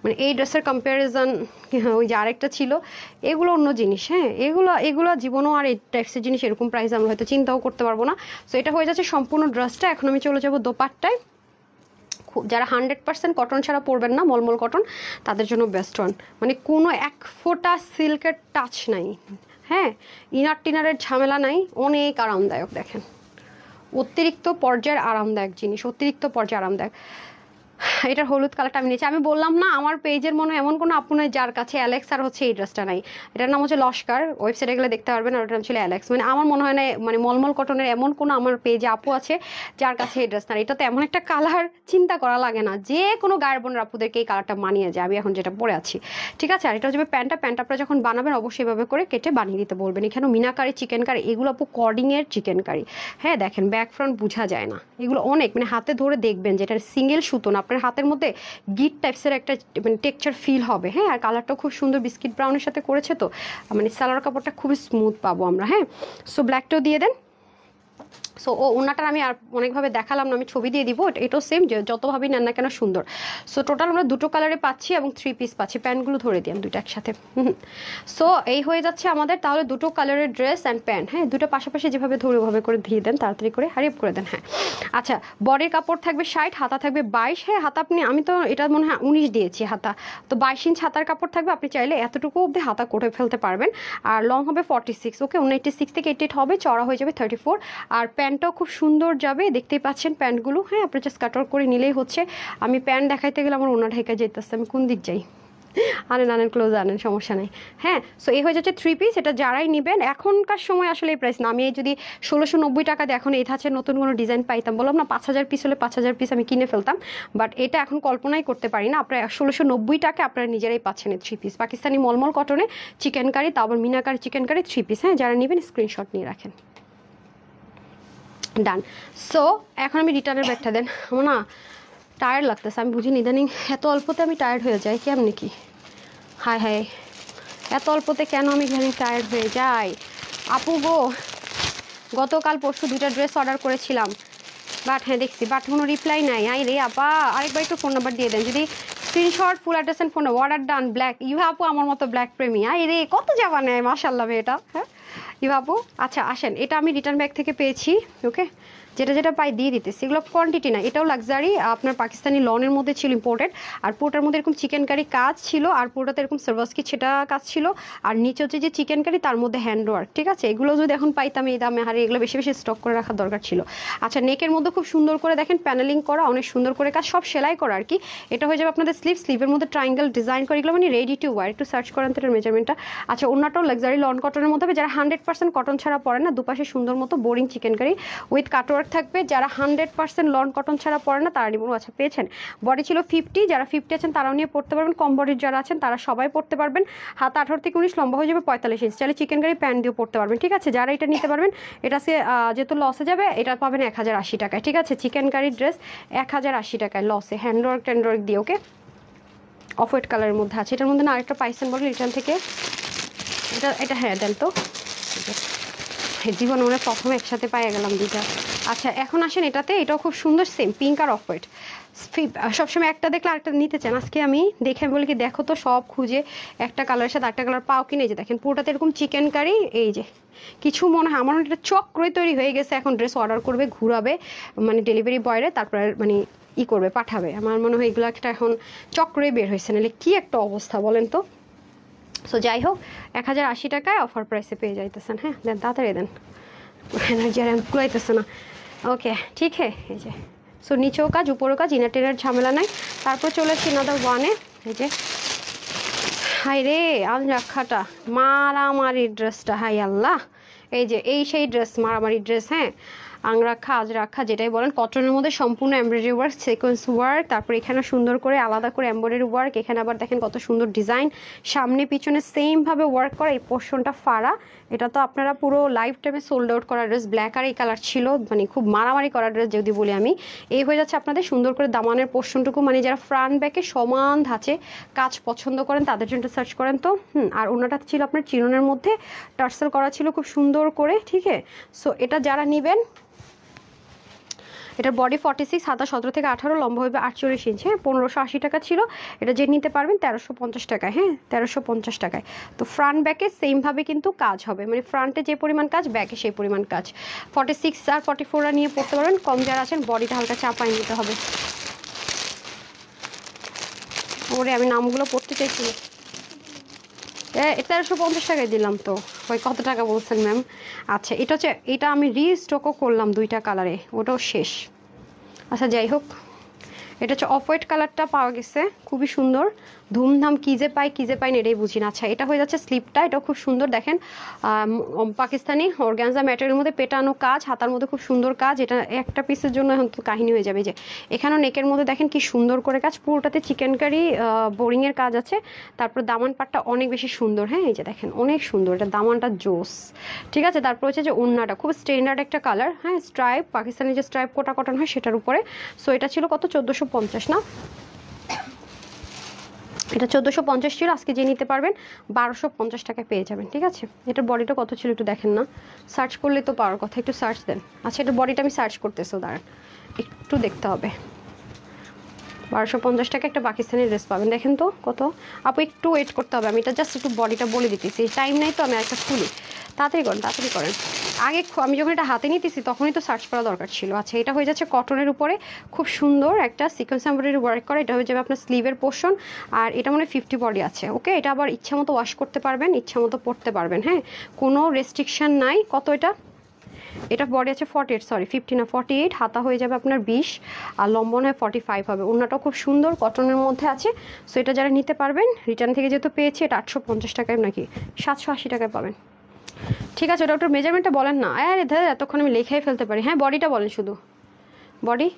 মানে এই ড্রেসের কম্প্যারিজন ওই যে আরেকটা ছিল, এগুলো অন্য জিনিস। হ্যাঁ এগুলো জীবনও আর এই টাইপসের জিনিস এরকম প্রাইস আমরা হয়তো চিন্তাও করতে পারবো না। সো এটা হয়ে যাচ্ছে সম্পূর্ণ ড্রেসটা। এখন আমি চলে যাবো দোপাট্টায়। যারা 100% কটন ছাড়া পরবেন না, মলমল কটন, তাদের জন্য বেস্ট ওয়ান। মানে কোনো এক ফোঁটা সিল্কের টাচ নাই। হ্যাঁ ইনার টিনারের ঝামেলা নাই, অনেক আরামদায়ক। দেখেন অতিরিক্ত পর্যায়ের আরামদায়ক জিনিস, অতিরিক্ত পর্যায়ে আরামদায়ক। এটার হলুদ কালারটা আমি নিয়েছি। আমি বললাম না আমার পেজের মনে এমন কোনো আপু নাই যার কাছে অ্যালেক্স আর হচ্ছে এই ড্রেসটা নাই। এটার নাম হচ্ছে লস্কার, ওয়েবসাইটে গেলে দেখতে পারবেন। আর ওটার নাম ছিল অ্যালেক্স। মানে আমার মনে হয় না মানে মলমল কটনের এমন কোনো আমার পেজে আপু আছে যার কাছে এই ড্রেস না। এটা তো এমন একটা কালার, চিন্তা করা লাগে না, যে কোনো গায়ের বোনের আপুদেরকে এই কালারটা মানিয়ে যায়। আমি এখন যেটা পরে আছি, ঠিক আছে। আর এটা হচ্ছে প্যান্টটা আপনারা যখন বানাবেন অবশ্যই এভাবে করে কেটে বানিয়ে দিতে বলবেন। এখানে মিনাকারি চিকেন কারি, এগুলো আপু কর্ডিংয়ের চিকেন কারি। হ্যাঁ দেখেন ব্যাক ফ্রন্ট বোঝা যায় না, এগুলো অনেক মানে হাতে ধরে দেখবেন যেটা সিঙ্গেল সুতো না, আপনার হাতের মধ্যে গিট টাইপসের একটা মানে টেক্সচার ফিল হবে। হ্যাঁ আর কালারটাও খুব সুন্দর বিস্কিট ব্রাউনের সাথে করেছে, তো মানে সালোয়ার কাপড়টা খুবই স্মুথ পাবো আমরা। হ্যাঁ সো ব্ল্যাকটাও দিয়ে দেন। সো ওনাটার আমি আর অনেকভাবে দেখালাম না, আমি ছবি দিয়ে দিব। এটাও সেম, যে যতভাবেই নেন না কেন সুন্দর। সো টোটাল আমরা দুটো কালারে পাচ্ছি এবং 3 পিস পাচ্ছি। প্যান্টগুলো ধরে দিন দুইটা একসাথে। সো এই হয়ে যাচ্ছে আমাদের তাহলে দুটো কালারের ড্রেস অ্যান্ড প্যান্ট। হ্যাঁ দুটো পাশাপাশি যেভাবে ধরে ওভাবে করে দিয়ে দেন, তাড়াতাড়ি করে হারিয়ে করে দেন। হ্যাঁ আচ্ছা বডির কাপড় থাকবে 60, হাতা থাকবে 22। হ্যাঁ হাতা আপনি, আমি তো এটা মনে হয় 19 দিয়েছি হাতা, তো 22 ইঞ্চ হাতার কাপড় থাকবে। আপনি চাইলে এতটুকু অবধি হাতা করে ফেলতে পারবেন। আর লং হবে 46। ওকে 86 থেকে 88 হবে, চড়া হয়ে যাবে 34। আর প্যান্টটাও খুব সুন্দর যাবে, দেখতেই পাচ্ছেন প্যান্টগুলো। হ্যাঁ আপনি জাস্ট কাট আউট করে নিলেই হচ্ছে। আমি প্যান্ট দেখাইতে গেলে আমার ওনা ঢেকে যেতেছে, আমি কোন দিক যাই? আনেন আনেন ক্লোজ আনেন, সমস্যা নেই। হ্যাঁ, সো এই হয়ে যাচ্ছে 3 পিস। এটা যারাই নেবেন এখনকার সময় আসলে এই প্রাইস না। আমি এই যদি 1690 টাকা দিয়ে এখন এই ধাঁচের নতুন কোনো ডিজাইন পাইতাম, বললাম না 5000 পিস হলে 5000 পিস আমি কিনে ফেলতাম, বাট এটা এখন কল্পনাই করতে পারি না। আপনারা 1690 টাকা আপনারা নিজেরাই পাচ্ছেন এই 3 পিস পাকিস্তানি মলমল কটনে চিকেন কারি, তারপর মিনাকারি চিকেন কারি 3 পিস। হ্যাঁ, যারা নেবেন স্ক্রিনশট নিয়ে রাখেন। ডান। সো এখন আমি রিটার্নের ব্যাগটা দেন। আমার না টায়ার্ড লাগতেছে, আমি বুঝিনি ইদানিং এত অল্পতে আমি টায়ার্ড হয়ে যাই কেমনি কি। হায় হায়, এত অল্পতে কেন আমি ইদানিং টায়ার্ড হয়ে যাই। আপু গো, গতকাল পরশু 2টা ড্রেস অর্ডার করেছিলাম, বাট হ্যাঁ দেখছি, বাট কোনো রিপ্লাই নাই। আই রে আপা, আরেকবার একটু ফোন নাম্বার দিয়ে দেন যদি screenshot full address and phone. Order done black. You আপু আমার মতো ব্ল্যাক প্রেমী। আই রে কত যাবা নেয় মাশাল্লাহ এটা। হ্যাঁ ইউ আপু, আচ্ছা আসেন, এটা আমি রিটার্ন ব্যাগ থেকে পেয়েছি। ওকে, যেটা যেটা পাই দিয়ে দিতেছি, এগুলো কোয়ান্টিটি না, এটাও লাক্সারি আপনার পাকিস্তানি লনের মধ্যে ছিল ইম্পোর্টেড। আর পুরোটার মধ্যে এরকম চিকেন কারি কাজ ছিল, আর পুরোটাতে এরকম সার্ভাসকি সেটা কাজ ছিল, আর নিচে হচ্ছে যে চিকেন কারি তার মধ্যে হ্যান্ড ওয়ার্ক। ঠিক আছে, এগুলো যদি এখন পাইতাম এই দামে, হারে এগুলো বেশি বেশি স্টক করে রাখার দরকার ছিল। আচ্ছা, নেকের মধ্যে খুব সুন্দর করে দেখেন প্যানেলিং করা, অনেক সুন্দর করে কাজ, সব সেলাই করা আর কি। এটা হয়ে যাবে আপনাদের স্লিভের মধ্যে ট্রায়াঙ্গেল ডিজাইন করে, এগুলো মানে রেডি টু ওয়ার। একটু সার্চ করেন তো এটার মেজারমেন্টটা। আচ্ছা, অন্যটাও লাক্সারি লন কটনের মধ্যে হবে, যারা 100% কটন ছাড়া পরে না, দুপাশে সুন্দর মতো boring chikankari with cutwork থাকবে। যারা 100% লন কটন ছাড়া পরে না তারা নিবো। আচ্ছা পেয়েছেন, বডি ছিল 50, যারা 50 আছেন তারাও নিয়ে পড়তে পারবেন, কম বডির যারা আছেন তারা সবাই পড়তে পারবেন। হাত 18 থেকে 19, লম্বা হয়ে যাবে 45 ইঞ্চ, চাইলে চিকেন কারি প্যান্ট দিয়েও পড়তে পারবেন। ঠিক আছে, যারা এটা নিতে পারবেন, এটা সে যেহেতু লসে যাবে, এটা পাবেন 1080 টাকায়। ঠিক আছে, চিকেন কারি ড্রেস 1080 টাকায় লসে, হ্যান্ডওয়ার্ক ট্যান্ডওয়ার্ক দিয়ে। ওকে, অফ হোয়াইট কালারের মধ্যে আছে। এটার মধ্যে না আরেকটা পাইছেন বলে রিটার্ন থেকে, এটা হ্যাঁ দেন তো, জীবন মনে প্রথমে একসাথে পাইয়া গেলাম দুইটা। আচ্ছা এখন আসেন এটাতে, এটাও খুব সুন্দর, সেম পিঙ্ক আর অফ হোয়াইট। সবসময় একটা দেখলে আরেকটা নিতে চান, আজকে আমি দেখে বলি কি দেখো তো, সব খুঁজে একটা কালারের সাথে একটা কালার পাও কিনে, যে দেখেন পুরোটাতে এরকম চিকেন কারি। এই যে কিছু মনে হয় আমার এটা চক্রই তৈরি হয়ে গেছে, এখন ড্রেস অর্ডার করবে, ঘুরাবে মানে ডেলিভারি বয়রে, তারপরে মানে ই করবে পাঠাবে। আমার মনে হয় এগুলো একটা এখন চক্রই বের হয়েছে, নাহলে কি একটা অবস্থা বলেন তো। সো যাই হোক, 1080 টাকায় অফার প্রাইসে পেয়ে যাইতেছেন। হ্যাঁ দেন, তাড়াতাড়ি দেন, এনার্জি আর কুলাইতেছে না। ওকে ঠিক হ্যাঁ, এই যে সো নিচেও কাজ উপরেও কাজ, ইনার টেনার ঝামেলা নাই। তারপর চলেছি নাদার ওয়ানে। এই যে হাই রে আজ রাখাটা মারামারি ড্রেসটা, হাই আল্লাহ, এই যে এই সেই ড্রেস, মারামারি ড্রেস। হ্যাঁ, আংরাখা আজরাখা যেটাই বলেন, কটনের মধ্যে সম্পূর্ণ এমব্রয়ডারি ওয়ার্ক, সিকোয়েন্স ওয়ার্ক, তারপর এখানে সুন্দর করে আলাদা করে এমব্রয়ডারি ওয়ার্ক, এখানে আবার দেখেন কত সুন্দর ডিজাইন, সামনে পিছনে সেমভাবে ওয়ার্ক করা। এই পোর্শনটা ফাড়া, এটা তো আপনারা পুরো লাইফ টাইমে সোল্ড আউট করা ড্রেস, ব্ল্যাক আর এই কালার ছিল, মানে খুব মারামারি করা ড্রেস যদি বলি আমি। এই হয়ে যাচ্ছে আপনাদের সুন্দর করে দামানের পোর্শনটুকু, মানে যারা ফ্রন্ট ব্যাকে সমান ধাঁচে কাজ পছন্দ করেন তাদের জন্য সার্চ করেন তো। আর ওনাটা ছিল আপনার চিরনের মধ্যে টার্সেল করা ছিল খুব সুন্দর করে। ঠিক আছে, সো এটা যারা নেবেন, এটার বডি 46, হাতা 17 থেকে 18, লম্বা হবে 48 ইঞ্চ। হ্যাঁ, 1580 টাকা ছিল, এটা যে নিতে পারবেন 1350 টাকায়। হ্যাঁ 1350 টাকায়। তো ফ্রন্ট ব্যাকে সেমভাবে কিন্তু কাজ হবে, মানে ফ্রন্টে যে পরিমাণ কাজ ব্যাকে সেই পরিমাণ কাজ। 46 আর 44 নিয়ে পড়তে পারবেন, কম যারা আছেন বডিটা হালকা চাপাই নিতে হবে। ওরে আমি নামগুলো পড়তে চাইছি, 1350 টাকায় দিলাম তো, ওই কত টাকা বলছেন ম্যাম। আচ্ছা এটা হচ্ছে, এটা আমি রিস্টকও করলাম 2টা কালারে, ওটাও শেষ। আচ্ছা যাই হোক, এটা হচ্ছে অফ হোয়াইট কালারটা পাওয়া গেছে, খুবই সুন্দর, ধুমধাম কি যে পাই না এটাই বুঝি না। আচ্ছা এটা হয়ে যাচ্ছে স্লিপটা, এটাও খুব সুন্দর দেখেন, পাকিস্তানি অর্গানজা ম্যাটেরিয়ালের মধ্যে পেটানো কাজ, হাতার মধ্যে খুব সুন্দর কাজ। এটা একটা পিসের জন্য এখন তো কাহিনী হয়ে যাবে। যে এখানেও নেকের মধ্যে দেখেন কি সুন্দর করে কাজ, পুরোটাতে চিকেন কারি বোরিংয়ের কাজ আছে। তারপর দামান পাটটা অনেক বেশি সুন্দর। হ্যাঁ এই যে দেখেন অনেক সুন্দর, এটা দামানটা জোস। ঠিক আছে, তারপর হচ্ছে যে ওড়নাটা খুব স্ট্যান্ডার্ড একটা কালার। হ্যাঁ স্ট্রাইপ, পাকিস্তানি যে স্ট্রাইপ কোটা কটন হয় সেটার উপরে। সো এটা ছিল কত, 1450 না, এটা 1450 ছিল, আজকে যে নিতে পারবেন 1250 টাকায় পেয়ে যাবেন। ঠিক আছে, এটার বডিটা কত ছিল একটু দেখেন না, সার্চ করলে তো পাওয়ার কথা, একটু সার্চ দেন। আচ্ছা এটার বডিটা আমি সার্চ করতেছি, দাঁড়ান একটু দেখতে হবে। 1250 টাকা একটা পাকিস্তানি ড্রেস পাবেন, দেখেন তো কত। আপু একটু ওয়েট করতে হবে, আমি এটা জাস্ট একটু বডিটা বলে দিতেছি, টাইম নাই তো, আমি একটা খুলি, তাড়াতাড়ি করেন তাড়াতাড়ি করেন। আগে আমি যখন এটা হাতে নিতেছি তখনই তো সার্চ করা দরকার ছিল। আচ্ছা এটা হয়ে যাচ্ছে কটনের উপরে খুব সুন্দর একটা সিকোয়েন্স এমব্রয়ডারি ওয়ার্ক করা, এটা হয়ে যাবে আপনার স্লিভের পোর্শন। আর এটা মনে 50 বডি আছে। ওকে, এটা আবার ইচ্ছা মতো ওয়াশ করতে পারবেন, ইচ্ছা মতো পরতে পারবেন। হ্যাঁ, কোনো রেস্ট্রিকশন নাই। কত এটা, এটা বডি আছে 48, সরি 50 না 48, হাতা হয়ে যাবে আপনার 20 আর লম্বন হয় 45 হবে। ওড়নাটাও খুব সুন্দর কটনের মধ্যে আছে। সো এটা যারা নিতে পারবেন, রিটার্ন থেকে যেহেতু পেয়েছি, এটা 850 টাকায় নাকি 780 টাকায় পাবেন। ঠিক আছে, ডক্টর মেজারমেন্টটা বলেন না। আরে দাদা এতক্ষণ আমি লেখাই ফেলতে পারি। হ্যাঁ বডিটা বলেন শুধু, বডি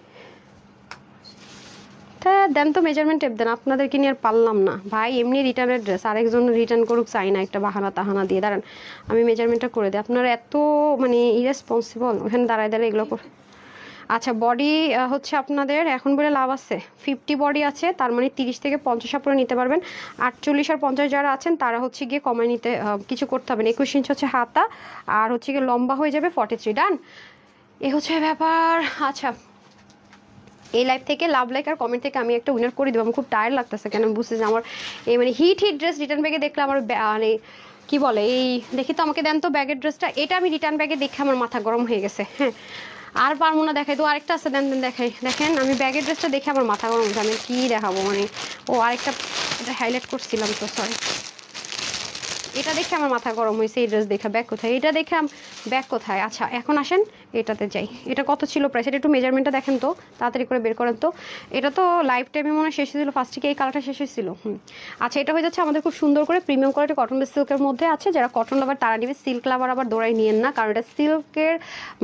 দেন তো, মেজারমেন্ট টেপ দেন। আপনাদেরকে নিয়ে আর পারলাম না ভাই, এমনি রিটার্নের ড্রেস আরেকজন রিটার্ন করুক চাই না একটা বাহানা তাহানা দিয়ে। দাঁড়ান আমি মেজারমেন্টটা করে দিই। আপনারা এত মানে ইরেসপন্সিবল, ওখানে দাঁড়ায় দাঁড়ায় এগুলো করে। আচ্ছা বডি হচ্ছে আপনাদের এখন বলে লাভ আছে, 50 বডি আছে, তার মানে 30 থেকে 50 আপনারা নিতে পারবেন। 48 আর 50 যারা আছেন তারা হচ্ছে গিয়ে কমায় নিতে কিছু করতে হবে না। 21 ইঞ্চ হচ্ছে হাতা, আর হচ্ছে গিয়ে লম্বা হয়ে যাবে 43। ডান, এ হচ্ছে ব্যাপার। আচ্ছা এই লাইভ থেকে, লাভ লাইক আর কমেন্ট থেকে আমি একটা উইনার করে দেবো। আমার খুব টায়ার্ড লাগতেছে, কেন আমি বুঝতে যে আমার এই মানে হিট ড্রেস রিটার্ন ব্যাগে দেখলে আমার মানে কি বলে এই, দেখি তো আমাকে দেন তো ব্যাগের ড্রেসটা। এটা আমি রিটার্ন ব্যাগে দেখে আমার মাথা গরম হয়ে গেছে। হ্যাঁ আর পারবো না দেখাই তো, আরেকটা আছে দেন দেন দেখাই। দেখেন আমি ব্যাগের ড্রেসটা দেখে আমার মাথা গরম হয়েছে, আমি কী দেখাবো মানে। ও আরেকটা, এটা হাইলাইট করছিলাম তো, সরি। এটা দেখে আমার মাথা গরম হয়েছে, এই ড্রেস দেখে। ব্যাগ কোথায়? এটা দেখে ব্যাগ কোথায়? আচ্ছা এখন আসেন এটাতে যাই। এটা কত ছিল প্রাইস? এটা একটু মেজারমেন্টটা দেখেন তো, তাড়াতাড়ি করে বের করেন তো। এটা তো লাইফ টাইমে মনে হয় শেষ হয়েছিল, ফার্স্টে এই কালারটা শেষ হয়েছিল। আচ্ছা এটা হয়ে যাচ্ছে আমাদের খুব সুন্দর করে প্রিমিয়াম কোয়ালিটি কটন বেস সিল্কের মধ্যে আছে। যারা কটন লাভার তারা নিবে, সিল্ক লাভার আবার দৌড়াই নিয়েন না, কারণ এটা সিল্কের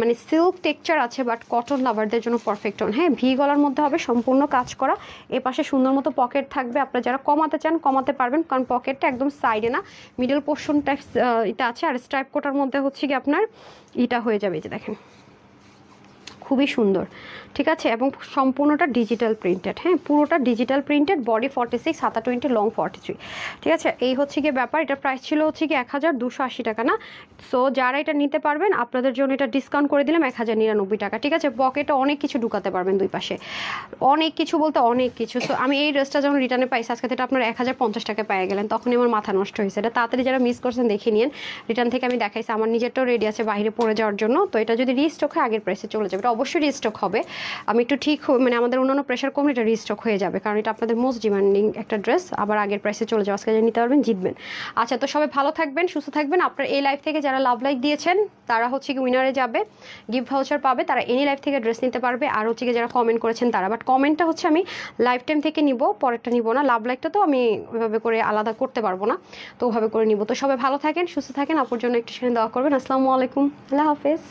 মানে সিল্ক টেক্সচার আছে, বাট কটন লাভারদের জন্য পারফেক্ট। হ্যাঁ ভি গলার মধ্যে হবে, সম্পূর্ণ কাজ করা। এ পাশে সুন্দর মতো পকেট থাকবে, আপনারা যারা কমাতে চান কমাতে পারবেন, কারণ পকেটটা একদম সাইডে না, মিডল পোর্শনটা এটা আছে। আর স্ট্রাইপ কোটার মধ্যে হচ্ছে কি আপনার এটা হয়ে যাবে, যে দেখেন খুবই সুন্দর, ঠিক আছে। এবং সম্পূর্ণটা ডিজিটাল প্রিন্টেড। হ্যাঁ পুরোটা ডিজিটাল প্রিন্টেড। বডি 46, হাতা 20, লং 43, ঠিক আছে। এই হচ্ছে গিয়ে ব্যাপার। এটার প্রাইস ছিল হচ্ছে কি 1280 টাকা না। সো যারা এটা নিতে পারবেন আপনাদের জন্য এটা ডিসকাউন্ট করে দিলাম 1099 টাকা, ঠিক আছে। পকেটে অনেক কিছু ঢুকাতে পারবেন, দুই পাশে অনেক কিছু বলতে অনেক কিছু। সো আমি এই ড্রেসটা যখন রিটার্নে পাইছি আজকে, এটা আপনার 1050 টাকায় পেয়ে গেলেন, তখনই আমার মাথা নষ্ট হয়েছে। এটা তাড়াতাড়ি যারা মিস করছেন দেখে নিন। রিটার্ন থেকে আমি দেখাইছি, আমার নিজেরটাও রেডি আছে বাইরে পরে যাওয়ার জন্য। তো এটা যদি রিস্টক হয় আগের প্রাইসে চলে যাবে। এটা অবশ্যই রিস্টক হবে, আমি একটু ঠিক মানে আমাদের অন্যান্য প্রেশার কমলে এটা রিস্টক হয়ে যাবে, কারণ এটা আপনাদের মোস্ট ডিমান্ডিং একটা ড্রেস। আবার আগের প্রাইসে চলে যাবে, আজকে নিতে পারবেন জিতবেন। আচ্ছা তো সবাই ভালো থাকবেন, সুস্থ থাকবেন। আপনার এই লাইভ থেকে যারা লাভ লাইক দিয়েছেন তারা হচ্ছে কি উইনারে যাবে, গিফট ভাউচার পাবে, তারা এনি লাইভ থেকে ড্রেস নিতে পারবে। আর হচ্ছে কি যারা কমেন্ট করেছেন তারা, বাট কমেন্টটা হচ্ছে আমি লাইফ টাইম থেকে নিব, পরেরটা নিব না। লাভ লাইকটা তো আমি ওইভাবে করে আলাদা করতে পারবো না, তো ওভাবে করে নিব। তো সবাই ভালো থাকেন, সুস্থ থাকেন, আপুর জন্য একটু সেখানে দেওয়া করবেন। আসসালামু আলাইকুম, আল্লাহ হাফেজ।